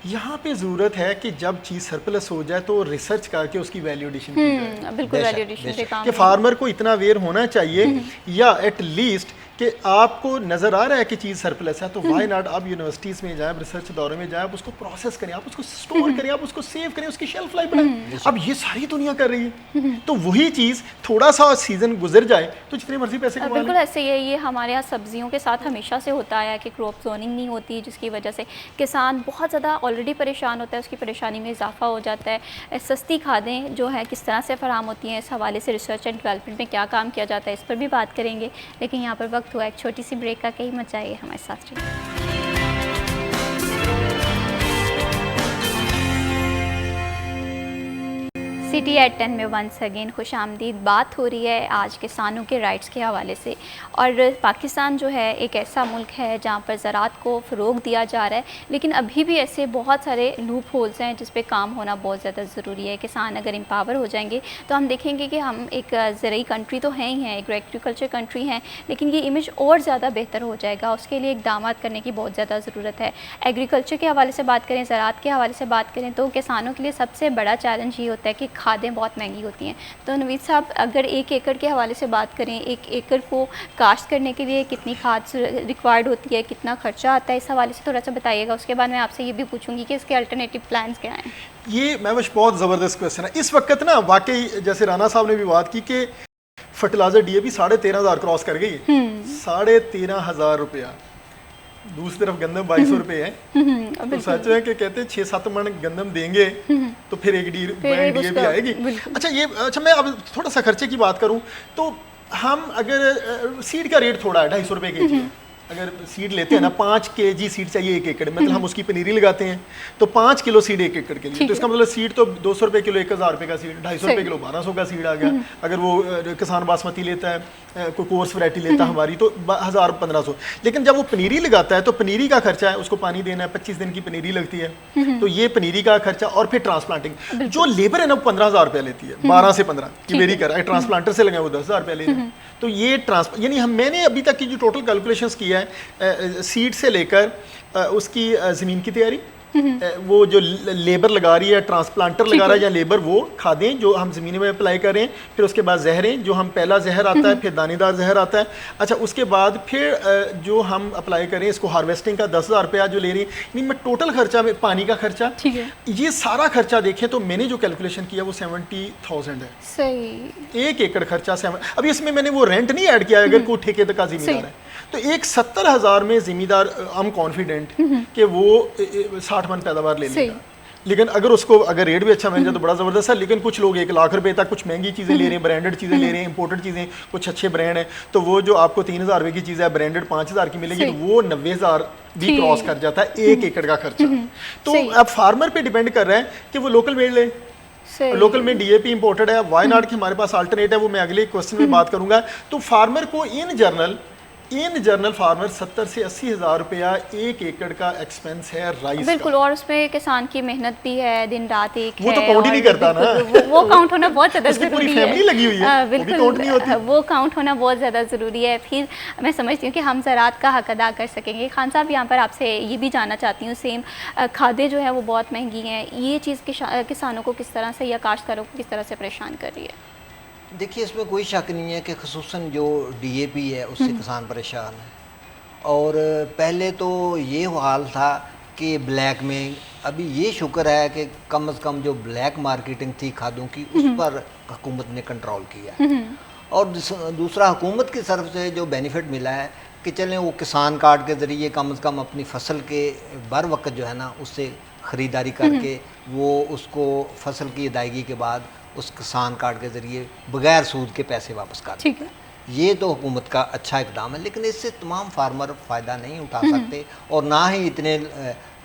यहाँ पे ज़रूरत है कि जब चीज़ सरप्लस हो जाए तो रिसर्च करके उसकी वैल्यू एडिशन की जाए। बिल्कुल, वैल्यू एडिशन पे काम कि फार्मर को इतना अवेयर होना चाहिए, या एट लीस्ट कि आपको नज़र आ रहा है कि चीज़ सरप्लस है, तो वाई नॉट आप यूनिवर्सिटीज़ में जाए, रिसर्च दौरे में जाए, आप उसको प्रोसेस करें, आप उसको स्टोर करें, आप उसको सेव करें, उसकी शेल्फ लाइफ बढ़ाएं। अब ये सारी दुनिया कर रही है, तो वही चीज़ थोड़ा सा सीजन गुजर जाए तो जितने मर्जी पैसे कमा लें। बिल्कुल ऐसे ही है। ये हमारे यहाँ सब्जियों के साथ हमेशा से होता आया कि क्रॉप जोनिंग नहीं होती, जिसकी वजह से किसान बहुत ज़्यादा ऑलरेडी परेशान होता है, उसकी परेशानी में इजाफा हो जाता है। सस्ती खादें जो है किस तरह से फराहम होती हैं, इस हवाले से रिसर्च एंड डेवलपमेंट में क्या काम किया जाता है, इस पर भी बात करेंगे। लेकिन यहाँ पर वक्त हुआ एक छोटी सी ब्रेक का, कहीं मत जाइए, हमारे साथ रहिए। सिटी एट 10 में वंस अगेन खुश आमदीद। बात हो रही है आज किसानों के राइट्स के हवाले से, और पाकिस्तान जो है एक ऐसा मुल्क है जहाँ पर ज़राअत को फ़रोग दिया जा रहा है, लेकिन अभी भी ऐसे बहुत सारे लूप होल्स हैं जिस पे काम होना बहुत ज़्यादा ज़रूरी है। किसान अगर एम्पावर हो जाएंगे तो हम देखेंगे कि हम एक ज़रूरी कंट्री तो हैं ही हैं, एक एग्रीकल्चर कंट्री हैं, लेकिन ये इमेज और ज़्यादा बेहतर हो जाएगा। उसके लिए इक़दाम करने की बहुत ज़्यादा ज़रूरत है। एग्रीकल्चर के हवाले से बात करें, ज़राअत के हवाले से बात करें, तो किसानों के लिए सबसे बड़ा चैलेंज ये होता है कि खादें बहुत महंगी होती हैं। तो नवीद साहब, अगर 1 एकड़ के हवाले से बात करें, 1 एकड़ को काश्त करने के लिए कितनी खाद रिक्वायर्ड होती है, कितना खर्चा आता है, इस हवाले से थोड़ा सा बताइएगा। उसके बाद मैं आपसे ये भी पूछूंगी कि इसके अल्टरनेटिव प्लान्स क्या हैं। ये महविश बहुत ज़बरदस्त क्वेश्चन है। इस वक्त ना वाकई जैसे राना साहब ने भी बात की कि फर्टिलाइजर DAP 13,500 क्रॉस कर गई है। 13,500 रुपया। दूसरी तरफ गंदम 2200 रुपये है। तो सच है कि कहते हैं 6-7 मन गंदम देंगे तो फिर एक DAP आएगी। अच्छा, मैं अब थोड़ा सा खर्चे की बात करूं तो हम अगर सीड का रेट थोड़ा है 250 रुपये केजी है। अगर सीड लेते हैं ना 5 kg सीड चाहिए 1 एकड़, मतलब हम उसकी पनीरी लगाते हैं तो 5 किलो सीड 1 एकड़ के लिए, तो इसका मतलब सीड तो 200 रुपये किलो, 1000 रुपये का सीड, 250 रुपये किलो 1200 का सीड आ गया। अगर वो किसान बासमती लेता है, कोई कोर्स वैरायटी लेता है हमारी, तो 1000-1500। लेकिन जब वो पनीरी लगाता है तो पनीरी का खर्चा है, उसको पानी देना है, 25 दिन की पनीरी लगती है, तो ये पनीरी का खर्चा और फिर ट्रांसप्लांटिंग। जो लेबर है ना 15,000 रुपया लेती है, 12 से 15 की मेरी कर, ट्रांसप्लांटर से लगाए वो 10,000 रुपया ले रहे हैं। तो ये यानी मैंने अभी तक की जो टोटल कैलकुलेशंस किया है, सीड से लेकर उसकी ज़मीन की तैयारी, वो जो लेबर लगा रही है, ट्रांसप्लांटर लगा रहा है या लेबर, वो खादें जो हम ज़मीन में अप्लाई कर रहे हैं, फिर उसके बाद जहरें, जो हम पहला जहर आता है, फिर दानेदार जहर आता है। अच्छा, उसके बाद फिर जो हम अप्लाई करें इसको हार्वेस्टिंग का 10,000 रुपया जो ले रही है, यानी मैं टोटल खर्चा में पानी का खर्चा, ये सारा खर्चा देखें तो मैंने जो कैलकुलेशन किया वो 70,000 है। सही। 1 एकड़ खर्चा 7। अभी इसमें मैंने वो रेंट नहीं ऐड किया अगर कोई ठेके का जिम्मेदार है तो 70,000 में जिम्मेदार हम कॉन्फिडेंट कि वो 60 मन पैदावार ले लेगा। लेकिन अगर रेट भी अच्छा मिल जाए तो बड़ा ज़बरदस्त है। लेकिन कुछ लोग 1 लाख रुपए तक कुछ महंगी चीज़ें ले रहे हैं, ब्रांडेड चीज़ें ले रहे हैं, इंपोर्टेड चीज़ें, कुछ अच्छे ब्रांड हैं, तो वो जो आपको 3,000 रुपये की चीज़ है ब्रांडेड 5,000 की मिलेगी, तो वो 90,000 भी क्रॉस कर जाता है 1 एकड़ का खर्चा। तो अब फार्मर पे डिपेंड कर रहा है कि वो लोकल मेड ले, लोकल में DAP इंपोर्टेड है, वाई नॉट की हमारे पास अल्टरनेट है, वो मैं अगले क्वेश्चन में बात करूंगा। तो फार्मर को इन जनरल फार्मर 70 से 80,000 रुपया 1 एकड़ का एक्सपेंस है राइस। बिल्कुल, और उसमें किसान की मेहनत भी है, दिन रात एक वो तो काउंट ही नहीं करता ना, वो काउंट होना बहुत ज़्यादा ज़रूरी है। फैमिली लगी हुई है, बिल्कुल, वो काउंट नहीं होती। वो काउंट होना बहुत ज़्यादा ज़रूरी है। फिर मैं समझती हूँ कि हम ज़राअत का हक अदा कर सकेंगे। खान साहब, यहाँ पर आपसे ये भी जानना चाहती हूँ, सेम खादें जो है वो बहुत महंगी हैं, ये चीज़ किसानों को किस तरह से या काश्तकारों को किस तरह से परेशान कर रही है? देखिए, इसमें कोई शक नहीं है कि ख़ुसूसन जो DAP है उससे किसान परेशान है। और पहले तो ये हाल था कि ब्लैक में, अभी ये शुक्र है कि कम से कम जो ब्लैक मार्केटिंग थी खादों की उस पर हुकूमत ने कंट्रोल किया। और दूसरा, हुकूमत की तरफ से जो बेनिफिट मिला है कि चलें वो किसान कार्ड के ज़रिए कम से कम अपनी फसल के बर वक्त जो है ना उससे ख़रीदारी करके वो उसको फसल की अदायगी के बाद उस किसान कार्ड के ज़रिए बग़ैर सूद के पैसे वापस कर दें। ये तो हुकूमत का अच्छा इकदाम है, लेकिन इससे तमाम फार्मर फ़ायदा नहीं उठा सकते और ना ही इतने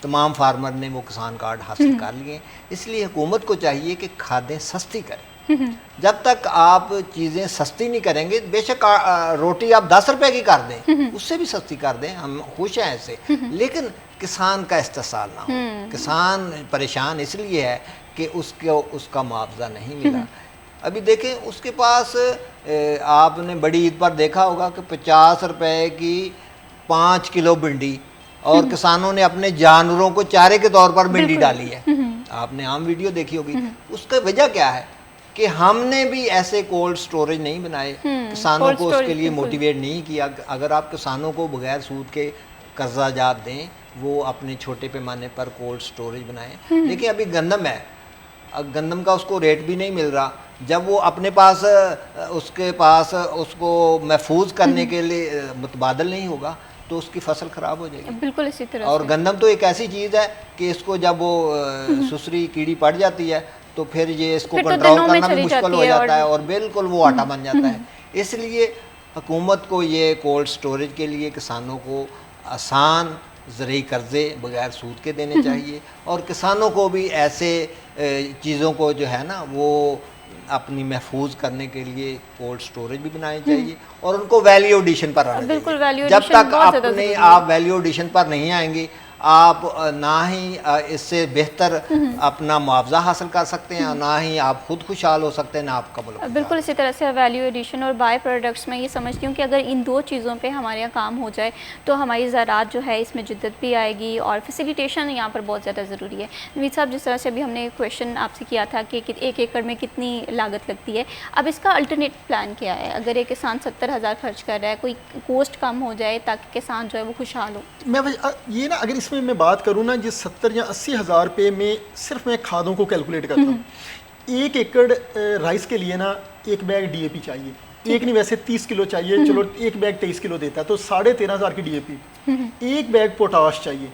तमाम फार्मर ने वो किसान कार्ड हासिल कर लिए। इसलिए हुकूमत को चाहिए कि खादें सस्ती करें। जब तक आप चीज़ें सस्ती नहीं करेंगे, बेशक रोटी आप 10 रुपए की कर दें, उससे भी सस्ती कर दें, हम खुश हैं ऐसे, लेकिन किसान का इस्तेसाल ना हो। किसान परेशान इसलिए है कि उसका मुआवजा नहीं मिला। अभी देखें, उसके पास आपने बड़ी ईद पर देखा होगा कि 50 रुपए की 5 किलो भिंडी, और किसानों ने अपने जानवरों को चारे के तौर पर भिंडी डाली है। आपने आम वीडियो देखी होगी। उसका वजह क्या है कि हमने भी ऐसे कोल्ड स्टोरेज नहीं बनाए, किसानों को उसके लिए मोटिवेट नहीं किया। अगर आप किसानों को बगैर सूद के कर्जा जात दें, वो अपने छोटे पैमाने पर कोल्ड स्टोरेज बनाएं। देखिए, अभी गंदम है, गंदम का उसको रेट भी नहीं मिल रहा। जब वो अपने पास उसके पास उसको महफूज करने के लिए मुतबादल नहीं होगा तो उसकी फसल ख़राब हो जाएगी। बिल्कुल इसी तरह और गंदम तो एक ऐसी चीज़ है कि इसको जब वो सुसरी कीड़ी पड़ जाती है तो फिर ये इसको कंट्रोल करना भी मुश्किल हो जाता है और बिल्कुल वो आटा बन जाता है। इसलिए हुकूमत को ये कोल्ड स्टोरेज के लिए किसानों को आसान ज़रूरी कर्ज़े बगैर सूद के देने चाहिए, और किसानों को भी ऐसे चीज़ों को जो है ना वो अपनी महफूज करने के लिए कोल्ड स्टोरेज भी बनानी चाहिए, और उनको वैल्यू एडिशन पर आना चाहिए। जब तक आप वैल्यू एडिशन पर नहीं आएंगे, आप ना ही इससे बेहतर अपना मुआवजा हासिल कर सकते हैं, और ना ही आप खुद खुशहाल हो सकते हैं, ना आपका मुल्क। बिल्कुल इसी तरह से वैल्यू एडिशन और बाय प्रोडक्ट्स में ये समझती हूँ कि अगर इन दो चीज़ों पे हमारे यहाँ काम हो जाए तो हमारी ज़राअत जो है इसमें जिद्दत भी आएगी और फैसिलिटेशन यहाँ पर बहुत ज़्यादा ज़रूरी है। नवीद साहब, जिस तरह से अभी हमने क्वेश्चन आपसे किया था कि 1 एकड़ में कितनी लागत लगती है, अब इसका अल्टरनेट प्लान क्या है? अगर एक किसान 70,000 खर्च कर रहा है, कोई कोस्ट कम हो जाए ताकि किसान जो है वो खुशहाल हो। ये ना, अगर इसमें मैं बात करूँ ना, जिस 70 या 80 हज़ार रुपये में सिर्फ मैं खादों को कैलकुलेट करता हूँ, 1 एकड़ राइस के लिए ना 1 बैग DAP चाहिए, एक नहीं वैसे 30 किलो चाहिए, चलो 1 बैग 23 किलो देता है तो 13,500 की DAP, 1 बैग पोटाश चाहिए,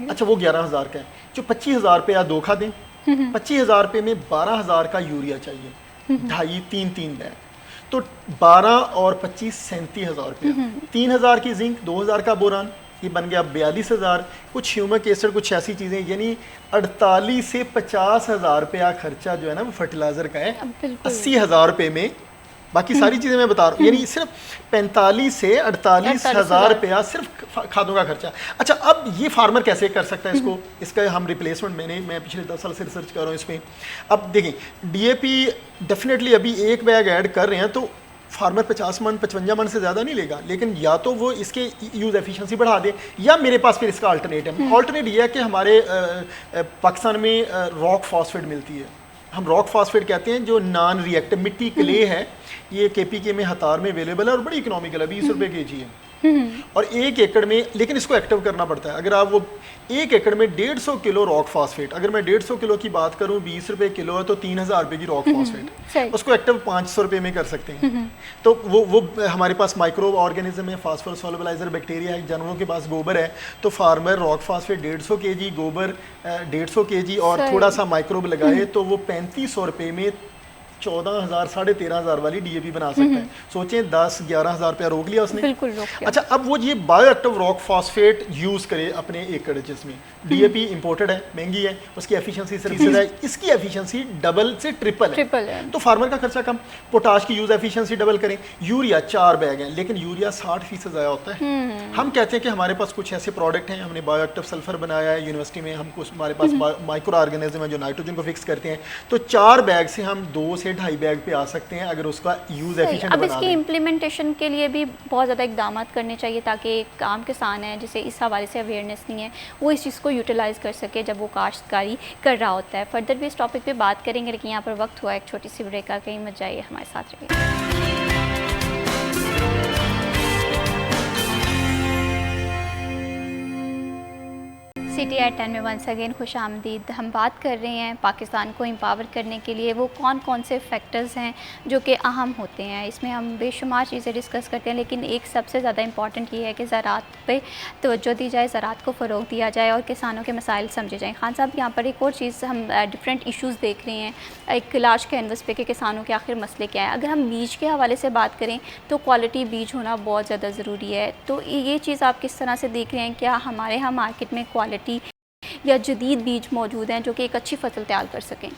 अच्छा वो 11,000 का है, जो 25,000 रुपये या 2 खादें, 25,000 रुपये में 12,000 का यूरिया चाहिए, 2.5-3 बैग, तो 12 और 25 37,000 रुपये, 3,000 की जिंक, 2,000 का बोरान, ये बन गया 42,000, कुछ ह्यूमिक एसिड, कुछ ऐसी चीज़ें, यानी 48 से 50,000 रुपया खर्चा जो है ना वो फर्टिलाइज़र का है। 80,000 रुपये में बाकी सारी चीज़ें मैं बता रहा हूँ, यानी सिर्फ 45 से 48,000 रुपया सिर्फ खादों का खर्चा। अच्छा, अब ये फार्मर कैसे कर सकता है इसको? इसका हम रिप्लेसमेंट मैं पिछले 10 साल से रिसर्च कर रहा हूँ इसमें। अब देखें, DAP डेफिनेटली अभी 1 बैग ऐड कर रहे हैं तो फार्मर 50 मन 55 मन से ज़्यादा नहीं लेगा, लेकिन या तो वो इसके यूज़ एफिशिएंसी बढ़ा दे, या मेरे पास फिर इसका अल्टरनेट ये है कि हमारे पाकिस्तान में रॉक फॉस्फेट मिलती है। हम रॉक फॉस्फेट कहते हैं, जो नॉन रिएक्टिव मिट्टी क्ले है, ये KPK में हतार में अवेलेबल है और बड़ी इकोनॉमिकल है, 20 रुपये kg है, और 1 एकड़ में, लेकिन इसको एक्टिव करना पड़ता है। अगर आप वो 1 एकड़ में 150 किलो रॉक फॉस्फेट, अगर मैं 150 किलो की बात करूं, 20 रुपये किलो है तो 3,000 रुपये की रॉक फॉस्फेट, उसको एक्टिव 500 रुपये में कर सकते हैं। तो वो हमारे पास माइक्रो ऑर्गेनिज्म है, फास्फोरस सॉल्युबलाइजर बैक्टीरिया है, जानवरों के पास गोबर है, तो फार्मर रॉक फॉस्फेट 150 kg, गोबर 150 kg और थोड़ा सा माइक्रोब लगाए तो वो 3500 रुपये में 14,000 13,500 वाली DAP बना सकते हैं। सोचें 10-11,000 रुपया रोक लिया उसने, बिल्कुल रोक लिया। अच्छा, अब वो ये बायोएक्टिव रॉक फॉस्फेट यूज करे अपने एकड़, जिसमें DAP इंपोर्टेड है, महंगी है, उसकी एफिशिएंसी सिर्फ है, इसकी एफिशिएंसी डबल से ट्रिपल है, तो फार्मर का खर्चा कम। पोटाश की यूज एफिशिएंसी डबल करें। यूरिया 4 बैग हैं, लेकिन यूरिया 60% ज़ाया होता है। हम कहते हैं कि हमारे पास कुछ ऐसे प्रोडक्ट हैं, हमने बायोएक्टिव सल्फर बनाया है यूनिवर्सिटी में, हम कुछ हमारे पास माइक्रो ऑर्गेनिज्म है जो नाइट्रोजन को फिक्स करते हैं, तो 4 बैग से हम 2 से 2.5 बैग पे आ सकते हैं अगर उसका यूज एफिशिएंट अब बना इसकी दें। इम्प्लीमेंटेशन के लिए भी बहुत ज़्यादा इकदाम करने चाहिए ताकि एक आम किसान है जिसे इस हवाले से अवेयरनेस नहीं है, वो इस चीज़ को यूटिलाइज़ कर सके जब वो काश्तकारी कर रहा होता है। फर्दर भी इस टॉपिक पे बात करेंगे, लेकिन यहाँ पर वक्त हुआ एक छोटी सी ब्रेक का, कहीं मत जाइए, हमारे साथ रहिए। CTI 10 में वंस अगेन खुश आमदीद। हम बात कर रहे हैं पाकिस्तान को एम्पावर करने के लिए वो कौन कौन से फैक्टर्स हैं जो कि अहम होते हैं। इसमें हम बेशुमार चीज़ें डिस्कस करते हैं, लेकिन एक सबसे ज़्यादा इंपॉर्टेंट ये है कि ज़राअत पे तवज्जो दी जाए, ज़राअत को फ़रोग़ दिया जाए और किसानों के मसाइल समझे जाएँ। खान साहब, यहाँ पर एक और चीज़ हम डिफरेंट इशूज़ देख रहे हैं एक लार्ज कैनवस पे कि किसानों के आखिर मसले क्या है। अगर हम बीज के हवाले से बात करें तो क्वालिटी बीज होना बहुत ज़्यादा ज़रूरी है, तो ये चीज़ आप किस तरह से देख रहे हैं? क्या हमारे यहाँ मार्केट में क्वालिटी या जदीद बीज मौजूद हैं जो कि एक अच्छी फसल तैयार कर सकें?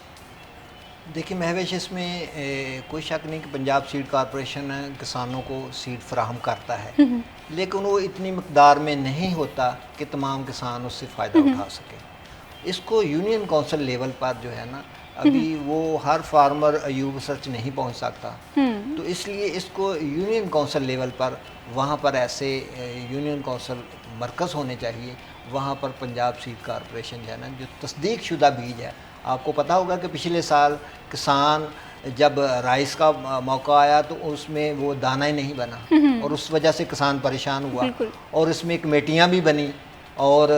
देखिए महवेश, इसमें कोई शक नहीं कि पंजाब सीड कॉरपोरेशन किसानों को सीड फराहम करता है, लेकिन वो इतनी मकदार में नहीं होता कि तमाम किसान उससे फ़ायदा उठा सकें। इसको यूनियन काउंसिल लेवल पर जो है ना, अभी वो हर फार्मर अयूब सर्च नहीं पहुंच सकता, तो इसलिए इसको यूनियन काउंसिल लेवल पर, वहाँ पर ऐसे यूनियन काउंसिल मरकज़ होने चाहिए, वहाँ पर पंजाब सीड कॉरपोरेशन जो है ना, जो तस्दीक शुदा बीज है, आपको पता होगा कि पिछले साल किसान जब राइस का मौका आया तो उसमें वो दाना ही नहीं बना और उस वजह से किसान परेशान हुआ, और इसमें कमेटियाँ भी बनी और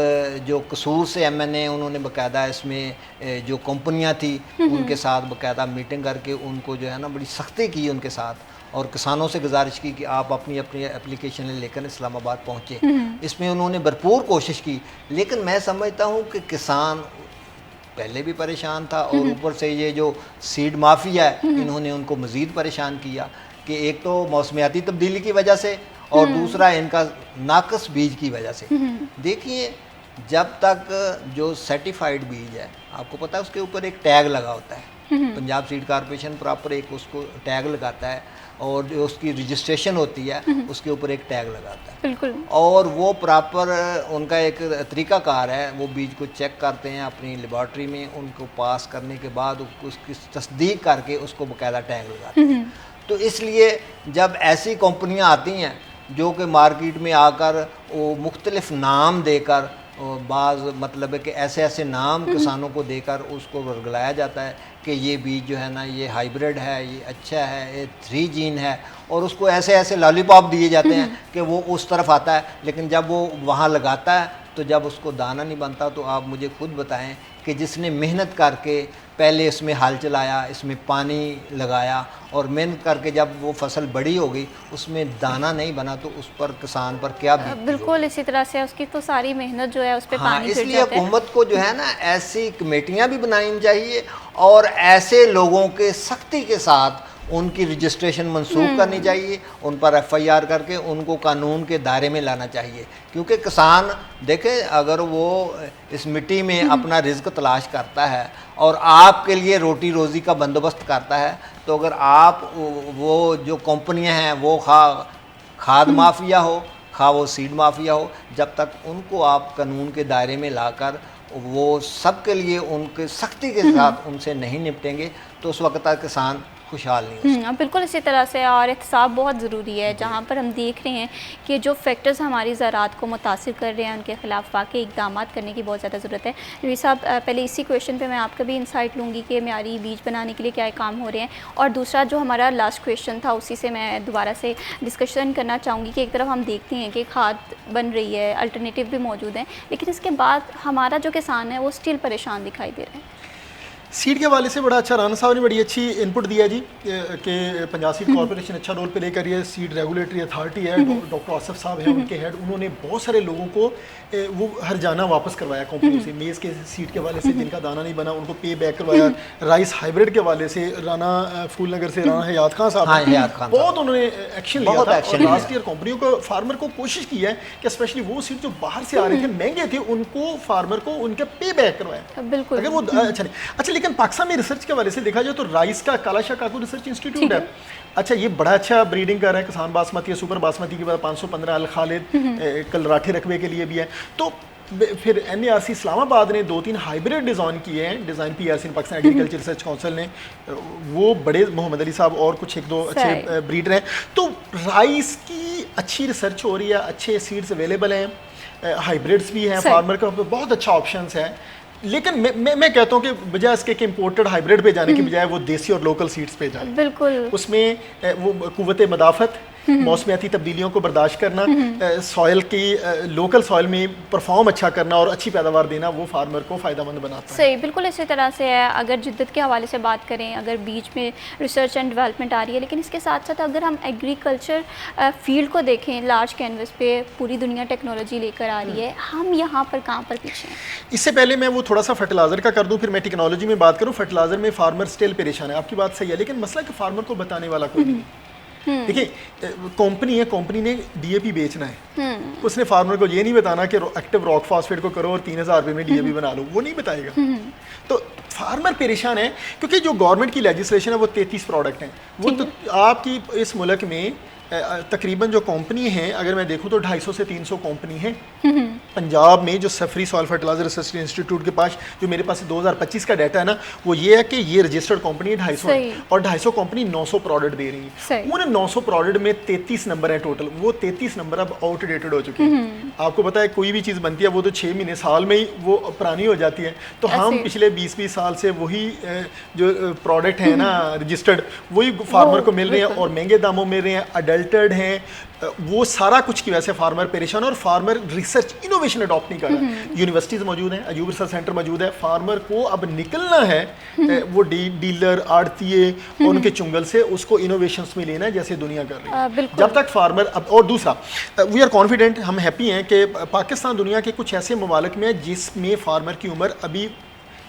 जो कसूर से MNA उन्होंने बाकायदा इसमें जो कंपनियां थी उनके साथ बाकायदा मीटिंग करके उनको जो है ना बड़ी सख्ती की उनके साथ, और किसानों से गुजारिश की कि आप अपनी अपनी एप्लीकेशन लेकर इस्लामाबाद पहुँचे। इसमें उन्होंने भरपूर कोशिश की, लेकिन मैं समझता हूँ कि किसान पहले भी परेशान था और ऊपर से ये जो सीड माफिया है इन्होंने उनको मज़ीद परेशान किया कि एक तो मौसमियाती तब्दीली की वजह से और दूसरा इनका नाकस बीज की वजह से। देखिए, जब तक जो सर्टिफाइड बीज है, आपको पता है उसके ऊपर एक टैग लगा होता है, पंजाब सीड कॉरपोरेशन प्रॉपर एक उसको टैग लगाता है, और जो उसकी रजिस्ट्रेशन होती है उसके ऊपर एक टैग लगाता है। बिल्कुल। और वो प्रॉपर उनका एक तरीक़ाकार है, वो बीज को चेक करते हैं अपनी लेबॉर्ट्री में, उनको पास करने के बाद उसकी तस्दीक करके उसको बाकायदा टैग लगाते हैं। तो इसलिए जब ऐसी कंपनियां आती हैं जो कि मार्केट में आकर वो मुख्तलिफ नाम देकर बाज़ मतलब है कि ऐसे ऐसे नाम किसानों को देकर उसको वर्गलाया जाता है कि ये बीज जो है ना ये हाइब्रिड है, ये अच्छा है, ये 3 जीन है, और उसको ऐसे ऐसे लॉलीपॉप दिए जाते हैं कि वो उस तरफ आता है, लेकिन जब वो वहाँ लगाता है तो जब उसको दाना नहीं बनता। तो आप मुझे खुद बताएं कि जिसने मेहनत करके पहले इसमें हल चलाया, इसमें पानी लगाया और मेहनत करके जब वो फसल बड़ी हो गई उसमें दाना नहीं बना तो उस पर किसान पर क्या बीतती बिल्कुल इसी तरह से उसकी तो सारी मेहनत जो है उस पर हाँ, पानी फिर इसलिए जाता है। हुकूमत को जो है ना ऐसी कमेटियां भी बनानी चाहिए और ऐसे लोगों के सख्ती के साथ उनकी रजिस्ट्रेशन मंसूख करनी चाहिए, उन पर FIR करके उनको कानून के दायरे में लाना चाहिए। क्योंकि किसान देखें अगर वो इस मिट्टी में अपना रिज्क तलाश करता है और आपके लिए रोटी रोज़ी का बंदोबस्त करता है, तो अगर आप वो जो कंपनियां हैं वो खाद माफिया हो, खा वो सीड माफिया हो, जब तक उनको आप कानून के दायरे में लाकर वो सब के लिए उनके सख्ती के साथ उनसे नहीं निपटेंगे तो उस वक्त तक किसान खुशहाल नहीं हो सकता। बिल्कुल इसी तरह से, और एहतसाब बहुत ज़रूरी है। जहाँ पर हम देख रहे हैं कि जो फैक्टर्स हमारी ज़राअत को मुतासिर कर रहे हैं उनके ख़िलाफ़ वाकई इक़दाम करने की बहुत ज़्यादा ज़रूरत है। रवि साहब, पहले इसी क्वेश्चन पे मैं आपका भी इंसाइट लूँगी कि मेयारी बीज बनाने के लिए क्या काम हो रहे हैं, और दूसरा जो हमारा लास्ट क्वेश्चन था उसी से मैं दोबारा से डिस्कशन करना चाहूँगी कि एक तरफ हम देखते हैं कि खाद बन रही है, अल्टरनेटिव भी मौजूद हैं, लेकिन इसके बाद हमारा जो किसान है वो स्टिल परेशान दिखाई दे रहे हैं। सीड के हवाले से बड़ा अच्छा राना साहब ने बड़ी अच्छी इनपुट दिया जी कि पंजाब सीड कॉर्पोरेशन अच्छा रोल प्ले कर रही है। सीड रेगुलेटरी अथॉरिटी है, डॉक्टर आसिफ साहब हैं उनके हेड, उन्होंने बहुत सारे लोगों को वो हरजाना वापस करवाया कंपनी से। मेज़ के सीड के हवाले से जिनका दाना नहीं बना उनको पे बैक करवाया। राइस हाइब्रिड के हवाले से राना फूलनगर से राना हयात खान साहब बहुत उन्होंने एक्शन लिया था। और लास्ट ईयर कंपनियों को फार्मर को कोशिश की है कि स्पेशली वो सीड जो बाहर से आ रहे थे महंगे थे उनको फार्मर को उनके पे बैक करवाया। बिल्कुल अगर वो अच्छा नहीं अच्छा, लेकिन पाकिस्तान में रिसर्च के हवाले से देखा जाए तो राइस का काला शाह काकू रिसर्च इंस्टीट्यूट है। अच्छा, ये बड़ा अच्छा ब्रीडिंग कर रहा है, किसान बासमती, सुपर बासमती के बाद 515 अल खालिद कल राठे रकबे के लिए भी है। तो फिर NARC इस्लामाबाद ने 2-3 हाइब्रिड डिज़ाइन किए हैं, design PRC Pakistan agriculture research council ने, वो बड़े मोहम्मद अली साहब और कुछ 1-2 अच्छे ब्रीडर हैं। तो राइस की अच्छी रिसर्च हो रही है, अच्छे सीड्स अवेलेबल हैं, हाइब्रिड्स भी हैं, फार्मर का बहुत अच्छा ऑप्शन है। लेकिन मैं कहता हूँ कि बजाय इसके कि इम्पोर्टेड हाइब्रिड पे जाने की बजाय वो देसी और लोकल सीड्स पे जाए। बिल्कुल उसमें वो कुव्वत मदाफत, मौसमियाती तब्दीलियों को बर्दाश्त करना, सॉइल की लोकल सॉइल में परफॉर्म अच्छा करना और अच्छी पैदावार देना वो फार्मर को फ़ायदेमंद बनाता है। सही, बिल्कुल इसी तरह से है। अगर जिद्दत के हवाले से बात करें, अगर बीच में रिसर्च एंड डेवलपमेंट आ रही है, लेकिन इसके साथ साथ अगर हम एग्रीकल्चर फील्ड को देखें, लार्ज कैनवस पे पूरी दुनिया टेक्नोलॉजी लेकर आ रही है, हम यहाँ पर कहाँ पर पीछे हैं? इससे पहले मैं वो थोड़ा सा फर्टिलाइज़र का कर दूं, फिर मैं टेक्नोलॉजी में बात करूं। फर्टिलाइज़र में फार्मर स्टिल परेशान है, आपकी बात सही है, लेकिन मसला कि फार्मर को बताने वाला कोई नहीं। देखिए, कंपनी है, कंपनी ने DAP बेचना है, उसने फार्मर को ये नहीं बताना कि एक्टिव रॉक फॉस्फेट को करो और 3000 रुपये में DAP बना लो, वो नहीं बताएगा। तो फार्मर परेशान है क्योंकि जो गवर्नमेंट की लेजिस्लेशन है वो 33 प्रोडक्ट हैं। वो तो आपकी इस मुल्क में तकरीबन जो कंपनी है, अगर मैं देखूं तो 250 से 300 कंपनी है। पंजाब में जो सफरी सॉइल फर्टिलाइजर रिसर्च इंस्टीट्यूट के पास जो मेरे पास 2025 का डाटा है ना, वो ये है कि ये रजिस्टर्ड कंपनी है 250 और 250 कंपनी 900 प्रोडक्ट दे रही है। उन 900 प्रोडक्ट में 33 नंबर है टोटल, वो 33 नंबर अब आउटडेटेड हो चुके हैं। आपको पता है कोई भी चीज़ बनती है वो तो 6 महीने साल में ही वो पुरानी हो जाती है। तो हम पिछले 20-20 साल से वही जो प्रोडक्ट है ना रजिस्टर्ड, वही फार्मर को मिल रहे हैं और महंगे दामों में मिल रहे हैं, अडल्टेड हैं। वो सारा कुछ की वजह से फार्मर परेशान और फार्मर रिसर्च इनोवेशन अडॉप्ट नहीं कर रहा। यूनिवर्सिटीज़ मौजूद हैं, अयूब रिसर्च सेंटर मौजूद है। फार्मर को अब निकलना है वो डीलर आड़तीये और उनके चुंगल से उसको इनोवेशंस में लेना है जैसे दुनिया कर रही है। जब तक फार्मर अब, और दूसरा वी आर कॉन्फिडेंट, हम हैप्पी हैं कि पाकिस्तान दुनिया के कुछ ऐसे ममालिक में जिसमें फार्मर की उम्र अभी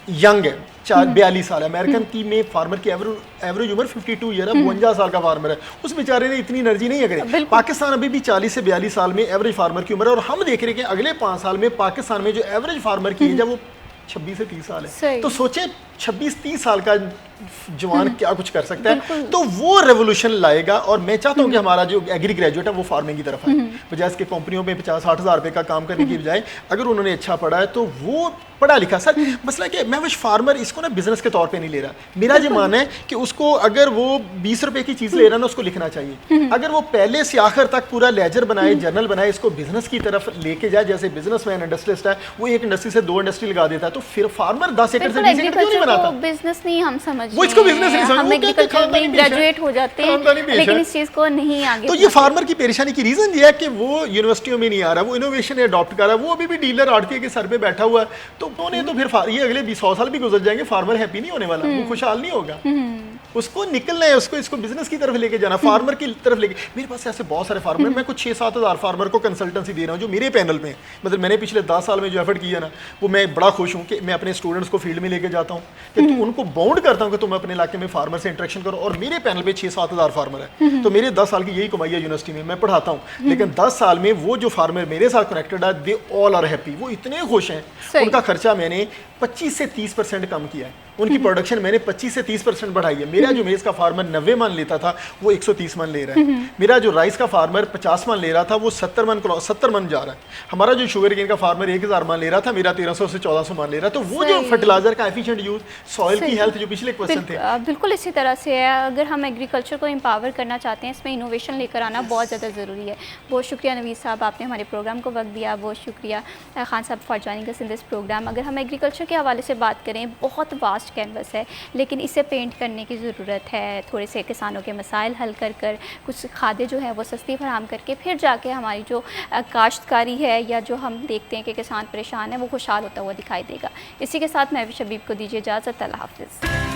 यंग है, 42 साल है। अमेरिकन की में फार्मर की एवरेज उम्र 52 ईयर है, 52 साल का फार्मर है। उस बेचारे ने इतनी एनर्जी नहीं है। पाकिस्तान अभी भी 40 से 42 साल में एवरेज फार्मर की उम्र है और हम देख रहे हैं कि अगले 5 साल में पाकिस्तान में जो एवरेज फार्मर की एज है वो 26 से 30 साल है। तो सोचें 26-30 साल का जवान क्या कुछ कर सकता है, तो वो रेवोल्यूशन लाएगा। और मैं चाहता हूँ कि हमारा जो एग्री ग्रेजुएट है वो फार्मिंग की तरफ आए, बजाय इसके कंपनियों में 50-60 हज़ार रुपये का काम करने की बजाय अगर उन्होंने अच्छा पढ़ा है तो वो पढ़ा लिखा। सर मसला कि मैं विश फार्मर इसको ना बिजनेस के तौर पे नहीं ले रहा, मेरा ये मानना है कि उसको अगर वो 20 रुपए की चीज़ ले रहा है ना, उसको लिखना चाहिए। अगर वो पहले से आखिर तक पूरा लेजर बनाए, जर्नल बनाए, इसको बिजनेस की तरफ लेके जाए, जैसे बिजनेसमैन इंडस्ट्रियलिस्ट है वो एक इंडस्ट्री से 2 इंडस्ट्री लगा देता है, तो फिर फार्मर 10 एकड़ से 20 एकड़ क्यों नहीं बनाता? बिजनेस नहीं हम समझ, वो इसको बिजनेस नहीं समझ, हम एग्रीकल्चर में ग्रेजुएट हो जाते हैं लेकिन इस चीज़ को नहीं आगे। तो ये फार्मर की परेशानी की रीजन ये है कि वो यूनिवर्सिटियों में नहीं आ रहा, वो इनोवेशन अडॉप्ट कर रहा है, वो अभी भी डीलर आड़ती के सर पे बैठा हुआ है। तो उन्होंने तो फिर ये अगले 20-100 साल भी गुजर जाएंगे, फार्मर हैप्पी नहीं होने वाला, वो खुशहाल नहीं होगा। उसको निकलना है, उसको इसको बिजनेस की तरफ लेके जाना, फार्मर की तरफ लेके। मेरे पास ऐसे बहुत सारे फार्मर, मैं कुछ 6-7 हज़ार फार्मर को कंसल्टेंसी दे रहा हूँ जो मेरे पैनल में, मतलब मैंने पिछले 10 साल में जो एफर्ट किया ना, वो मैं बड़ा खुश हूँ कि मैं अपने स्टूडेंट्स को फील्ड में लेके जाता हूँ, कि उनको बाउंड करता हूँ कि तुम अपने इलाके में फार्मर से इंटरेक्शन करो। और मेरे पैनल पे 6-7 हज़ार फार्मर है, तो मेरे 10 साल की यही कमाई है यूनिवर्सिटी में, मैं पढ़ाता हूँ। लेकिन 10 साल में वो जो फार्मर मेरे साथ कनेक्टेड है, दे ऑल आर हैप्पी, वो इतने खुश हैं। उनका खर्चा मैंने 25 से 30% कम किया है, उनकी प्रोडक्शन मैंने 25 से 30% बढ़ाई है। मेरा जो मेज़ का फार्मर 90 मन लेता था वो 130 मन ले रहा है। मेरा जो राइस का फार्मर 50 मन ले रहा था वो 70 मन जा रहा है। हमारा जो शुगर केन का फार्मर 1000 मन ले रहा था, मेरा 1300 से 1400 मन ले रहा है। तो वो जो फर्टिलाइजर का एफिशिएंट यूज, सॉइल की हेल्थ, जो पिछले क्वेश्चन थे, बिल्कुल इसी तरह से है। अगर हम एग्रीकल्चर को एम्पावर करना चाहते हैं, इसमें इनोवेशन लेकर आना बहुत ज़्यादा ज़रूरी है। बहुत शुक्रिया नवीद साहब, आपने हमारे प्रोग्राम को वक्त दिया। बहुत शुक्रिया खान साहब for joining us in this program. अगर हम एग्रीकल्चर के हवाले से बात करें, बहुत वास्ट कैनवस है, लेकिन इसे पेंट करने की ज़रूरत है। थोड़े से किसानों के मसाइल हल कर कर, कुछ खादें जो है वो सस्ती फराहम करके, फिर जाके हमारी जो काश्तकारी है या जो हम देखते हैं कि किसान परेशान है, वो खुशहाल होता हुआ दिखाई देगा। इसी के साथ मैं भी शबीब को दीजिए इजाज़त। अल्लाह हाफ़िज़।